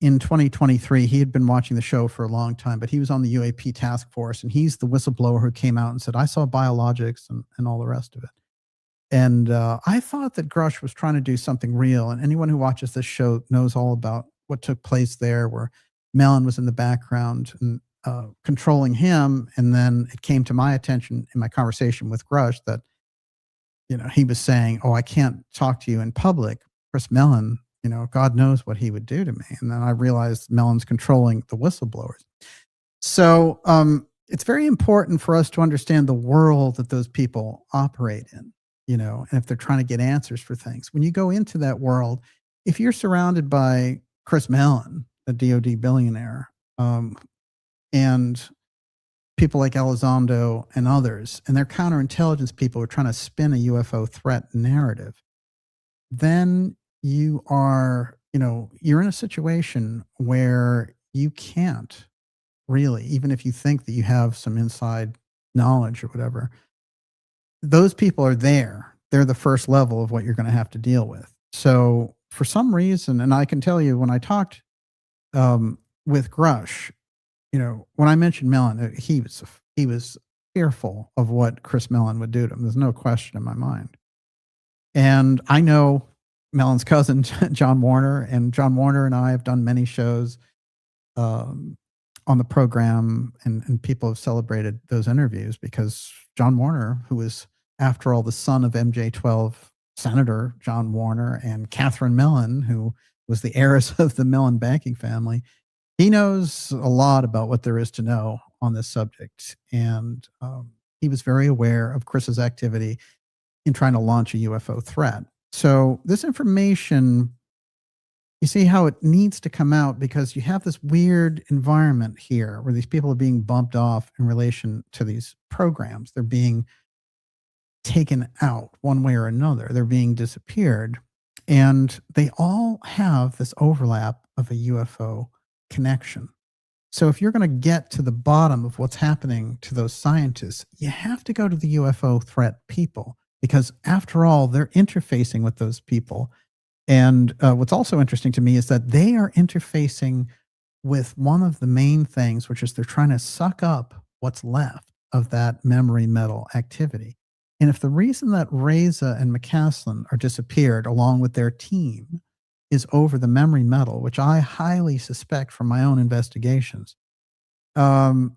in 2023, he had been watching the show for a long time, but he was on the UAP task force, and he's the whistleblower who came out and said, I saw biologics and all the rest of it. And I thought that Grush was trying to do something real. And anyone who watches this show knows all about what took place there, where Mellon was in the background and controlling him. And then it came to my attention in my conversation with Grush that, he was saying, oh, I can't talk to you in public. Chris Mellon, God knows what he would do to me. And then I realized Mellon's controlling the whistleblowers. So it's very important for us to understand the world that those people operate in. And if they're trying to get answers for things. When you go into that world, if you're surrounded by Chris Mellon, a DOD billionaire, and people like Elizondo and others, and they're counterintelligence people who are trying to spin a UFO threat narrative, then you are, you're in a situation where you can't really, even if you think that you have some inside knowledge or whatever, those people are there they're the first level of what you're going to have to deal with. So for some reason, and I can tell you when I talked with Grush, when I mentioned Mellon, he was fearful of what Chris Mellon would do to him. There's no question in my mind. And I know Mellon's cousin, John Warner, and John Warner and I have done many shows on the program, and people have celebrated those interviews because John Warner, who was, after all, the son of MJ-12 Senator John Warner and Catherine Mellon, who was the heiress of the Mellon banking family, he knows a lot about what there is to know on this subject. And he was very aware of Chris's activity in trying to launch a UFO threat. So this information, you see how it needs to come out because you have this weird environment here where these people are being bumped off in relation to these programs. They're being taken out one way or another. They're being disappeared. And they all have this overlap of a UFO connection. So if you're going to get to the bottom of what's happening to those scientists, you have to go to the UFO threat people, because after all, they're interfacing with those people. And what's also interesting to me is that they are interfacing with one of the main things, which is they're trying to suck up what's left of that memory metal activity. And if the reason that Raza and McCasland are disappeared along with their team is over the memory metal, which I highly suspect from my own investigations, then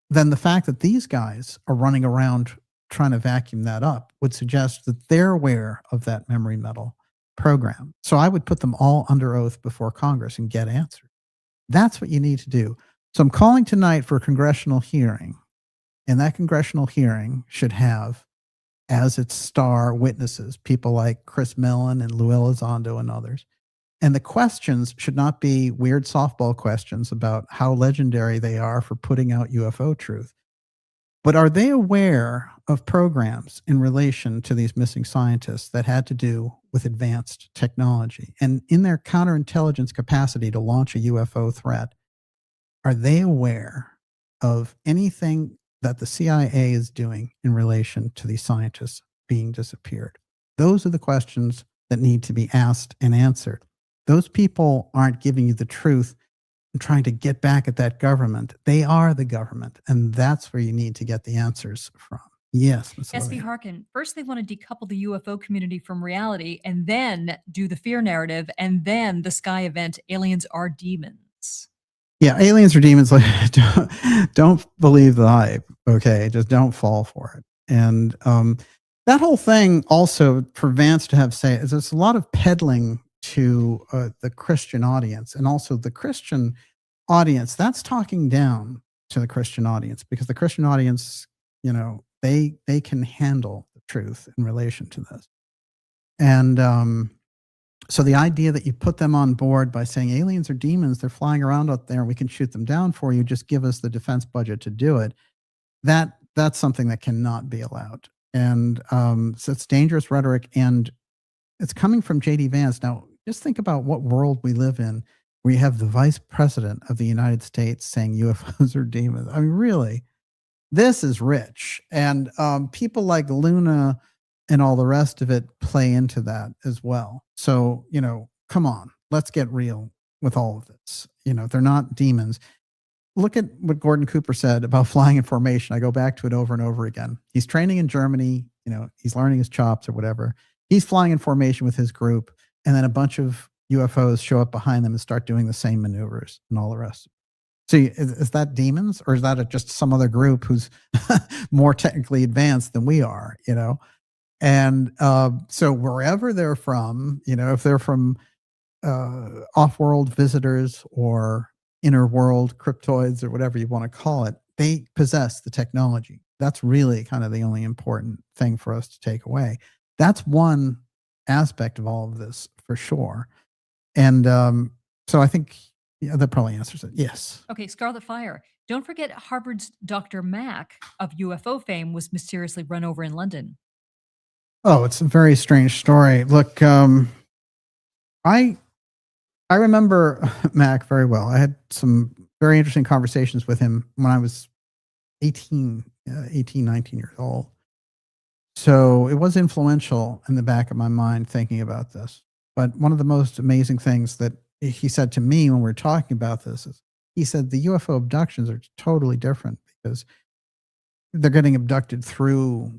the fact that these guys are running around trying to vacuum that up would suggest that they're aware of that memory metal program. So I would put them all under oath before Congress and get answers. That's what you need to do. So I'm calling tonight for a congressional hearing, and that congressional hearing should have as its star witnesses people like Chris Mellon and Lou Elizondo and others. And the questions should not be weird softball questions about how legendary they are for putting out UFO truth. But are they aware of programs in relation to these missing scientists that had to do with advanced technology? And in their counterintelligence capacity to launch a UFO threat, are they aware of anything that the CIA is doing in relation to these scientists being disappeared? Those are the questions that need to be asked and answered. Those people aren't giving you the truth and trying to get back at that government. They are the government, and that's where you need to get the answers from. Yes, Ms. SV Lillian. Harkin, first they want to decouple the UFO community from reality and then do the fear narrative and then the sky event, aliens are demons. Yeah, aliens are demons. Like, don't believe the hype. Okay, just don't fall for it. And that whole thing also for Vance to have say is there's a lot of peddling to the Christian audience, and also the Christian audience that's talking down to the Christian audience, because the Christian audience, they can handle the truth in relation to this. And so the idea that you put them on board by saying aliens are demons, they're flying around out there, we can shoot them down for you, just give us the defense budget to do it, that's something that cannot be allowed. And so it's dangerous rhetoric, and it's coming from J.D. Vance. Now, just think about what world we live in where you have the vice president of the United States saying UFOs are demons. I mean, really, this is rich. And people like Luna and all the rest of it play into that as well. So, come on, let's get real with all of this. They're not demons. Look at what Gordon Cooper said about flying in formation. I go back to it over and over again. He's training in Germany, he's learning his chops or whatever. He's flying in formation with his group, and then a bunch of UFOs show up behind them and start doing the same maneuvers and all the rest. See, is that demons, or is that just some other group who's more technically advanced than we are, And so wherever they're from, if they're from off-world visitors or inner world cryptoids or whatever you want to call it, they possess the technology. That's really kind of the only important thing for us to take away. That's one aspect of all of this for sure. And so I think that probably answers it. Yes. Okay, Scarlet Fire. Don't forget Harvard's Dr. Mack of UFO fame was mysteriously run over in London. Oh, it's a very strange story. Look, I remember Mac very well. I had some very interesting conversations with him when I was 19 years old. So it was influential in the back of my mind thinking about this. But one of the most amazing things that he said to me when we were talking about this is he said the UFO abductions are totally different because they're getting abducted through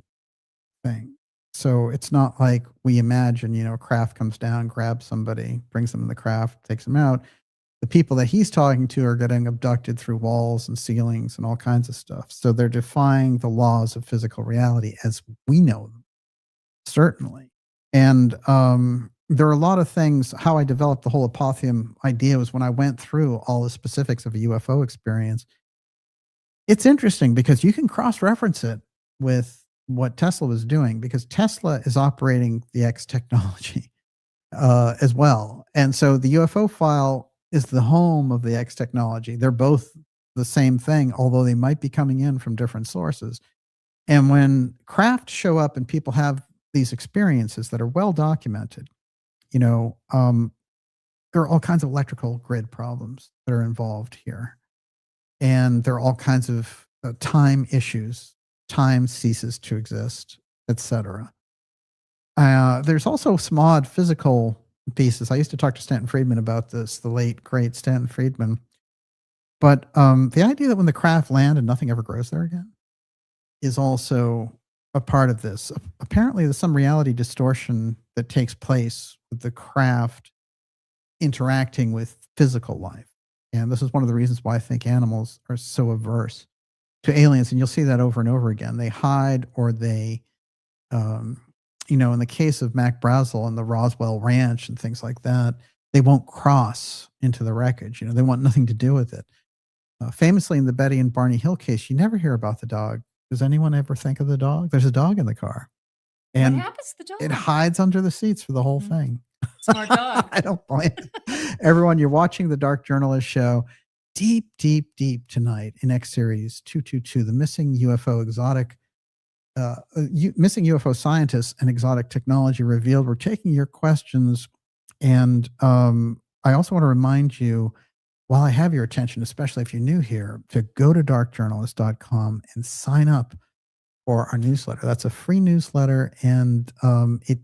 things. So it's not like we imagine, a craft comes down, grabs somebody, brings them in the craft, takes them out. The people that he's talking to are getting abducted through walls and ceilings and all kinds of stuff. So they're defying the laws of physical reality as we know them, certainly. And there are a lot of things. How I developed the whole apotheum idea was when I went through all the specifics of a UFO experience. It's interesting because you can cross-reference it with what Tesla was doing, because Tesla is operating the X technology as well. And so the UFO file is the home of the X technology. They're both the same thing, although they might be coming in from different sources. And when craft show up and people have these experiences that are well documented, there are all kinds of electrical grid problems that are involved here. And there are all kinds of time issues. Time ceases to exist, etc. There's also some odd physical pieces. I used to talk to Stanton Friedman about this, the late, great Stanton Friedman. But the idea that when the craft land and nothing ever grows there again is also a part of this. Apparently, there's some reality distortion that takes place with the craft interacting with physical life. And this is one of the reasons why I think animals are so averse to aliens. And you'll see that over and over again. They hide, or they, in the case of Mac Brazel and the Roswell Ranch and things like that, they won't cross into the wreckage. They want nothing to do with it. Famously, in the Betty and Barney Hill case, you never hear about the dog. Does anyone ever think of the dog? There's a dog in the car. And what happens to the dog? It hides under the seats for the whole thing. Smart dog. I don't blame it. Everyone, you're watching the Dark Journalist Show. Deep, deep, deep tonight in X Series 222, the missing UFO missing UFO scientists and exotic technology revealed. We're taking your questions. And I also want to remind you, while I have your attention, especially if you're new here, to go to darkjournalist.com and sign up for our newsletter. That's a free newsletter, and it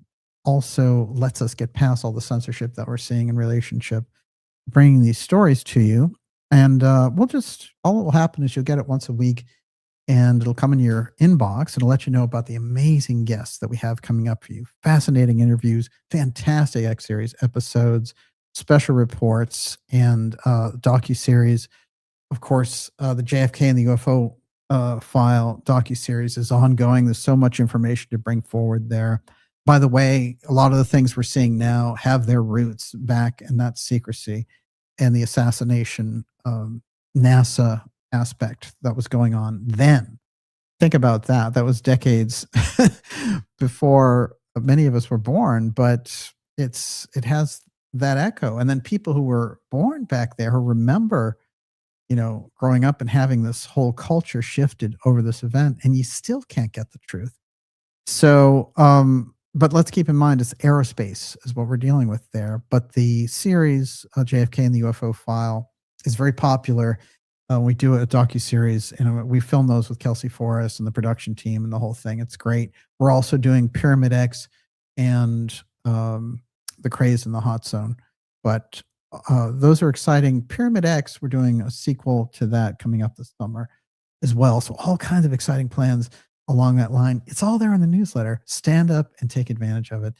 also lets us get past all the censorship that we're seeing in relationship, bringing these stories to you. And all that will happen is you'll get it once a week, and it'll come in your inbox. It'll let you know about the amazing guests that we have coming up for you. Fascinating interviews, fantastic X-Series episodes, special reports, and docuseries. Of course, the JFK and the UFO file docuseries is ongoing. There's so much information to bring forward there. By the way, a lot of the things we're seeing now have their roots back in that secrecy and the assassination NASA aspect that was going on then. Think about that. That was decades before many of us were born, but it has that echo. And then people who were born back there who remember, growing up and having this whole culture shifted over this event, and you still can't get the truth. So, but let's keep in mind it's aerospace is what we're dealing with there. But the series JFK and the UFO file is very popular. We do a docuseries, and we film those with Kelsey Forrest and the production team and the whole thing. It's great. We're also doing Pyramid X and The Craze in the Hot Zone. But those are exciting. Pyramid X, we're doing a sequel to that coming up this summer as well. So all kinds of exciting plans along that line. It's all there in the newsletter. Stand up and take advantage of it.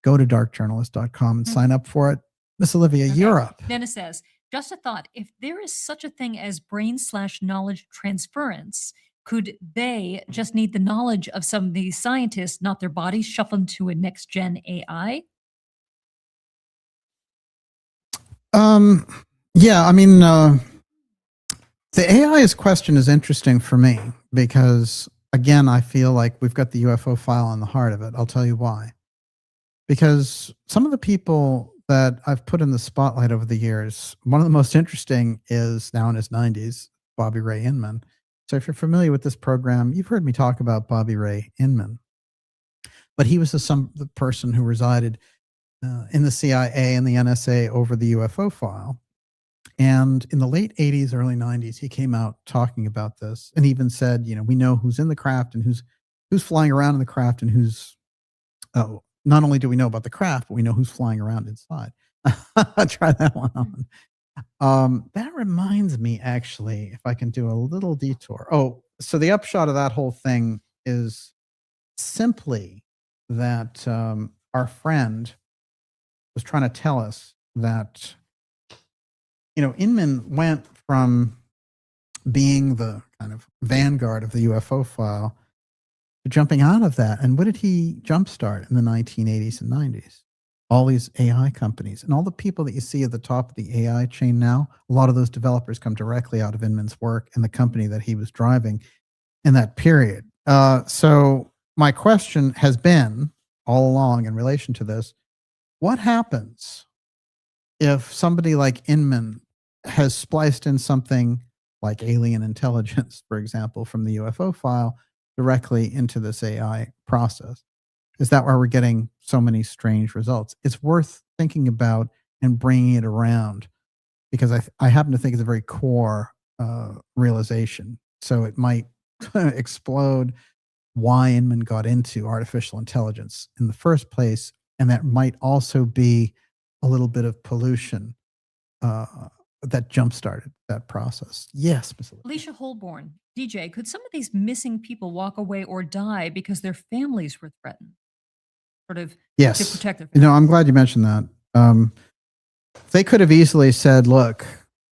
Go to darkjournalist.com and sign up for it. Miss Olivia, you're up. Dennis says, just a thought, if there is such a thing as brain/knowledge transference, could they just need the knowledge of some of these scientists, not their bodies, shuffled to a next-gen AI? Yeah, I mean, the AI's question is interesting for me because, again, I feel like we've got the UFO file on the heart of it. I'll tell you why. Because some of the people that I've put in the spotlight over the years, one of the most interesting is now in his 90s, Bobby Ray Inman. So if you're familiar with this program, you've heard me talk about Bobby Ray Inman. But he was the person who resided in the CIA and the NSA over the UFO file. And in the late 80s, early 90s, he came out talking about this and even said, we know who's in the craft and who's who's flying around in the craft and who's, oh, not only do we know about the craft, but we know who's flying around inside. Try that one on. That reminds me, actually, if I can do a little detour. Oh, so the upshot of that whole thing is simply that our friend was trying to tell us that, Inman went from being the kind of vanguard of the UFO file to jumping out of that. And what did he jumpstart in the 1980s and 90s? All these AI companies and all the people that you see at the top of the AI chain now, a lot of those developers come directly out of Inman's work and the company that he was driving in that period. So my question has been all along in relation to this, what happens if somebody like Inman has spliced in something like alien intelligence, for example, from the UFO file directly into this AI process? Is that why we're getting so many strange results? It's worth thinking about and bringing it around, because I happen to think it's a very core realization. So it might explode why Inman got into artificial intelligence in the first place, and that might also be a little bit of pollution that jump-started that process. Yes, Ms. Alicia Holborn, DJ, could some of these missing people walk away or die because their families were threatened? Sort of yes. to protect their families. I'm glad you mentioned that. They could have easily said, look,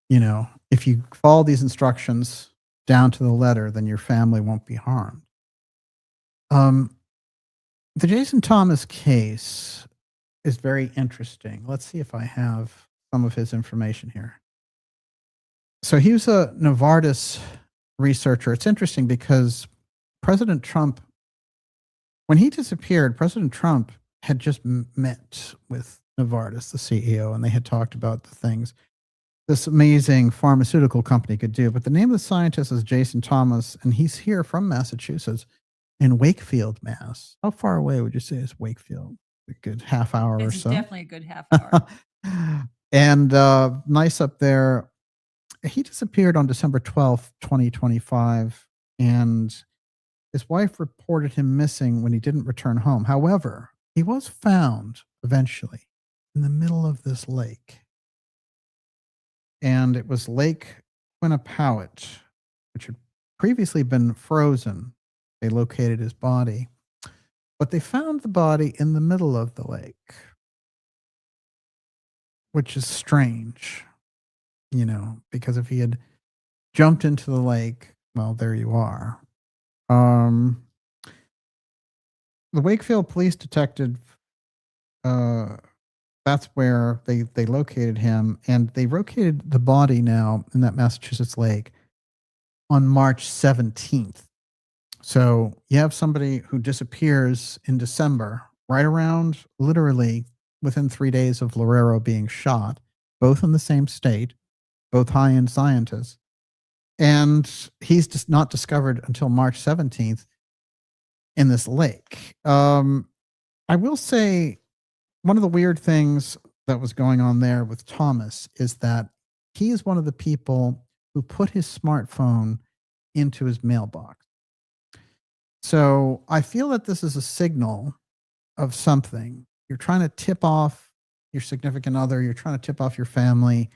if you follow these instructions down to the letter, then your family won't be harmed. The Jason Thomas case is very interesting. Let's see if I have some of his information here. So he was a Novartis researcher. It's interesting because President Trump, when he disappeared, President Trump had just met with Novartis, the CEO, and they had talked about the things this amazing pharmaceutical company could do. But the name of the scientist is Jason Thomas, and he's here from Massachusetts in Wakefield, Mass. How far away would you say is Wakefield? A good half hour or so? Definitely a good half hour. And nice up there. He disappeared on December 12th, 2025, and his wife reported him missing when he didn't return home. However, he was found eventually in the middle of this lake. And it was Lake Quinnipiac, which had previously been frozen. They located his body, but they found the body in the middle of the lake, which is strange, because if he had jumped into the lake, well, there you are. The Wakefield police detective, that's where they located him, and they located the body now in that Massachusetts lake on March 17th. So you have somebody who disappears in December, right around literally within 3 days of Lorero being shot, both in the same state, both high-end scientists. And he's just not discovered until March 17th in this lake. I will say one of the weird things that was going on there with Thomas is that he is one of the people who put his smartphone into his mailbox. So I feel that this is a signal of something. You're trying to tip off your significant other. You're trying to tip off your family.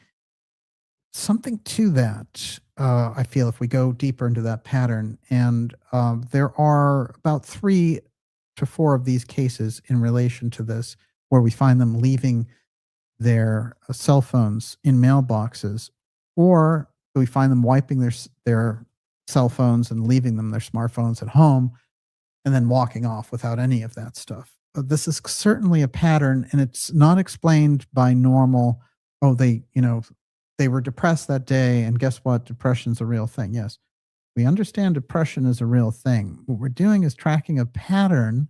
Something to that, I feel, if we go deeper into that pattern. And there are about 3 to 4 of these cases in relation to this where we find them leaving their cell phones in mailboxes, or we find them wiping their cell phones and leaving them their smartphones at home and then walking off without any of that stuff. This is certainly a pattern, and it's not explained by normal, they were depressed that day, and guess what? Depression's a real thing. Yes, we understand depression is a real thing. What we're doing is tracking a pattern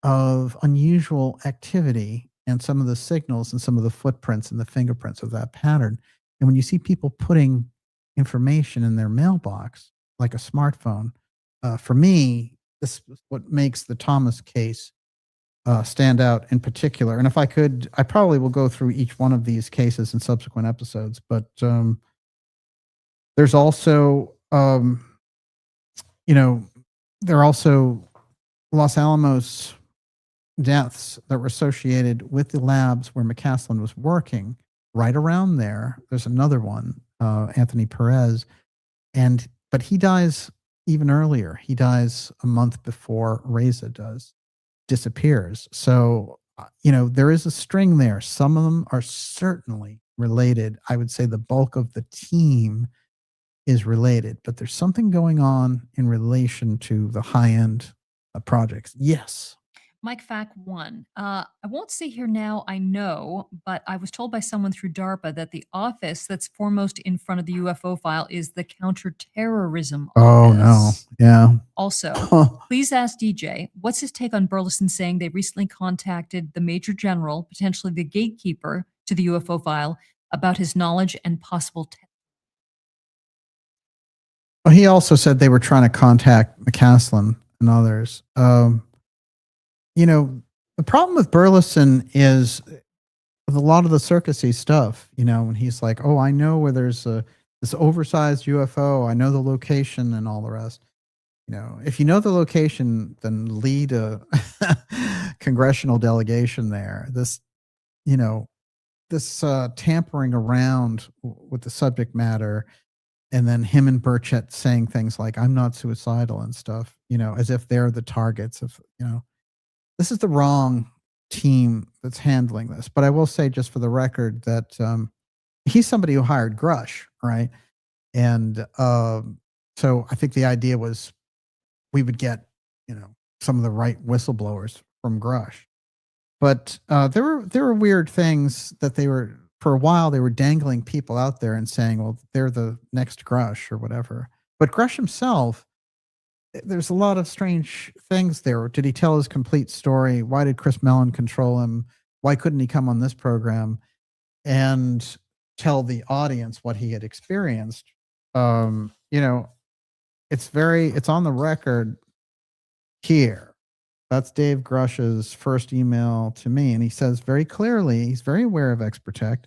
of unusual activity and some of the signals and some of the footprints and the fingerprints of that pattern. And when you see people putting information in their mailbox, like a smartphone, for me, this is what makes the Thomas case stand out in particular. And if I could, I probably will go through each one of these cases in subsequent episodes, but there's also, there are also Los Alamos deaths that were associated with the labs where McCasland was working, right around there, there's another one, Anthony Perez, but he dies even earlier. He dies a month before Raza does, disappears. So, there is a string there. Some of them are certainly related. I would say the bulk of the team is related, but there's something going on in relation to the high-end projects. Yes. Mike Fack 1. I won't say here now, I know, but I was told by someone through DARPA that the office that's foremost in front of the UFO file is the counterterrorism Oh, no. office. Yeah. Also, please ask DJ, what's his take on Burleson saying they recently contacted the Major General, potentially the gatekeeper to the UFO file, about his knowledge and possible Well, he also said they were trying to contact McCasland and others. The problem with Burleson is with a lot of the circusy stuff, when he's like, oh, I know where there's this oversized UFO, I know the location and all the rest. If you know the location, then lead a congressional delegation there. This tampering around with the subject matter, and then him and Burchett saying things like, I'm not suicidal and stuff, as if they're the targets of, this is the wrong team that's handling this. But I will say, just for the record, that he's somebody who hired Grush, right? And so I think the idea was we would get, some of the right whistleblowers from Grush. But there were weird things that for a while, they were dangling people out there and saying, well, they're the next Grush or whatever. But Grush himself, there's a lot of strange things there. Did he tell his complete story? Why did Chris Mellon control him? Why couldn't he come on this program and tell the audience what he had experienced? It's on the record here. That's Dave Grush's first email to me. And he says very clearly, he's very aware of Exprotect.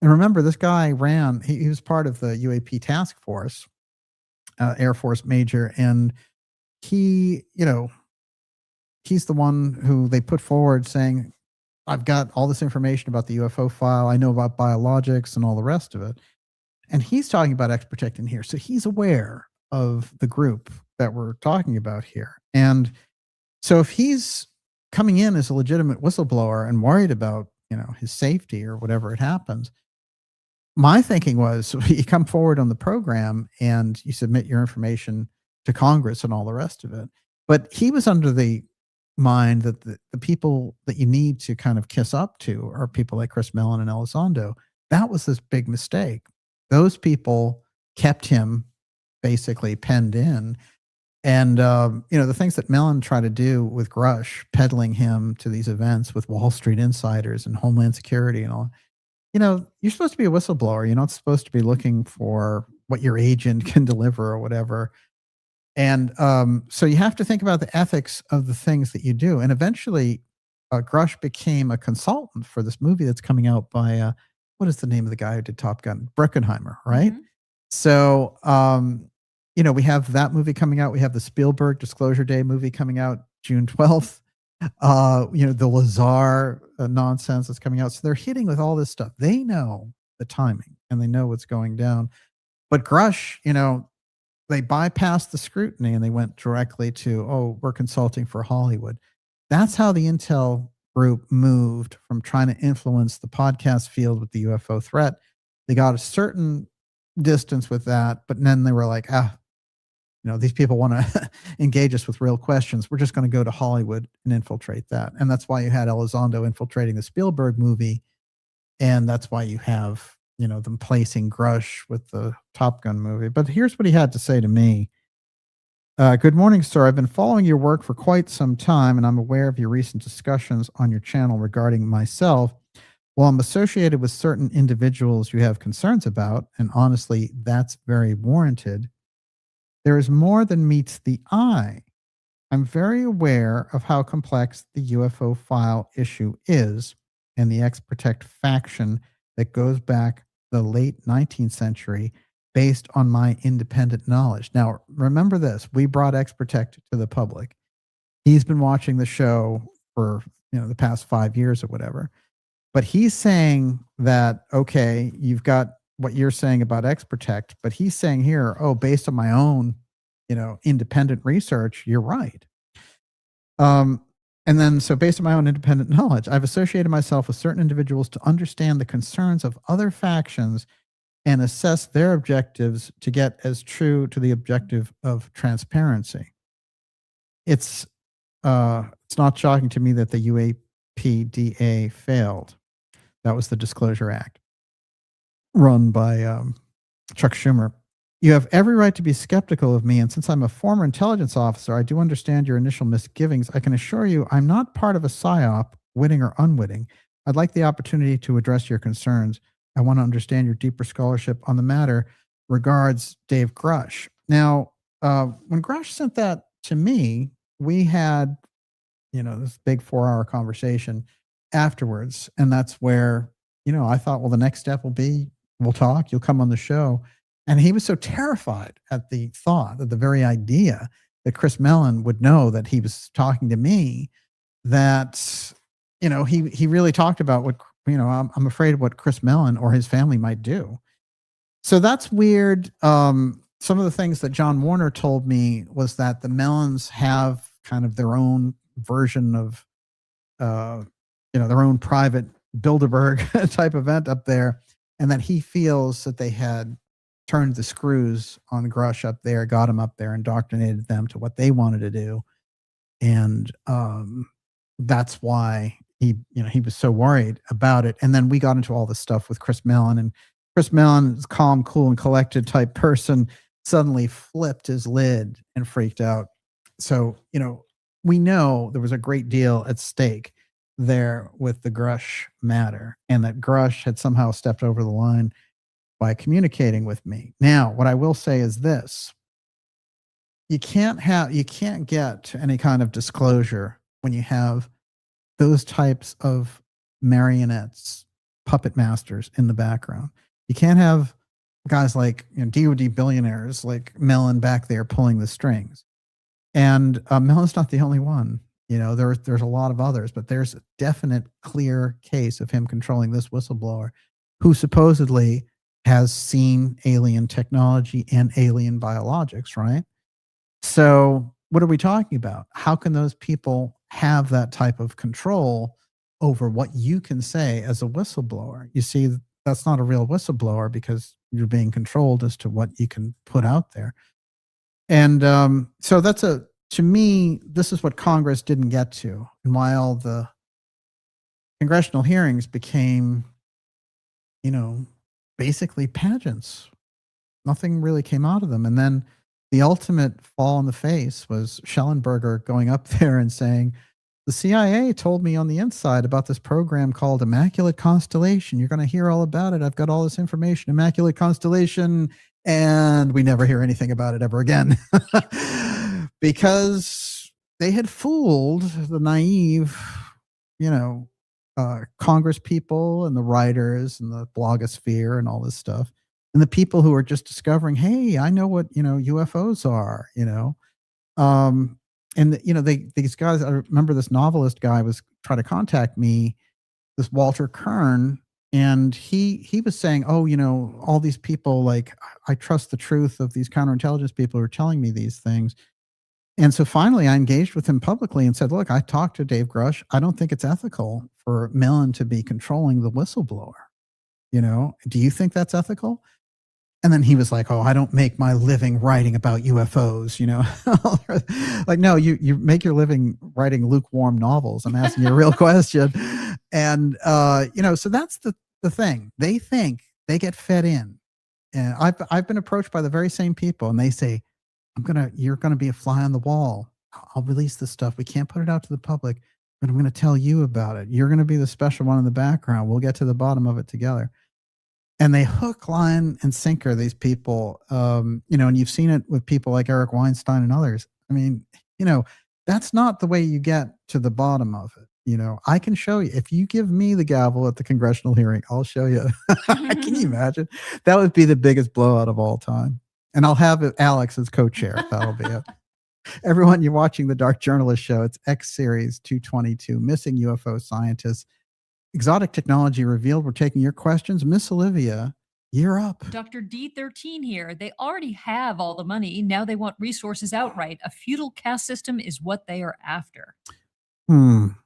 And remember, this guy he was part of the UAP task force, Air Force major. And he's the one who they put forward saying, I've got all this information about the UFO file. I know about biologics and all the rest of it. And he's talking about Exprotect in here. So he's aware of the group that we're talking about here. And so if he's coming in as a legitimate whistleblower and worried about, his safety or whatever it happens, my thinking was you come forward on the program and you submit your information to Congress and all the rest of it. But he was under the mind that the people that you need to kind of kiss up to are people like Chris Mellon and Elizondo. That was this big mistake. Those people kept him basically penned in. And, the things that Mellon tried to do with Grush, peddling him to these events with Wall Street insiders and Homeland Security and all, you're supposed to be a whistleblower. You're not supposed to be looking for what your agent can deliver or whatever. And so you have to think about the ethics of the things that you do. And eventually, Grush became a consultant for this movie that's coming out by, what is the name of the guy who did Top Gun? Bruckheimer, right? Mm-hmm. So, we have that movie coming out. We have the Spielberg Disclosure Day movie coming out June 12th. The Lazar nonsense that's coming out. So they're hitting with all this stuff. They know the timing and they know what's going down. But Grush, they bypassed the scrutiny and they went directly to, we're consulting for Hollywood. That's how the intel group moved from trying to influence the podcast field with the UFO threat. They got a certain distance with that, but then they were like, these people want to engage us with real questions. We're just going to go to Hollywood and infiltrate that. And that's why you had Elizondo infiltrating the Spielberg movie. And that's why you have, them placing Grush with the Top Gun movie. But here's what he had to say to me. Good morning, sir. I've been following your work for quite some time, and I'm aware of your recent discussions on your channel regarding myself. While I'm associated with certain individuals you have concerns about, and honestly, that's very warranted, there is more than meets the eye. I'm very aware of how complex the UFO file issue is and the Exprotect faction that goes back the late 19th century based on my independent knowledge. Now, remember this. We brought Exprotect to the public. He's been watching the show for, the past 5 years or whatever. But he's saying that, okay, you've got what you're saying about Exprotect, but he's saying here, oh, based on my own, independent research, you're right. And then, so based on my own independent knowledge, I've associated myself with certain individuals to understand the concerns of other factions and assess their objectives to get as true to the objective of transparency. It's not shocking to me that the UAPDA failed. That was the Disclosure Act run by Chuck Schumer. You have every right to be skeptical of me, and since I'm a former intelligence officer, I do understand your initial misgivings. I can assure you I'm not part of a psyop, witting or unwitting. I'd like the opportunity to address your concerns. I want to understand your deeper scholarship on the matter. Regards, Dave Grush. Now, when Grush sent that to me, we had, this big 4-hour conversation afterwards. And that's where, I thought, well, the next step will be, we'll talk, you'll come on the show. And he was so terrified at the thought, at the very idea that Chris Mellon would know that he was talking to me, that, he really talked about what, I'm afraid of what Chris Mellon or his family might do. So that's weird. Some of the things that John Warner told me was that the Mellons have kind of their own version of, their own private Bilderberg type event up there, and that he feels that they had turned the screws on Grush up there, got him up there, indoctrinated them to what they wanted to do. And that's why he was so worried about it. And then we got into all this stuff with Chris Mellon, and Chris Mellon, is calm, cool, and collected type person, suddenly flipped his lid and freaked out. So, we know there was a great deal at stake there with the Grush matter, and that Grush had somehow stepped over the line by communicating with me. Now, what I will say is this: you can't get any kind of disclosure when you have those types of marionettes, puppet masters in the background. You can't have guys like DOD billionaires like Mellon back there pulling the strings. And Mellon's not the only one. There's a lot of others, but there's a definite, clear case of him controlling this whistleblower who supposedly has seen alien technology and alien biologics, right? So what are we talking about? How can those people have that type of control over what you can say as a whistleblower? You see, that's not a real whistleblower because you're being controlled as to what you can put out there. And so to me, this is what Congress didn't get to. And while the congressional hearings became, basically pageants, nothing really came out of them. And then the ultimate fall in the face was Schellenberger going up there and saying, the CIA told me on the inside about this program called Immaculate Constellation. You're going to hear all about it. I've got all this information, Immaculate Constellation. And we never hear anything about it ever again because they had fooled the naive, Congress people and the writers and the blogosphere and all this stuff. And the people who are just discovering, hey, I know what, UFOs are, and these guys, I remember this novelist guy was trying to contact me, this Walter Kern, and he was saying, oh, all these people, like, I trust the truth of these counterintelligence people who are telling me these things. And so finally I engaged with him publicly and said, look, I talked to Dave Grush. I don't think it's ethical for Mellon to be controlling the whistleblower. Do you think that's ethical? And then he was like, oh, I don't make my living writing about UFOs, like, no, you make your living writing lukewarm novels. I'm asking you a real question. And, so that's the thing. They think they get fed in. And I've been approached by the very same people, and they say, you're going to be a fly on the wall. I'll release this stuff. We can't put it out to the public, but I'm going to tell you about it. You're going to be the special one in the background. We'll get to the bottom of it together. And they hook, line, and sinker these people, and you've seen it with people like Eric Weinstein and others. I mean, that's not the way you get to the bottom of it. I can show you. If you give me the gavel at the congressional hearing, I'll show you. Can you imagine? That would be the biggest blowout of all time. And I'll have Alex as co-chair. That'll be it. Everyone, you're watching the Dark Journalist Show. It's X Series 222, Missing UFO Scientists. Exotic technology revealed. We're taking your questions. Miss Olivia, you're up. Dr. D13 here. They already have all the money. Now they want resources outright. A feudal caste system is what they are after. I'm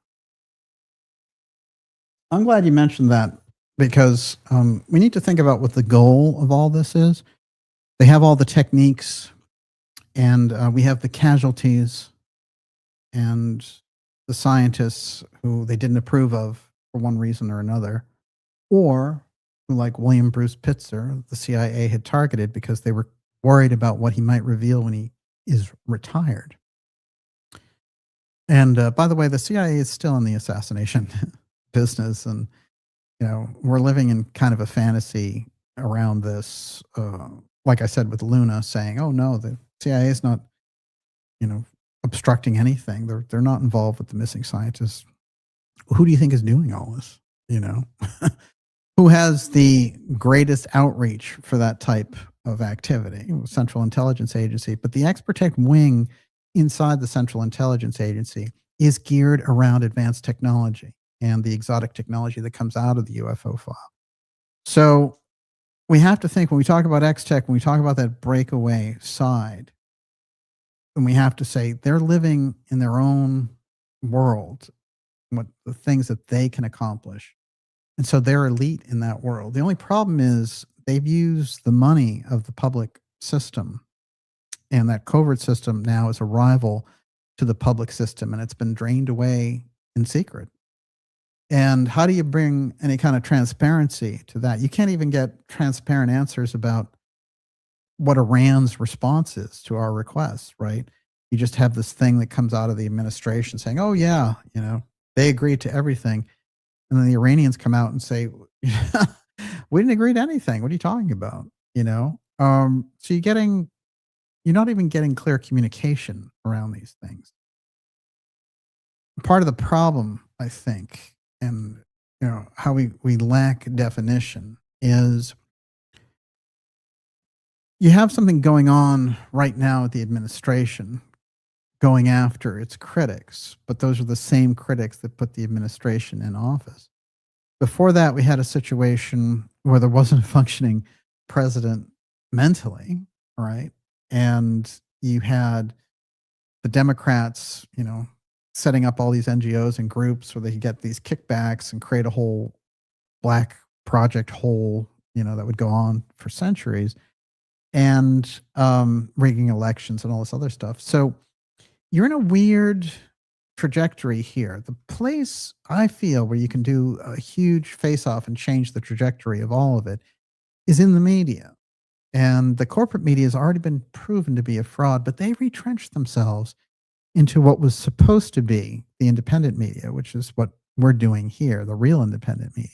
glad you mentioned that because we need to think about what the goal of all this is. They have all the techniques, and we have the casualties and the scientists who they didn't approve of for one reason or another, or who, like William Bruce Pitzer, the CIA had targeted because they were worried about what he might reveal when he is retired. And by the way, the CIA is still in the assassination business, and we're living in kind of a fantasy around this. Like I said, with Luna saying, "Oh no, the CIA is not, obstructing anything. They're not involved with the missing scientists." Who do you think is doing all this? Who has the greatest outreach for that type of activity? Central Intelligence Agency, but the Exprotect wing inside the Central Intelligence Agency is geared around advanced technology and the exotic technology that comes out of the UFO file. So we have to think, when we talk about X-Tech, when we talk about that breakaway side, and we have to say they're living in their own world, what the things that they can accomplish. And so they're elite in that world. The only problem is they've used the money of the public system, and that covert system now is a rival to the public system, and it's been drained away in secret. And how do you bring any kind of transparency to that? You can't even get transparent answers about what Iran's response is to our requests, right? You just have this thing that comes out of the administration saying, "Oh yeah, they agreed to everything." And then the Iranians come out and say, "We didn't agree to anything. What are you talking about?" So you're not even getting clear communication around these things. Part of the problem, I think, and how we lack definition is you have something going on right now at the administration going after its critics, but those are the same critics that put the administration in office. Before that, we had a situation where there wasn't a functioning president mentally, right? And you had the Democrats, setting up all these NGOs and groups where they could get these kickbacks and create a whole black project hole, that would go on for centuries, and rigging elections and all this other stuff. So you're in a weird trajectory here. The place I feel where you can do a huge face-off and change the trajectory of all of it is in the media. And the corporate media has already been proven to be a fraud, but they retrenched themselves into what was supposed to be the independent media, which is what we're doing here, the real independent media.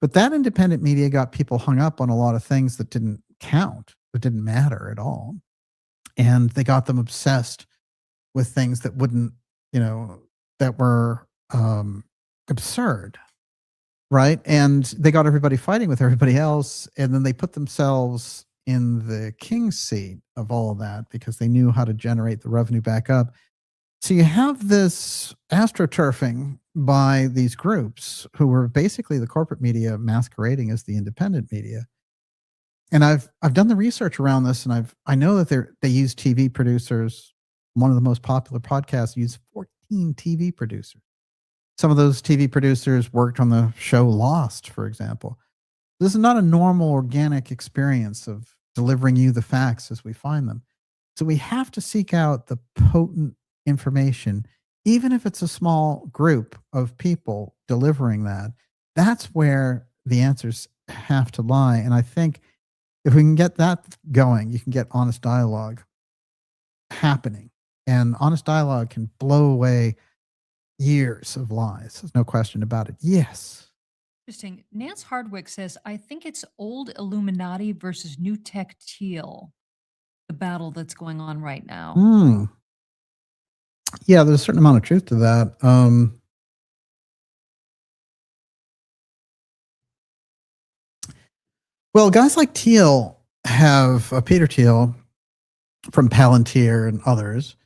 But that independent media got people hung up on a lot of things that didn't count, that didn't matter at all. And they got them obsessed with things that wouldn't, that were absurd, right? And they got everybody fighting with everybody else. And then they put themselves in the king's seat of all of that because they knew how to generate the revenue back up. So you have this astroturfing by these groups who were basically the corporate media masquerading as the independent media. And I've done the research around this, and I know that they use TV producers. One of the most popular podcasts used 14 TV producers. Some of those TV producers worked on the show Lost, for example. This is not a normal, organic experience of delivering you the facts as we find them. So we have to seek out the potent information, even if it's a small group of people delivering that. That's where the answers have to lie. And I think if we can get that going, you can get honest dialogue happening. And honest dialogue can blow away years of lies. There's no question about it. Yes. Interesting. Nance Hardwick says, I think it's old Illuminati versus new tech teal, the battle that's going on right now. Yeah, there's a certain amount of truth to that. Well, guys like Thiel have Peter Thiel from Palantir and others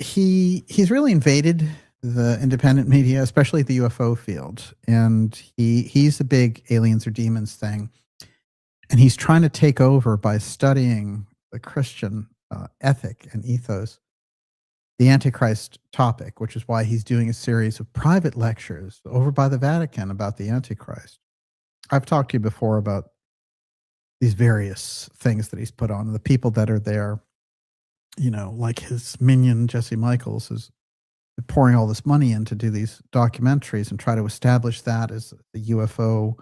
he's really invaded the independent media, especially the UFO field, and he's the big aliens or demons thing, and he's trying to take over by studying the Christian ethic and ethos, the Antichrist topic, which is why he's doing a series of private lectures over by the Vatican about the Antichrist. I've talked to you before about these various things that he's put on, and the people that are there, you know, like his minion, Jesse Michaels, is pouring all this money in to do these documentaries and try to establish that as the UFO,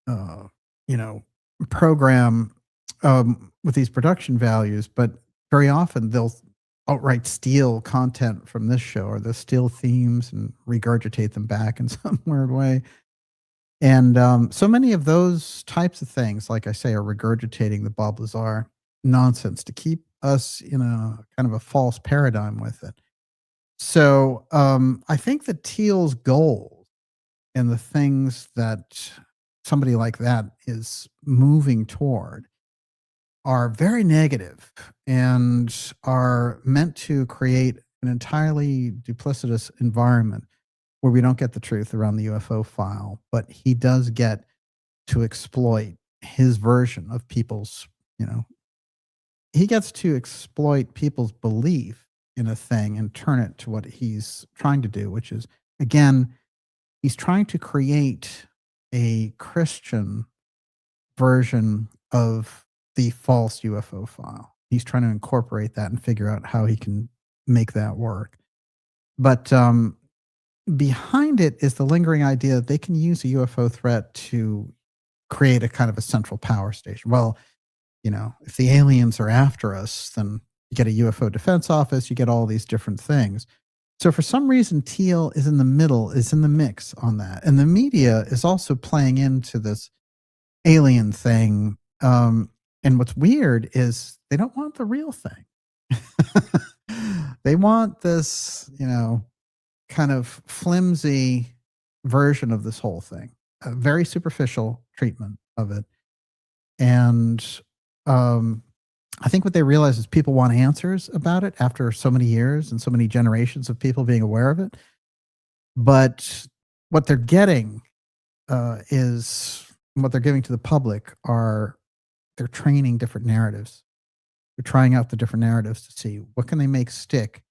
you know, program with these production values. But very often they'll outright steal content from this show, or they'll steal themes and regurgitate them back in some weird way. And so many of those types of things, like I say, are regurgitating the Bob Lazar nonsense to keep us in a kind of a false paradigm with it. So I think that Thiel's goals and the things that somebody like that is moving toward are very negative and are meant to create an entirely duplicitous environment where we don't get the truth around the UFO file, but he does get to exploit his version of people's, you know, he gets to exploit people's belief in a thing and turn it to what he's trying to do, which is, again, he's trying to create a Christian version of the false UFO file. He's trying to incorporate that and figure out how he can make that work. But behind it is the lingering idea that they can use a UFO threat to create a kind of a central power station. Well, you know, if the aliens are after us, then you get a UFO defense office, you get all these different things. So for some reason, Thiel is in the middle, is in the mix on that. And the media is also playing into this alien thing. And what's weird is they don't want the real thing. They want this, you know, kind of flimsy version of this whole thing, a very superficial treatment of it. And I think what they realize is people want answers about it after so many years and so many generations of people being aware of it. But what they're getting is what they're giving to the public are they're training different narratives. They're trying out the different narratives to see what can they make stick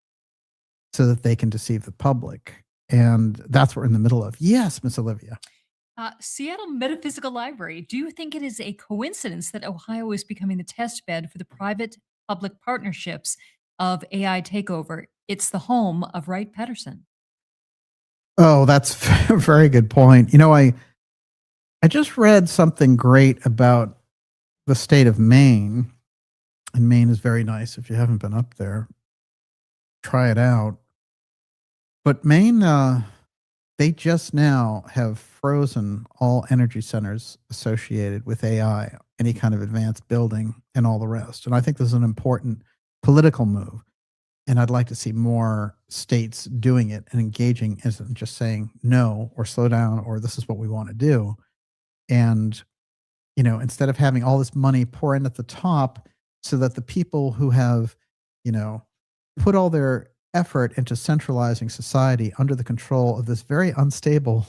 so that they can deceive the public. And that's what we're in the middle of. Yes, Miss Olivia. Seattle Metaphysical Library. Do you think it is a coincidence that Ohio is becoming the test bed for the private-public partnerships of AI takeover? It's the home of Wright-Patterson. Oh, that's a very good point. You know, I just read something great about the state of Maine, and Maine is very nice. If you haven't been up there, try it out. But Maine, they just now have frozen all energy centers associated with AI, any kind of advanced building and all the rest. And I think this is an important political move. And I'd like to see more states doing it and engaging, isn't just saying no or slow down or this is what we want to do. And, you know, instead of having all this money pour in at the top so that the people who have, you know, put all their effort into centralizing society under the control of this very unstable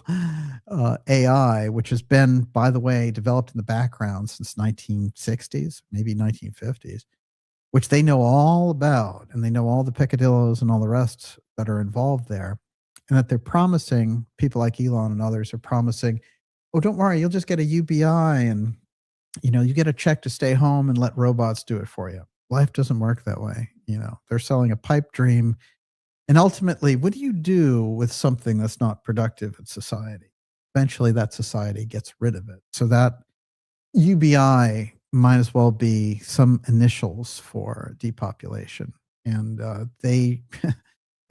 AI, which has been, by the way, developed in the background since 1960s, maybe 1950s, which they know all about, and they know all the peccadillos and all the rest that are involved there, and that they're promising, people like Elon and others are promising, oh, don't worry, you'll just get a UBI and, you know, you get a check to stay home and let robots do it for you. Life doesn't work that way. You know, they're selling a pipe dream. And ultimately, what do you do with something that's not productive in society? Eventually, that society gets rid of it. So that UBI might as well be some initials for depopulation. And they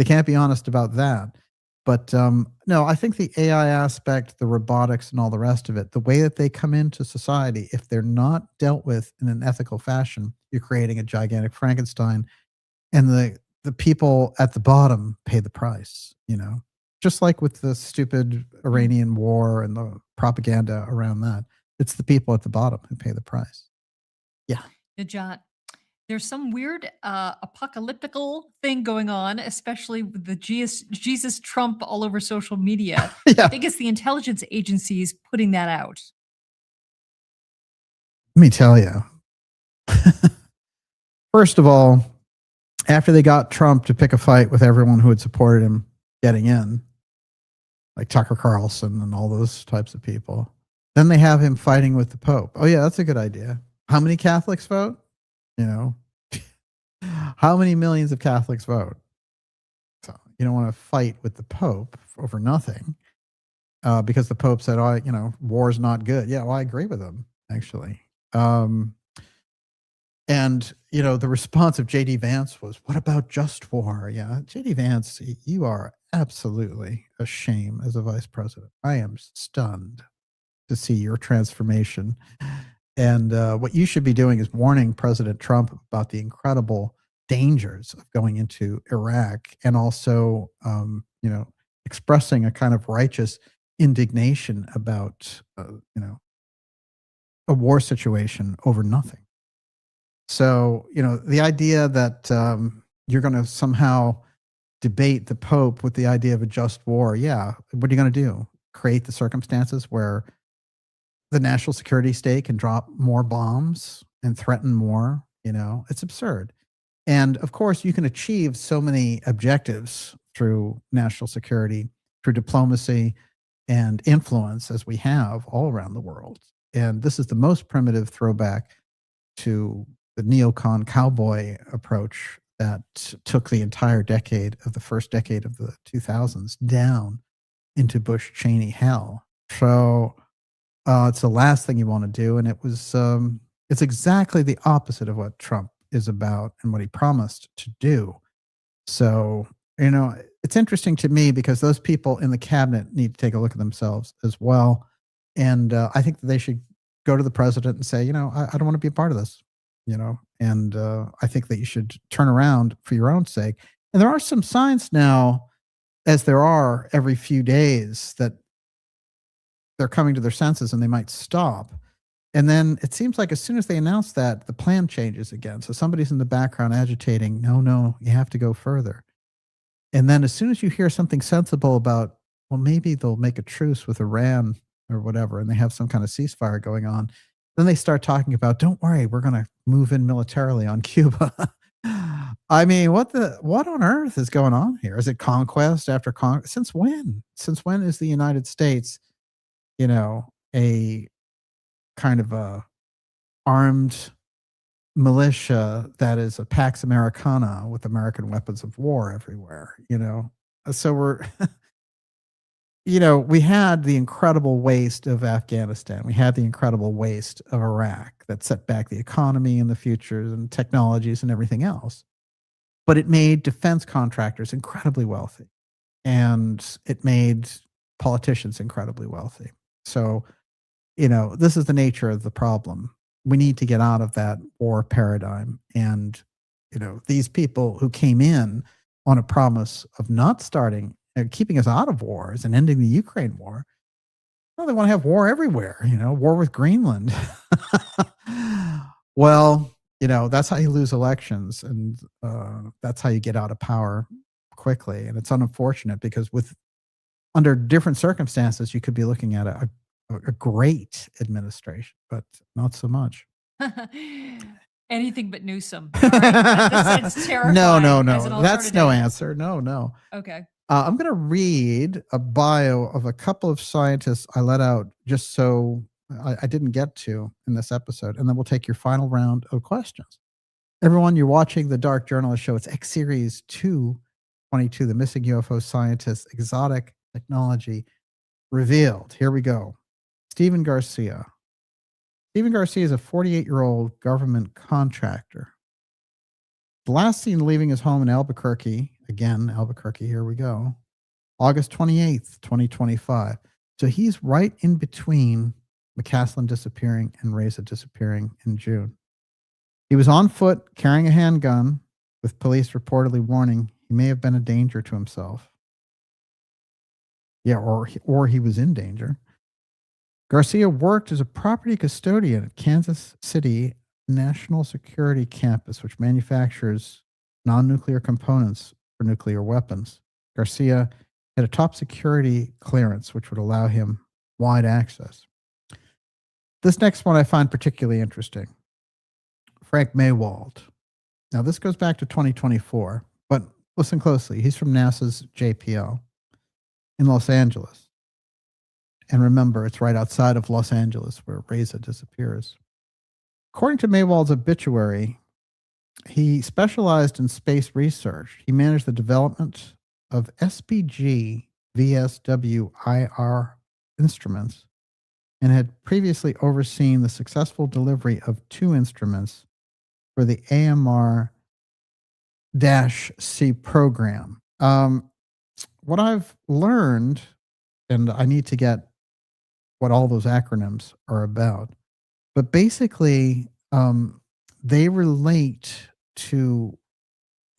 can't be honest about that. But no, I think the AI aspect, the robotics and all the rest of it, the way that they come into society, if they're not dealt with in an ethical fashion, you're creating a gigantic Frankenstein. And the people at the bottom pay the price, you know, just like with the stupid Iranian war and the propaganda around that. It's the people at the bottom who pay the price. Yeah. Najat, there's some weird apocalyptical thing going on, especially with the Jesus Trump all over social media. I Yeah. think it's the intelligence agencies putting that out. Let me tell you. First of all, after they got Trump to pick a fight with everyone who had supported him getting in, like Tucker Carlson and all those types of people, then they have him fighting with the Pope. Oh, yeah, that's a good idea. How many Catholics vote? You know, how many millions of Catholics vote? So you don't want to fight with the Pope over nothing because the Pope said, "Oh, war's not good." Yeah, well, I agree with him actually. And the response of J.D. Vance was, "What about just war?" Yeah, J.D. Vance, you are absolutely a shame as a vice president. I am stunned to see your transformation. And what you should be doing is warning President Trump about the incredible dangers of going into Iraq, and also, expressing a kind of righteous indignation about, a war situation over nothing. So, the idea that you're going to somehow debate the Pope with the idea of a just war, yeah, what are you going to do? Create the circumstances where the national security state can drop more bombs and threaten more? It's absurd. And of course, you can achieve so many objectives through national security, through diplomacy and influence, as we have all around the world. And this is the most primitive throwback to the neocon cowboy approach that took the entire decade of the first decade of the 2000s down into Bush-Cheney hell. So it's the last thing you want to do. And it's exactly the opposite of what Trump is about and what he promised to do. So, it's interesting to me because those people in the cabinet need to take a look at themselves as well. And I think that they should go to the president and say, I don't want to be a part of this, and I think that you should turn around for your own sake. And there are some signs now, as there are every few days, that they're coming to their senses and they might stop. And then it seems like as soon as they announce that, the plan changes again. So somebody's in the background agitating, no, you have to go further. And then as soon as you hear something sensible about, well, maybe they'll make a truce with Iran or whatever, and they have some kind of ceasefire going on, then they start talking about, don't worry, we're going to move in militarily on Cuba. I mean, what on earth is going on here? Is it conquest after conquest? Since when? Since when is the United States, a kind of a armed militia that is a Pax Americana with American weapons of war everywhere? So we're we had the incredible waste of Afghanistan. We had the incredible waste of Iraq that set back the economy and the futures and technologies and everything else. But it made defense contractors incredibly wealthy, and it made politicians incredibly wealthy. So, this is the nature of the problem. We need to get out of that war paradigm. And, these people who came in on a promise of not starting and keeping us out of wars and ending the Ukraine war, well, they want to have war everywhere, war with Greenland. Well, that's how you lose elections, and that's how you get out of power quickly. And it's unfortunate because under different circumstances, you could be looking at a great administration, but not so much. Anything but Newsom. All right. That's terrifying. No. As an That's no alternative. answer. No. Okay. I'm going to read a bio of a couple of scientists I let out just so I didn't get to in this episode, and then we'll take your final round of questions. Everyone, you're watching the Dark Journalist Show. It's X Series 222, the Missing UFO Scientists, Exotic Technology Revealed. Here we go. Stephen Garcia. Stephen Garcia is a 48-year-old government contractor. The last seen leaving his home in Albuquerque, again, Albuquerque, here we go, August 28th, 2025. So he's right in between McCasland disappearing and Raza disappearing in June. He was on foot carrying a handgun, with police reportedly warning he may have been a danger to himself. Yeah, or he was in danger. Garcia worked as a property custodian at Kansas City national security campus, which manufactures non-nuclear components for nuclear weapons. Garcia had a top security clearance, which would allow him wide access. This next one I find particularly interesting. Frank Maywald. Now, this goes back to 2024, but listen closely. He's from NASA's JPL in Los Angeles. And remember, it's right outside of Los Angeles where Raza disappears. According to Maywald's obituary, he specialized in space research. He managed the development of SPG VSWIR instruments and had previously overseen the successful delivery of 2 instruments for the AMR-C program. What I've learned, and I need to get what all those acronyms are about, but basically they relate to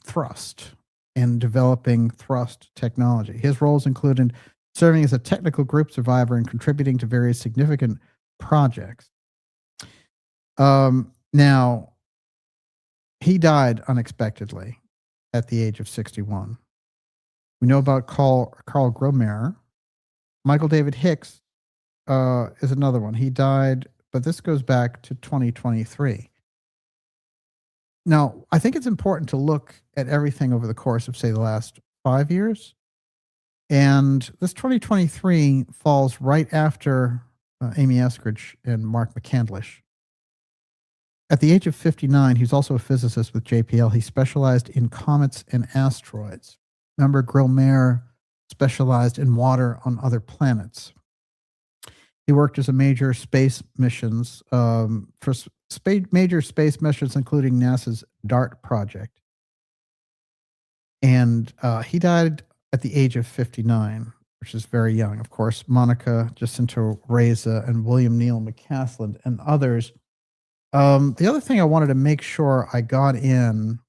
thrust and developing thrust technology. His roles included serving as a technical group survivor and contributing to various significant projects. Now, he died unexpectedly at the age of 61. We know about Carl Gromeyer. Michael David Hicks is another one. He died, but this goes back to 2023. Now, I think it's important to look at everything over the course of, say, the last 5 years. And this 2023 falls right after Amy Escridge and Mark McCandish. At the age of 59, he's also a physicist with JPL. He specialized in comets and asteroids. Remember, Gromeyer specialized in water on other planets. He worked as a major space missions major space missions, including NASA's DART project. And he died at the age of 59, which is very young. Of course, Monica Raza and William Neal McCasland and others. The other thing I wanted to make sure I got in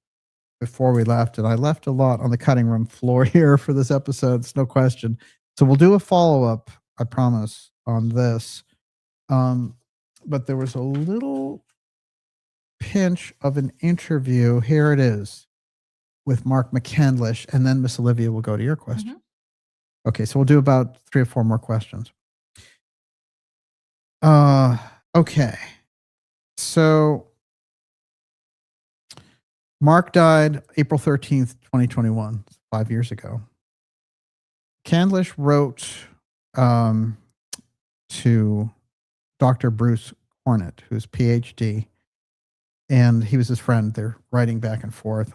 before we left, and I left a lot on the cutting room floor here for this episode, it's no question. So we'll do a follow-up, I promise, on this. But there was a little pinch of an interview. Here it is with Mark McCandish, and then Miss Olivia will go to your question. Mm-hmm. Okay, so we'll do about 3 or 4 more questions. Okay. So Mark died April 13th, 2021, 5 years ago. Candish wrote to Dr. Bruce Hornet, who's PhD, and he was his friend. They're writing back and forth.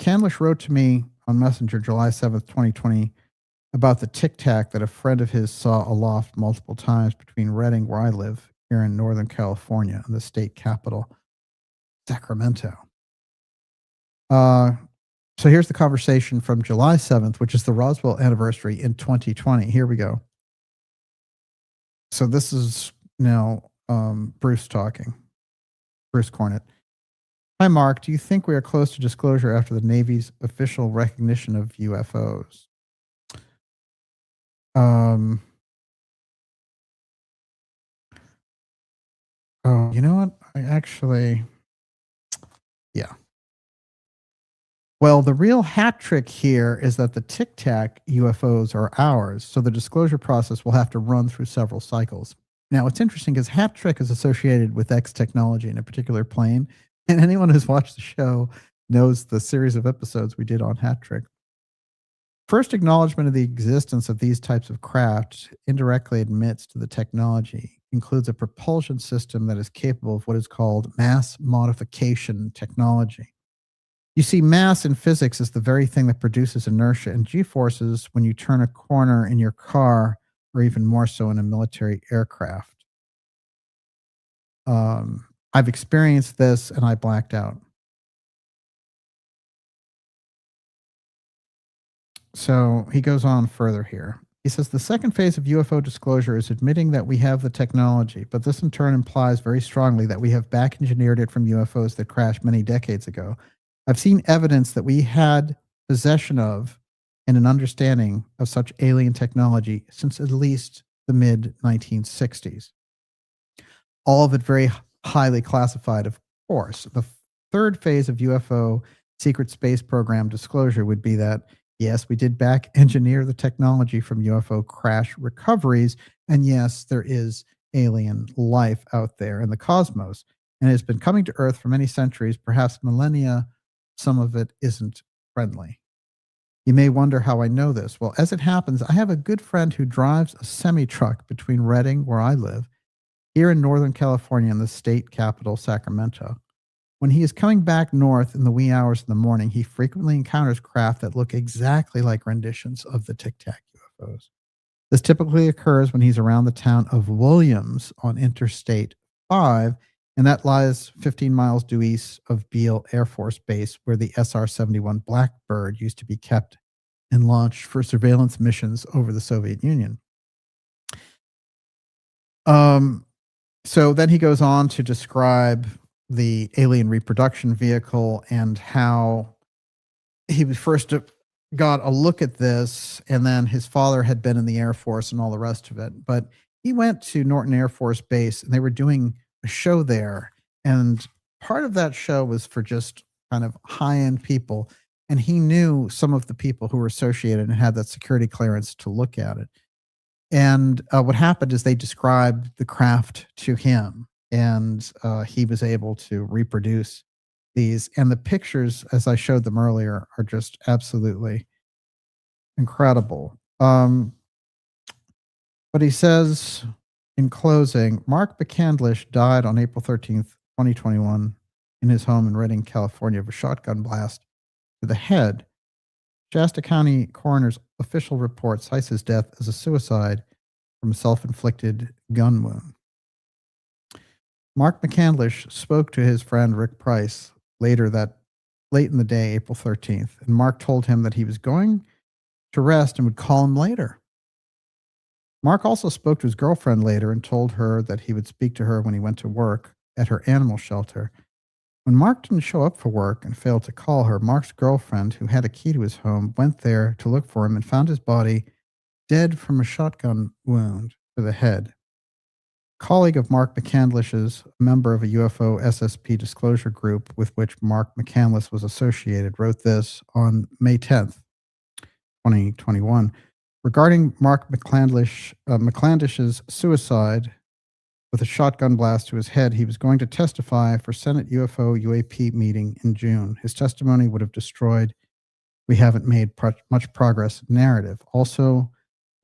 Candish wrote to me on Messenger July 7th, 2020, about the tic-tac that a friend of his saw aloft multiple times between Redding, where I live, here in Northern California, and the state capital, Sacramento. So here's the conversation from July 7th, which is the Roswell anniversary in 2020. Here we go. So this is now Bruce talking. Bruce Cornett. Hi, Mark. Do you think we are close to disclosure after the Navy's official recognition of UFOs? Oh, you know what? Yeah. Well, the real hat trick here is that the Tic Tac UFOs are ours, so the disclosure process will have to run through several cycles. Now, it's interesting because hat trick is associated with X technology in a particular plane, and anyone who's watched the show knows the series of episodes we did on hat trick. First acknowledgement of the existence of these types of craft indirectly admits to the technology, includes a propulsion system that is capable of what is called mass modification technology. You see, mass in physics is the very thing that produces inertia and g-forces when you turn a corner in your car, or even more so in a military aircraft. I've experienced this and I blacked out. So he goes on further here. He says, the second phase of UFO disclosure is admitting that we have the technology, but this in turn implies very strongly that we have back engineered it from UFOs that crashed many decades ago. I've seen evidence that we had possession of and an understanding of such alien technology since at least the mid-1960s. All of it very highly classified, of course. The third phase of UFO secret space program disclosure would be that, yes, we did back engineer the technology from UFO crash recoveries. And yes, there is alien life out there in the cosmos. And it's been coming to Earth for many centuries, perhaps millennia. Some of it isn't friendly. You may wonder how I know this. Well, as it happens, I have a good friend who drives a semi-truck between Redding, where I live, here in Northern California, in the state capital, Sacramento. When he is coming back north in the wee hours of the morning, he frequently encounters craft that look exactly like renditions of the Tic Tac UFOs. This typically occurs when he's around the town of Williams on Interstate 5, and that lies 15 miles due east of Beale Air Force Base, where the SR-71 Blackbird used to be kept and launched for surveillance missions over the Soviet Union. So then he goes on to describe the alien reproduction vehicle and how he first got a look at this, and then his father had been in the Air Force and all the rest of it. But he went to Norton Air Force Base, and they were doing a show there. And part of that show was for just kind of high-end people. And he knew some of the people who were associated and had that security clearance to look at it. And what happened is they described the craft to him, and he was able to reproduce these. And the pictures, as I showed them earlier, are just absolutely incredible. But he says in closing, Mark McCandish died on April 13th, 2021, in his home in Redding, California, of a shotgun blast to the head. Shasta County coroner's official report cites his death as a suicide from a self-inflicted gun wound. Mark McCandish spoke to his friend Rick Price late in the day, April 13th, and Mark told him that he was going to rest and would call him later. Mark also spoke to his girlfriend later and told her that he would speak to her when he went to work at her animal shelter. When Mark didn't show up for work and failed to call her, Mark's girlfriend, who had a key to his home, went there to look for him and found his body dead from a shotgun wound to the head. A colleague of Mark McCandlish's, a member of a UFO SSP disclosure group with which Mark McCandlish was associated, wrote this on May 10th, 2021. Regarding Mark McCandlish's suicide with a shotgun blast to his head, he was going to testify for Senate UFO UAP meeting in June. His testimony would have destroyed "we haven't made much progress" narrative. Also,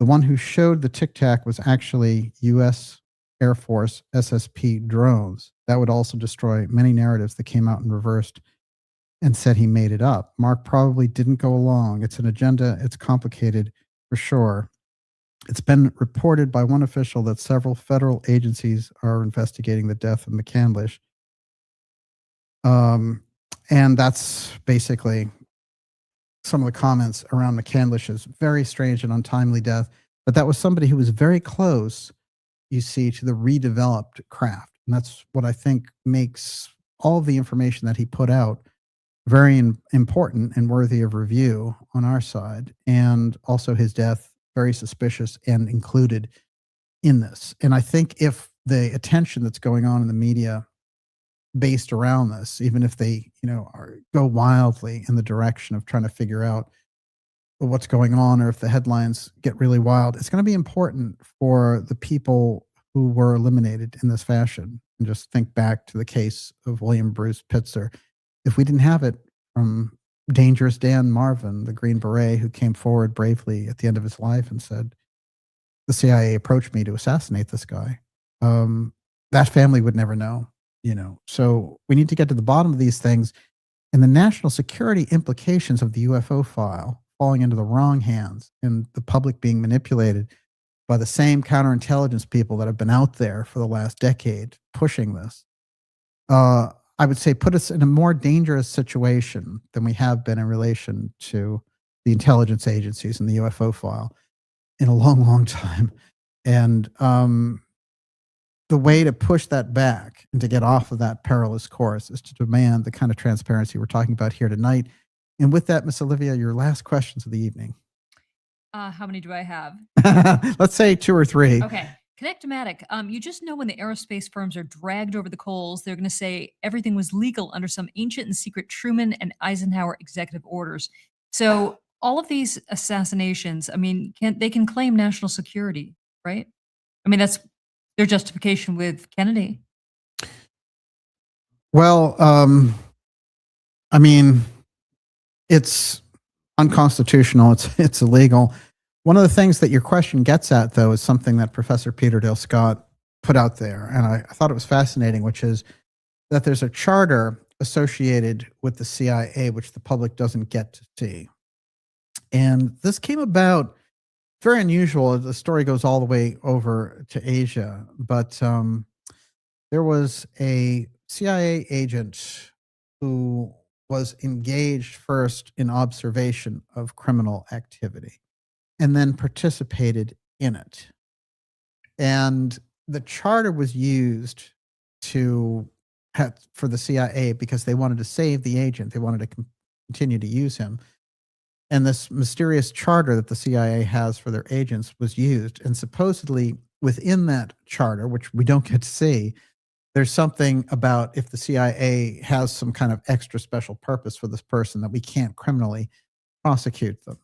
the one who showed the Tic Tac was actually U.S. Air Force SSP drones. That would also destroy many narratives that came out and reversed and said he made it up. Mark probably didn't go along. It's an agenda. It's complicated for sure. It's been reported by one official that several federal agencies are investigating the death of McCandish. And that's basically some of the comments around McCandlish's very strange and untimely death. But that was somebody who was very close, you see, to the redeveloped craft. And that's what I think makes all of the information that he put out very important and worthy of review on our side. And also his death, very suspicious and included in this. And I think if the attention that's going on in the media based around this, even if they, go wildly in the direction of trying to figure out what's going on, or if the headlines get really wild, it's going to be important for the people who were eliminated in this fashion. And just think back to the case of William Bruce Pitzer. If we didn't have it from Dangerous Dan Marvin, the Green Beret, who came forward bravely at the end of his life and said, the CIA approached me to assassinate this guy, that family would never know, So we need to get to the bottom of these things, and the national security implications of the UFO file falling into the wrong hands and the public being manipulated by the same counterintelligence people that have been out there for the last decade pushing this. I would say put us in a more dangerous situation than we have been in relation to the intelligence agencies and the UFO file in a long, long time. And the way to push that back and to get off of that perilous course is to demand the kind of transparency we're talking about here tonight. And with that, Miss Olivia, your last questions of the evening. How many do I have? Let's say 2 or 3. Okay. Connectomatic. You just know when the aerospace firms are dragged over the coals, they're going to say everything was legal under some ancient and secret Truman and Eisenhower executive orders. So all of these assassinations, I mean, they can claim national security, right? I mean, that's their justification with Kennedy. Well, I mean, it's unconstitutional. It's illegal. One of the things that your question gets at, though, is something that Professor Peter Dale Scott put out there, and I thought it was fascinating, which is that there's a charter associated with the CIA, which the public doesn't get to see. And this came about, very unusual. The story goes all the way over to Asia, but there was a CIA agent who was engaged first in observation of criminal activity and then participated in it. And the charter was used for the CIA because they wanted to save the agent. They wanted to continue to use him. And this mysterious charter that the CIA has for their agents was used. And supposedly within that charter, which we don't get to see, there's something about if the CIA has some kind of extra special purpose for this person that we can't criminally prosecute them.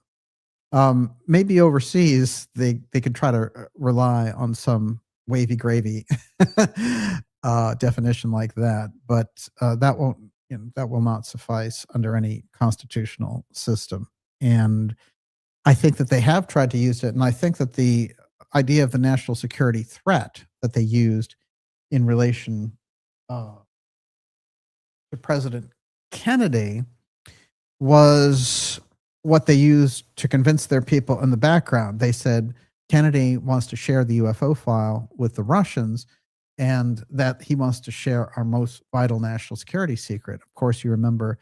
Maybe overseas, they could try to rely on some wavy gravy definition like that, but that won't, that will not suffice under any constitutional system. And I think that they have tried to use it, and I think that the idea of the national security threat that they used in relation to President Kennedy was what they used to convince their people in the background. They said Kennedy wants to share the UFO file with the Russians and that he wants to share our most vital national security secret. Of course, you remember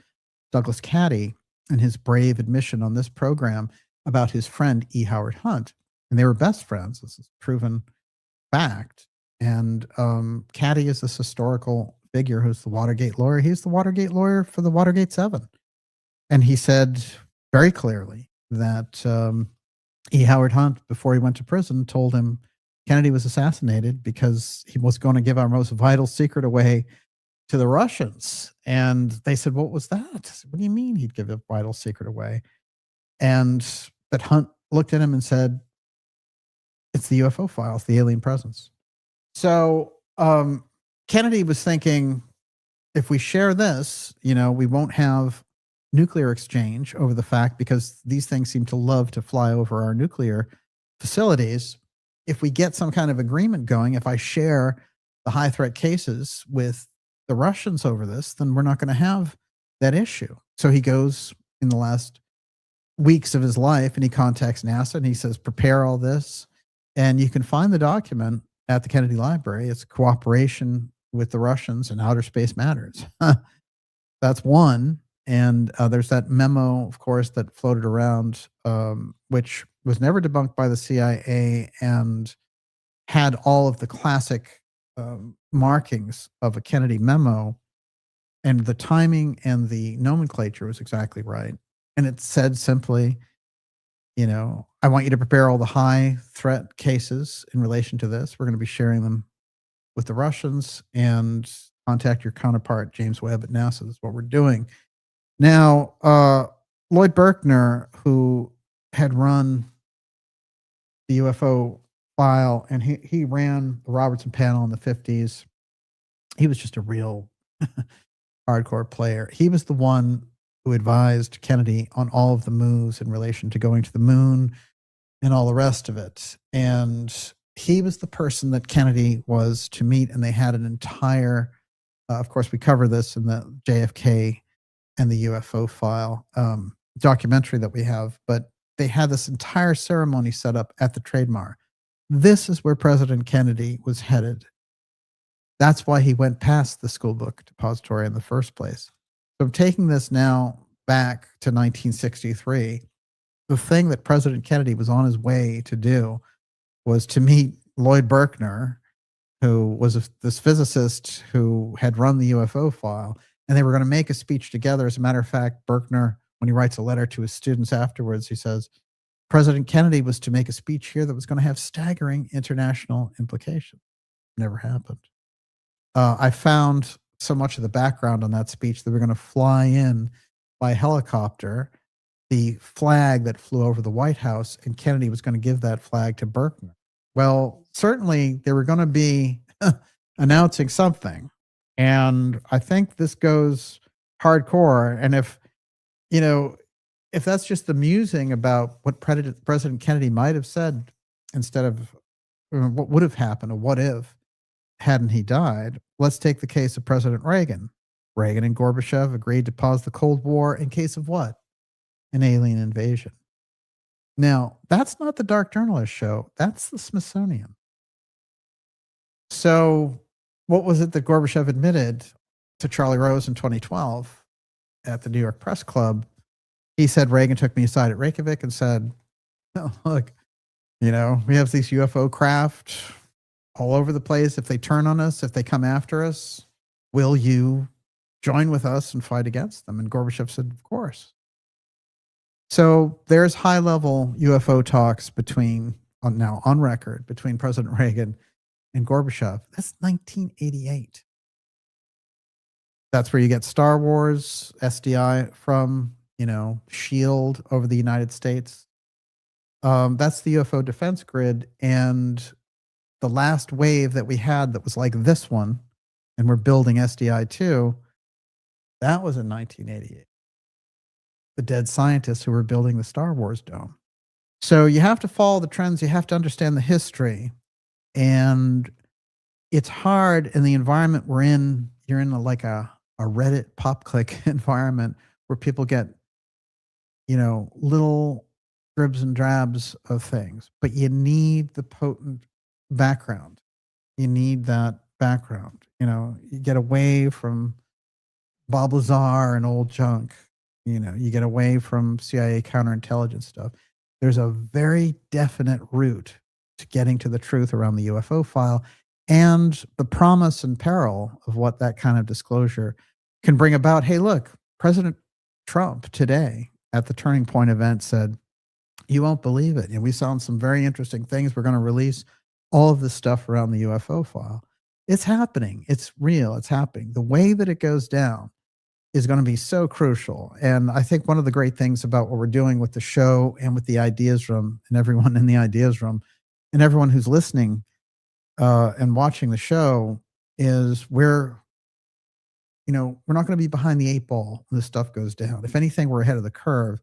Douglas Caddy and his brave admission on this program about his friend E. Howard Hunt. And they were best friends. This is proven fact. And Caddy is this historical figure who's the Watergate lawyer. He's the Watergate lawyer for the Watergate 7. And he said very clearly that E. Howard Hunt, before he went to prison, told him Kennedy was assassinated because he was going to give our most vital secret away to the Russians. And they said, what was that? I said, what do you mean he'd give a vital secret away? And that Hunt looked at him and said, it's the UFO files, the alien presence. So Kennedy was thinking, if we share this, we won't have nuclear exchange over the fact, because these things seem to love to fly over our nuclear facilities. If we get some kind of agreement going, if I share the high threat cases with the Russians over this, then we're not going to have that issue. So he goes in the last weeks of his life and he contacts NASA and he says, prepare all this. And you can find the document at the Kennedy Library. It's cooperation with the Russians in outer space matters. That's one. And there's that memo, of course, that floated around, which was never debunked by the CIA and had all of the classic markings of a Kennedy memo. And the timing and the nomenclature was exactly right. And it said simply, I want you to prepare all the high threat cases in relation to this. We're going to be sharing them with the Russians, and contact your counterpart, James Webb at NASA. That's what we're doing. Now, Lloyd Berkner, who had run the UFO file, and he ran the Robertson panel in the 50s. He was just a real hardcore player. He was the one who advised Kennedy on all of the moves in relation to going to the moon and all the rest of it. And he was the person that Kennedy was to meet, and they had an entire, of course, we cover this in the JFK and the UFO file documentary that we have, but they had this entire ceremony set up at the Trademark. This is where President Kennedy was headed. That's why he went past the school book depository in the first place. So I'm taking this now back to 1963. The thing that President Kennedy was on his way to do was to meet Lloyd Berkner, who was this physicist who had run the UFO file, and they were going to make a speech together. As a matter of fact, Berkner, when he writes a letter to his students afterwards, he says, President Kennedy was to make a speech here that was going to have staggering international implications. Never happened. I found so much of the background on that speech that we're going to fly in by helicopter the flag that flew over the White House, and Kennedy was going to give that flag to Berkman. Well, certainly they were going to be announcing something. And I think this goes hardcore. And if, you know, if that's just the musing about what President Kennedy might have said instead of what would have happened or what if hadn't he died, let's take the case of President Reagan. Reagan and Gorbachev agreed to pause the Cold War in case of what? An alien invasion. Now, that's not the Dark Journalist show. That's the Smithsonian. So what was it that Gorbachev admitted to Charlie Rose in 2012 at the New York Press Club? He said Reagan took me aside at Reykjavik and said, oh, look, you know, we have these UFO craft all over the place. If they turn on us, if they come after us, will you join with us and fight against them? And Gorbachev said, of course. So there's high-level UFO talks between, now on record, between President Reagan and Gorbachev. That's 1988. That's where you get Star Wars, SDI from, you know, SHIELD over the United States. That's the UFO defense grid. And the last wave that we had that was like this one, and we're building SDI-2, that was in 1988. The dead scientists who were building the Star Wars dome. So you have to follow the trends. You have to understand the history. And it's hard in the environment we're in. You're in like a Reddit pop click environment where people get, you know, little dribs and drabs of things, but you need the potent background. You need that background. You know, you get away from Bob Lazar and old junk. You know, you get away from CIA counterintelligence stuff. There's a very definite route to getting to the truth around the UFO file and the promise and peril of what that kind of disclosure can bring about. Hey, look, President Trump today at the Turning Point event said, you won't believe it. And we found some very interesting things. We're going to release all of this stuff around the UFO file. It's happening. It's real. It's happening. The way that it goes down is going to be so crucial. And I think one of the great things about what we're doing with the show and with the Ideas Room and everyone in the Ideas Room and everyone who's listening and watching the show is we're not going to be behind the 8 ball when this stuff goes down. If anything, we're ahead of the curve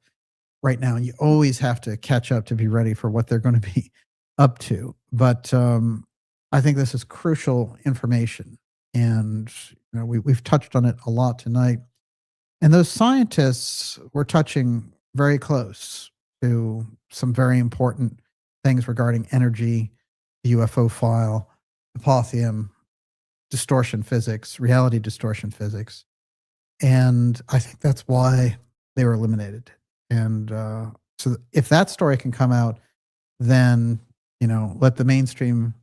right now. You always have to catch up to be ready for what they're going to be up to. But I think this is crucial information. And you know, we've touched on it a lot tonight. And those scientists were touching very close to some very important things regarding energy, the UFO file, apotheum, distortion physics, reality distortion physics. And I think that's why they were eliminated. And so if that story can come out, then, you know, let the mainstream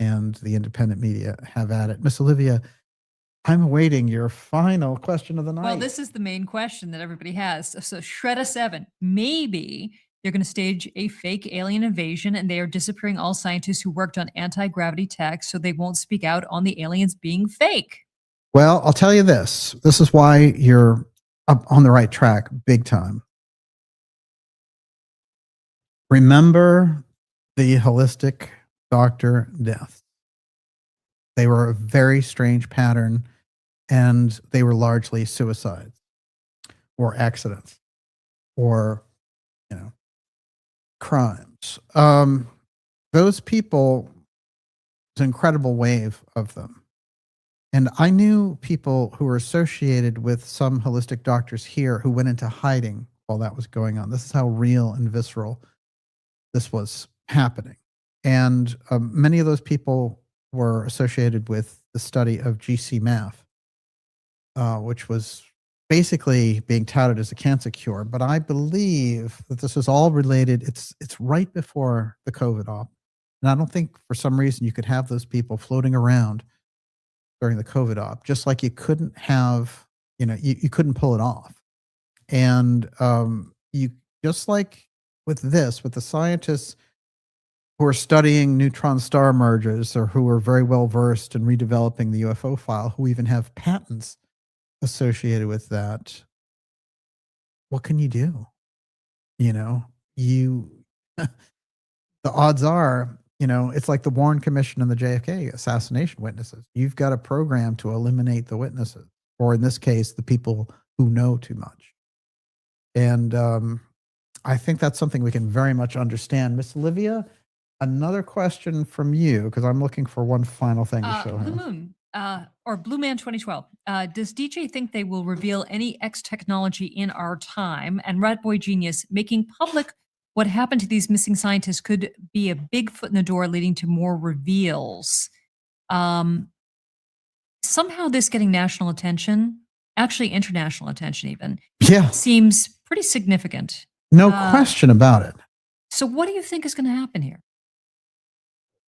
and the independent media have at it. Miss Olivia, I'm awaiting your final question of the night. Well, this is the main question that everybody has. So Shredda 7, maybe they're going to stage a fake alien invasion and they are disappearing all scientists who worked on anti-gravity tech so they won't speak out on the aliens being fake. Well, I'll tell you this. This is why you're up on the right track big time. Remember the holistic doctor deaths. They were a very strange pattern, and they were largely suicides or accidents or, you know, crimes. Those people, there's an incredible wave of them. And I knew people who were associated with some holistic doctors here who went into hiding while that was going on. This is how real and visceral this was happening. And many of those people were associated with the study of GC-MAF, which was basically being touted as a cancer cure. But I believe that this is all related. It's right before the COVID op. And I don't think for some reason you could have those people floating around during the COVID op, just like you couldn't have, you know, you couldn't pull it off. And you just like with the scientists who are studying neutron star mergers or who are very well versed in redeveloping the UFO file, who even have patents associated with that, what can you do? You know, the odds are, it's like the Warren Commission and the JFK assassination witnesses. You've got a program to eliminate the witnesses, or in this case, the people who know too much. And I think that's something we can very much understand. Miss Olivia, another question from you, because I'm looking for one final thing to show Blue him. Moon, or Blue Man 2012. Does DJ think they will reveal any X technology in our time? And Ratboy Genius, making public what happened to these missing scientists could be a big foot in the door leading to more reveals. Somehow this getting national attention, actually international attention even, Yeah, seems pretty significant. no question about it. So what do you think is going to happen here?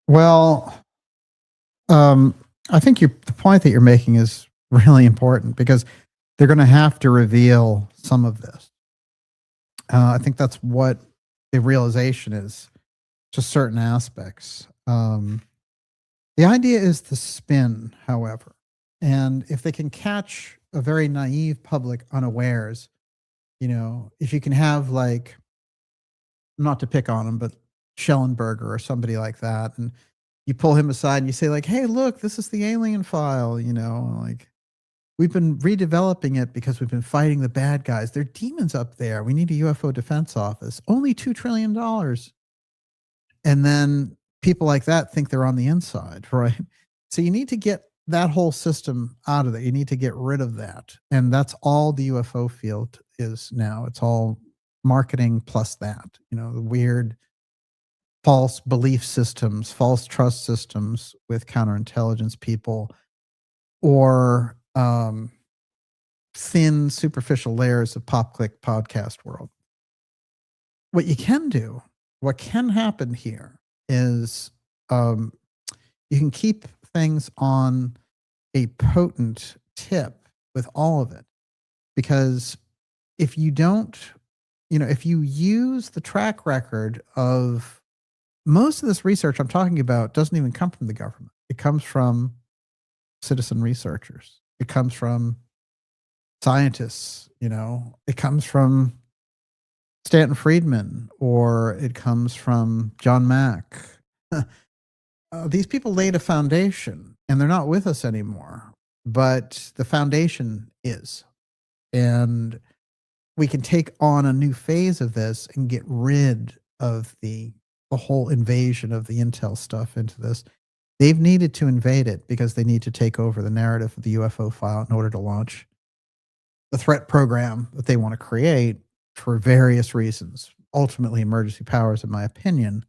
Well, I think the point that you're making is really important, because they're going to have to reveal some of this. I think that's what the realization is, to certain aspects. The idea is the spin, however, and if they can catch a very naive public unawares, if you can have, like, not to pick on them, but Schellenberger or somebody like that, and you pull him aside and you say, like, hey, look, this is the alien file, like, we've been redeveloping it because we've been fighting the bad guys. They're demons up there. We need a UFO defense office. Only $2 trillion. And then people like that think they're on the inside, right? So you need to get that whole system out of there. You need to get rid of that. And that's all the UFO field is now. It's all marketing plus that, the weird false belief systems, false trust systems with counterintelligence people, or thin, superficial layers of pop-click podcast world. What you can do, what can happen here is you can keep things on a potent tip with all of it. Because if you don't, if you use the track record of most of this research I'm talking about doesn't even come from the government. It comes from citizen researchers. It comes from scientists, it comes from Stanton Friedman, or it comes from John Mack. These people laid a foundation, and they're not with us anymore, but the foundation is. And we can take on a new phase of this and get rid of the whole invasion of the intel stuff into this. They've needed to invade it because they need to take over the narrative of the UFO file in order to launch the threat program that they want to create for various reasons, ultimately emergency powers, in my opinion.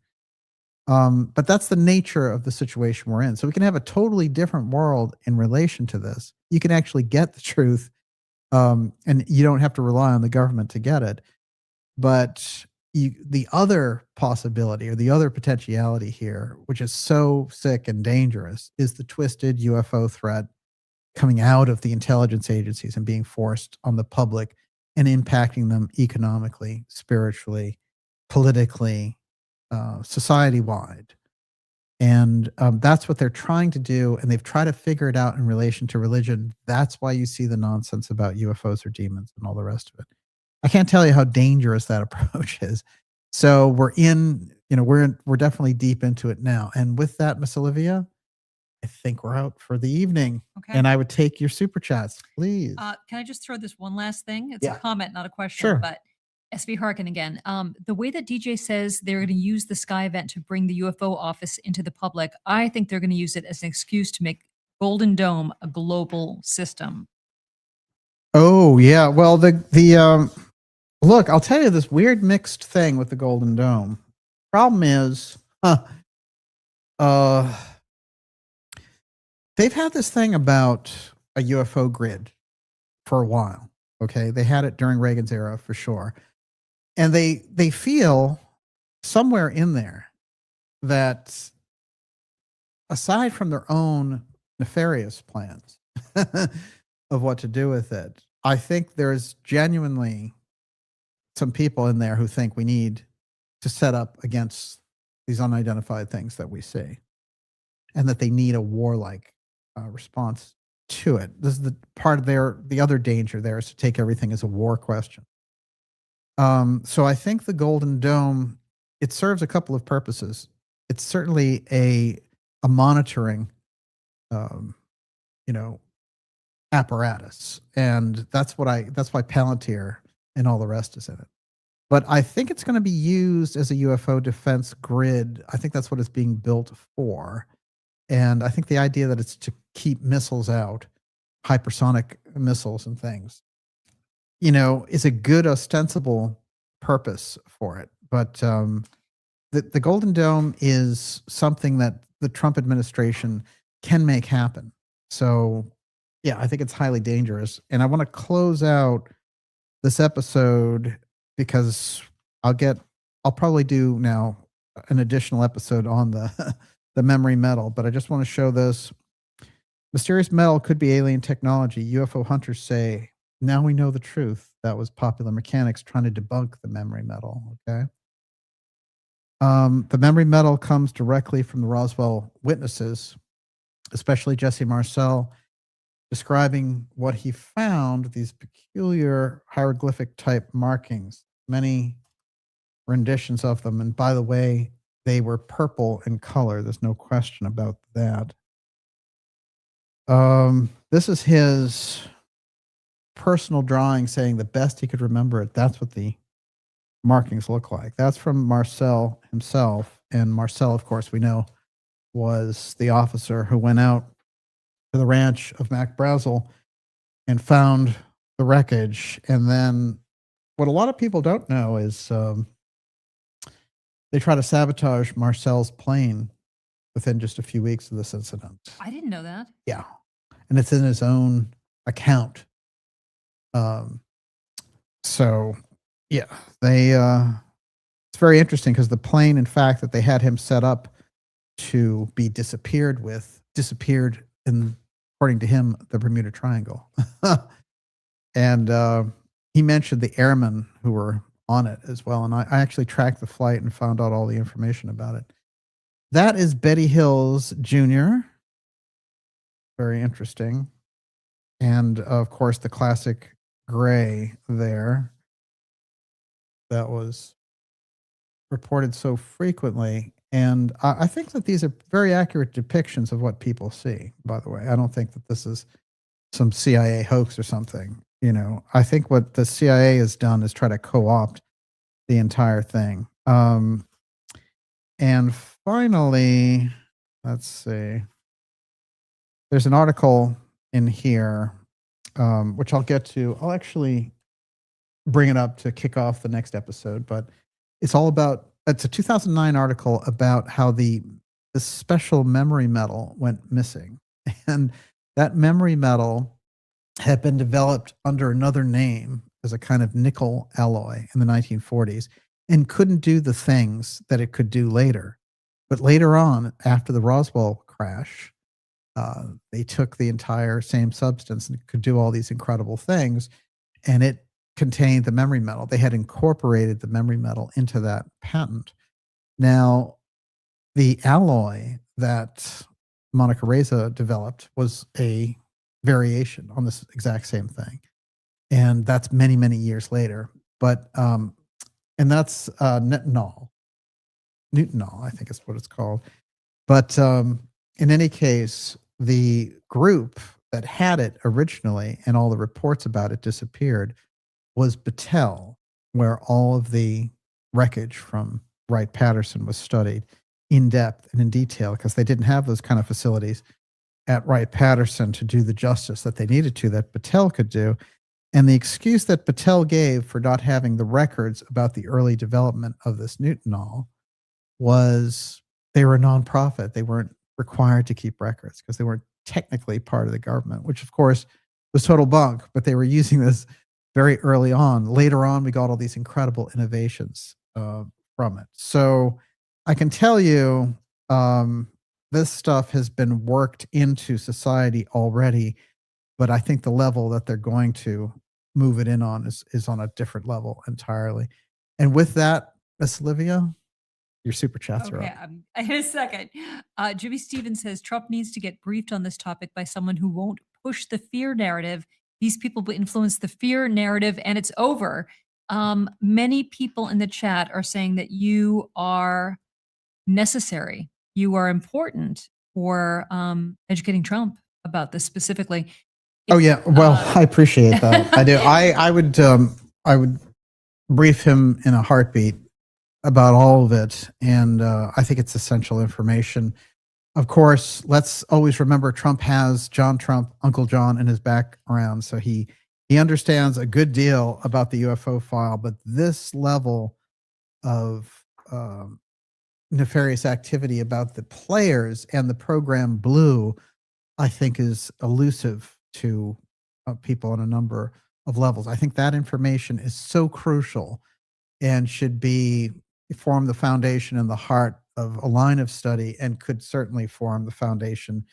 But that's the nature of the situation we're in. So we can have a totally different world in relation to this. You can actually get the truth, and you don't have to rely on the government to get it. But the other possibility, or the other potentiality here, which is so sick and dangerous, is the twisted UFO threat coming out of the intelligence agencies and being forced on the public and impacting them economically, spiritually, politically, society-wide. And that's what they're trying to do, and they've tried to figure it out in relation to religion. That's why you see the nonsense about UFOs or demons and all the rest of it. I can't tell you how dangerous that approach is. So we're definitely deep into it now. And with that, Miss Olivia, I think we're out for the evening. Okay. And I would take your super chats, please. Can I just throw this one last thing? It's Yeah. a comment, not a question. Sure. But SV Harkin again. The way that DJ says they're going to use the Sky event to bring the UFO office into the public, I think they're going to use it as an excuse to make Golden Dome a global system. Oh yeah. Well, look, I'll tell you this weird mixed thing with the Golden Dome. Problem is, they've had this thing about a UFO grid for a while. Okay, they had it during Reagan's era for sure, and they feel somewhere in there that, aside from their own nefarious plans of what to do with it, I think there's genuinely some people in there who think we need to set up against these unidentified things that we see, and that they need a warlike response to it. This is the part of the other danger there is to take everything as a war question. So I think the Golden Dome, it serves a couple of purposes. It's certainly a monitoring, apparatus, and that's why Palantir and all the rest is in it. But I think it's going to be used as a UFO defense grid. I think that's what it's being built for. And I think the idea that it's to keep missiles out, hypersonic missiles and things, is a good ostensible purpose for it. But the Golden Dome is something that the Trump administration can make happen. So, yeah, I think it's highly dangerous. And I want to close out this episode because I'll probably do now an additional episode on the memory metal, but I just want to show this. Mysterious metal could be alien technology. UFO hunters say, now we know the truth. That was Popular Mechanics trying to debunk the memory metal. Okay. The memory metal comes directly from the Roswell witnesses, especially Jesse Marcel, describing what he found, these peculiar hieroglyphic type markings, many renditions of them. And by the way, they were purple in color. There's no question about that. This is his personal drawing saying the best he could remember it. That's what the markings look like. That's from Marcel himself. And Marcel, of course, we know was the officer who went out to the ranch of Mac Brazel and found the wreckage. And then what a lot of people don't know is they try to sabotage Marcel's plane within just a few weeks of this incident. I didn't know that. Yeah. And it's in his own account. So yeah, it's very interesting because the plane, in fact, that they had him set up to be disappeared in, according to him, the Bermuda Triangle. And he mentioned the airmen who were on it as well. And I actually tracked the flight and found out all the information about it. That is Betty Hills Jr. Very interesting. And of course, the classic gray there that was reported so frequently. And I think that these are very accurate depictions of what people see, by the way. I don't think that this is some CIA hoax or something. I think what the CIA has done is try to co-opt the entire thing. And finally, let's see. There's an article in here, which I'll get to. I'll actually bring it up to kick off the next episode, but it's a 2009 article about how the special memory metal went missing. And that memory metal had been developed under another name as a kind of nickel alloy in the 1940s and couldn't do the things that it could do later. But later on, after the Roswell crash, they took the entire same substance and could do all these incredible things, and it contained the memory metal. They had incorporated the memory metal into that patent. Now, the alloy that Monica Raza developed was a variation on this exact same thing. And that's many, many years later. But, and that's Neutron, I think is what it's called. But in any case, the group that had it originally and all the reports about it disappeared was Battelle, where all of the wreckage from Wright-Patterson was studied in depth and in detail because they didn't have those kind of facilities at Wright-Patterson to do the justice that they needed to, that Battelle could do. And the excuse that Battelle gave for not having the records about the early development of this Neutron was they were a nonprofit. They weren't required to keep records because they weren't technically part of the government, which of course was total bunk, but they were using this very early on. Later on, we got all these incredible innovations from it. So I can tell you this stuff has been worked into society already, but I think the level that they're going to move it in on is on a different level entirely. And with that, Miss Olivia, your super chats are Okay, up. in a second. Jimmy Stevens says Trump needs to get briefed on this topic by someone who won't push the fear narrative. These people will influence the fear narrative, and it's over. Many people in the chat are saying that you are necessary. You are important for educating Trump about this specifically. Oh yeah, well, I appreciate that. I do. I would brief him in a heartbeat about all of it, and I think it's essential information. Of course, let's always remember Trump has John Trump, Uncle John, in his background, so he understands a good deal about the UFO file. But this level of nefarious activity about the players and the program Blue, I think, is elusive to people on a number of levels. I think that information is so crucial and should form the foundation and the heart of a line of study, and could certainly form the foundation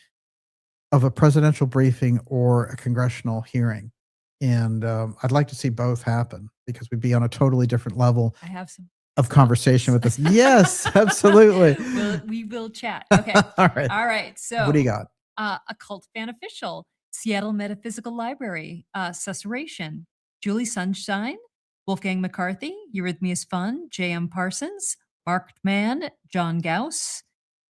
of a presidential briefing or a congressional hearing. And I'd like to see both happen, because we'd be on a totally different level I have some of conversation with this. Yes, absolutely. we will chat. Okay. All right. All right. So What do you got? Occult Fan Official, Seattle Metaphysical Library, Susurration, Julie Sunshine, Wolfgang McCarthy, Eurythmia's Fun, J.M. Parsons, Marked Man, John Gauss,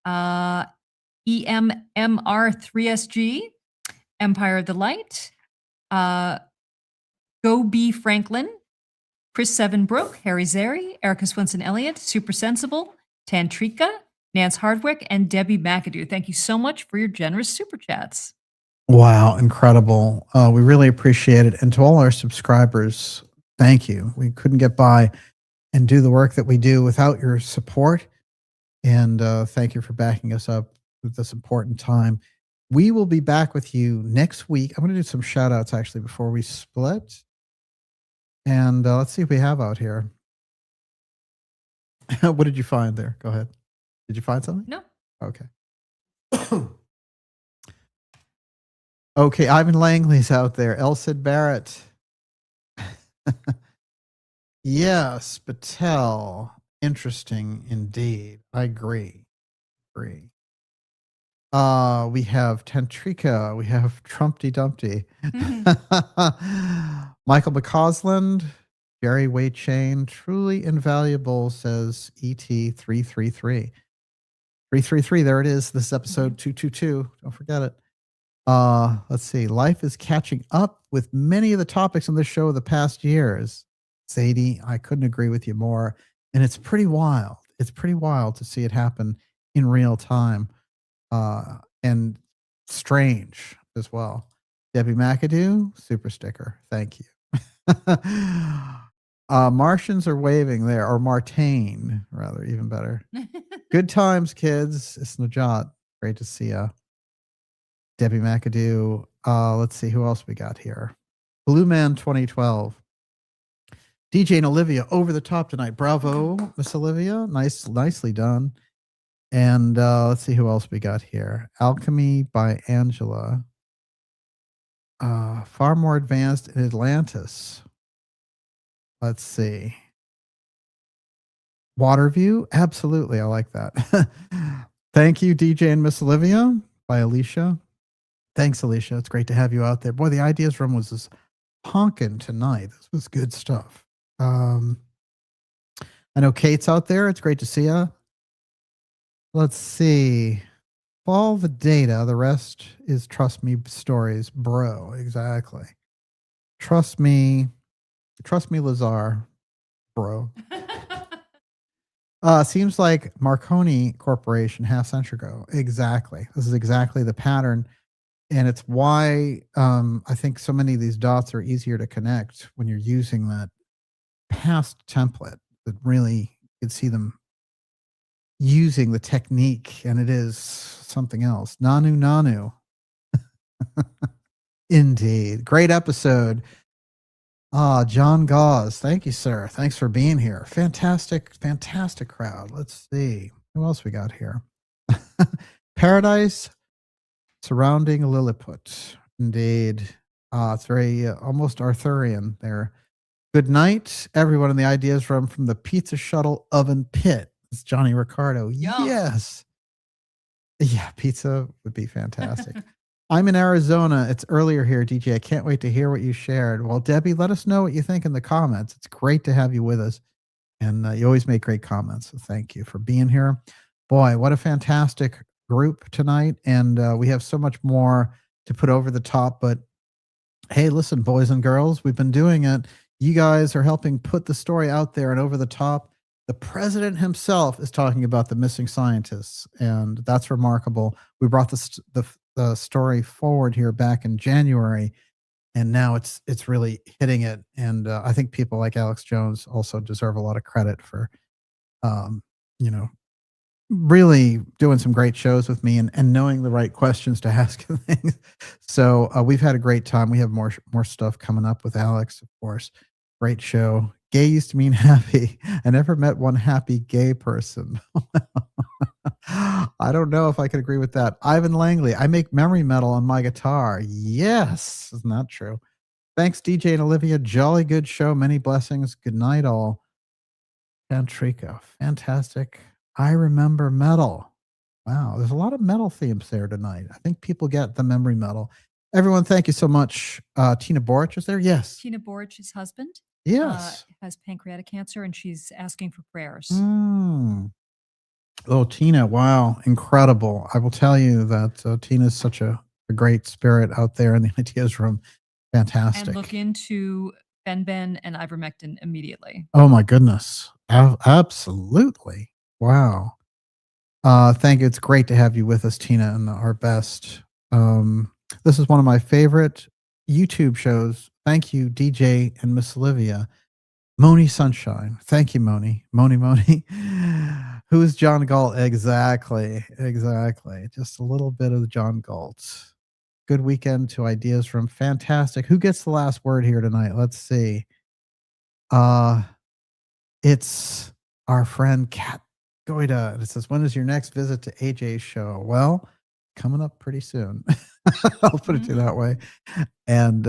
EMMR3SG, Empire of the Light, Go B. Franklin, Chris Sevenbrook, Harry Zeri, Erica Swenson Elliott, Super Sensible, Tantrika, Nance Hardwick, and Debbie McAdoo. Thank you so much for your generous super chats. Wow, incredible. We really appreciate it. And to all our subscribers, thank you. We couldn't get by and do the work that we do without your support. And thank you for backing us up at this important time. We will be back with you next week. I'm going to do some shout outs actually before we split. And let's see what we have out here. What did you find there? Go ahead. Did you find something? No. Okay. Okay, Ivan Langley's out there. Elsid Barrett. Yes, Patel. Interesting indeed. I agree. We have Tantrika. We have Trumpty Dumpty. Michael McCasland, Jerry Wade Chain, truly invaluable, says ET333. 333, there it is. This is episode 222. Don't forget it. Let's see. Life is catching up with many of the topics on this show of the past years. Zadie, I couldn't agree with you more. And it's pretty wild. It's pretty wild to see it happen in real time. And strange as well. Debbie McAdoo, super sticker. Thank you. Martians are waving there, or Martane, rather, even better. Good times, kids. It's Najat. Great to see ya. Debbie McAdoo. Let's see who else we got here. Blue Man 2012. DJ and Olivia over the top tonight. Bravo, Miss Olivia. Nicely done. And let's see who else we got here. Alchemy by Angela. Far more advanced in Atlantis. Let's see. Waterview. Absolutely. I like that. Thank you, DJ and Miss Olivia by Alicia. Thanks, Alicia. It's great to have you out there. Boy, the Ideas Room was just honking tonight. This was good stuff. I know Kate's out there. It's great to see you. Let's see. Follow the data. The rest is trust me stories, bro. Exactly. Trust me, Lazar, bro. Seems like Marconi Corporation half century ago. Exactly. This is exactly the pattern. And it's why I think so many of these dots are easier to connect when you're using that past template, that really you can see them using the technique, and it is something else. Nanu. Indeed. Great episode. John Gauze. Thank you, sir. Thanks for being here. Fantastic crowd. Let's see. Who else we got here? Paradise surrounding Lilliput. Indeed. It's very almost Arthurian there. Good night, everyone in the Ideas Room from the Pizza Shuttle Oven Pit. It's Johnny Ricardo. Yum. Yes. Yeah, pizza would be fantastic. I'm in Arizona. It's earlier here, DJ. I can't wait to hear what you shared. Well, Debbie, let us know what you think in the comments. It's great to have you with us. And you always make great comments. So thank you for being here. Boy, what a fantastic group tonight. And we have so much more to put over the top. But hey, listen, boys and girls, we've been doing it. You guys are helping put the story out there and over the top. The president himself is talking about the missing scientists, and that's remarkable. We brought the story forward here back in January, and now it's really hitting it. And I think people like Alex Jones also deserve a lot of credit for, you know, really doing some great shows with me and knowing the right questions to ask things. So we've had a great time. We have more stuff coming up with Alex, of course. Great show. Gay used to mean happy. I never met one happy gay person. I don't know if I could agree with that. Ivan Langley, I make memory metal on my guitar. Yes, isn't that true? Thanks, DJ and Olivia. Jolly good show. Many blessings. Good night, all. Chantrico, fantastic. I remember metal. Wow, there's a lot of metal themes there tonight. I think people get the memory metal. Everyone, thank you so much. Tina Boric is there? Yes. Tina Boric's husband Yes. has pancreatic cancer, and she's asking for prayers. Oh, Tina, wow, incredible. I will tell you that Tina is such a great spirit out there in the Ideas Room. Fantastic. And look into Ben and ivermectin immediately. Oh, my goodness. Absolutely. Wow. Thank you. It's great to have you with us, Tina, and our best. This is one of my favorite YouTube shows. Thank you, DJ and Miss Olivia. Moni Sunshine. Thank you, Moni. Moni. Who is John Galt? Exactly. Just a little bit of John Galt. Good weekend to Ideas Room. Fantastic. Who gets the last word here tonight? Let's see. It's our friend Kat Goida. It says, when is your next visit to AJ's show? Well, coming up pretty soon. I'll put it to you that way. And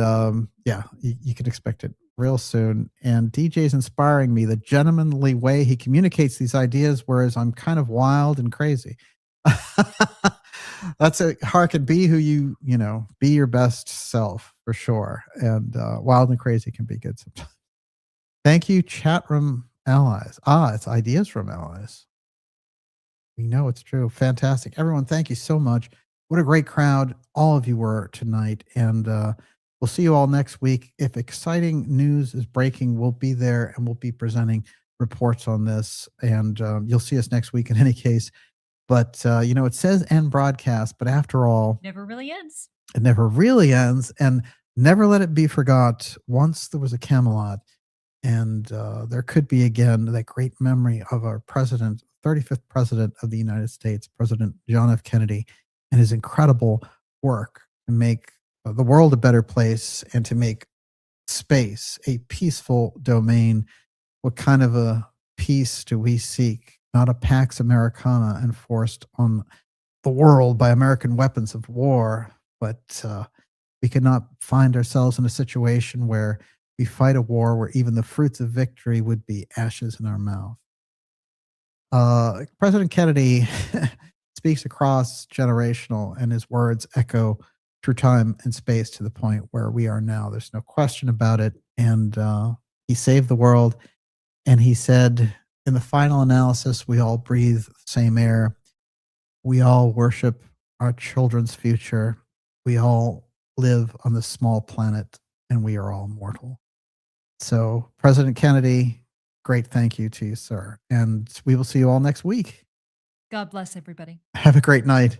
yeah, you can expect it real soon. And DJ's inspiring me, the gentlemanly way he communicates these ideas, whereas I'm kind of wild and crazy. That's a hearken, be who you know, be your best self for sure. And wild and crazy can be good sometimes. Thank you, chat room allies. It's Ideas Room allies. We know it's true. Fantastic. Everyone, thank you so much. What a great crowd all of you were tonight. And we'll see you all next week. If exciting news is breaking, we'll be there and we'll be presenting reports on this. And you'll see us next week in any case. But, you know, it says end broadcast, but after all, never really ends. It never really ends. And never let it be forgot. Once there was a Camelot, and there could be again that great memory of our president, 35th president of the United States, President John F. Kennedy, and his incredible work to make the world a better place and to make space a peaceful domain. What kind of a peace do we seek? Not a Pax Americana enforced on the world by American weapons of war, but we cannot find ourselves in a situation where we fight a war where even the fruits of victory would be ashes in our mouth. President Kennedy speaks across generational, and his words echo through time and space to the point where we are now. There's no question about it. And he saved the world. And he said, in the final analysis, we all breathe the same air. We all worship our children's future. We all live on this small planet, and we are all mortal. So, President Kennedy, great thank you to you, sir. And we will see you all next week. God bless everybody. Have a great night.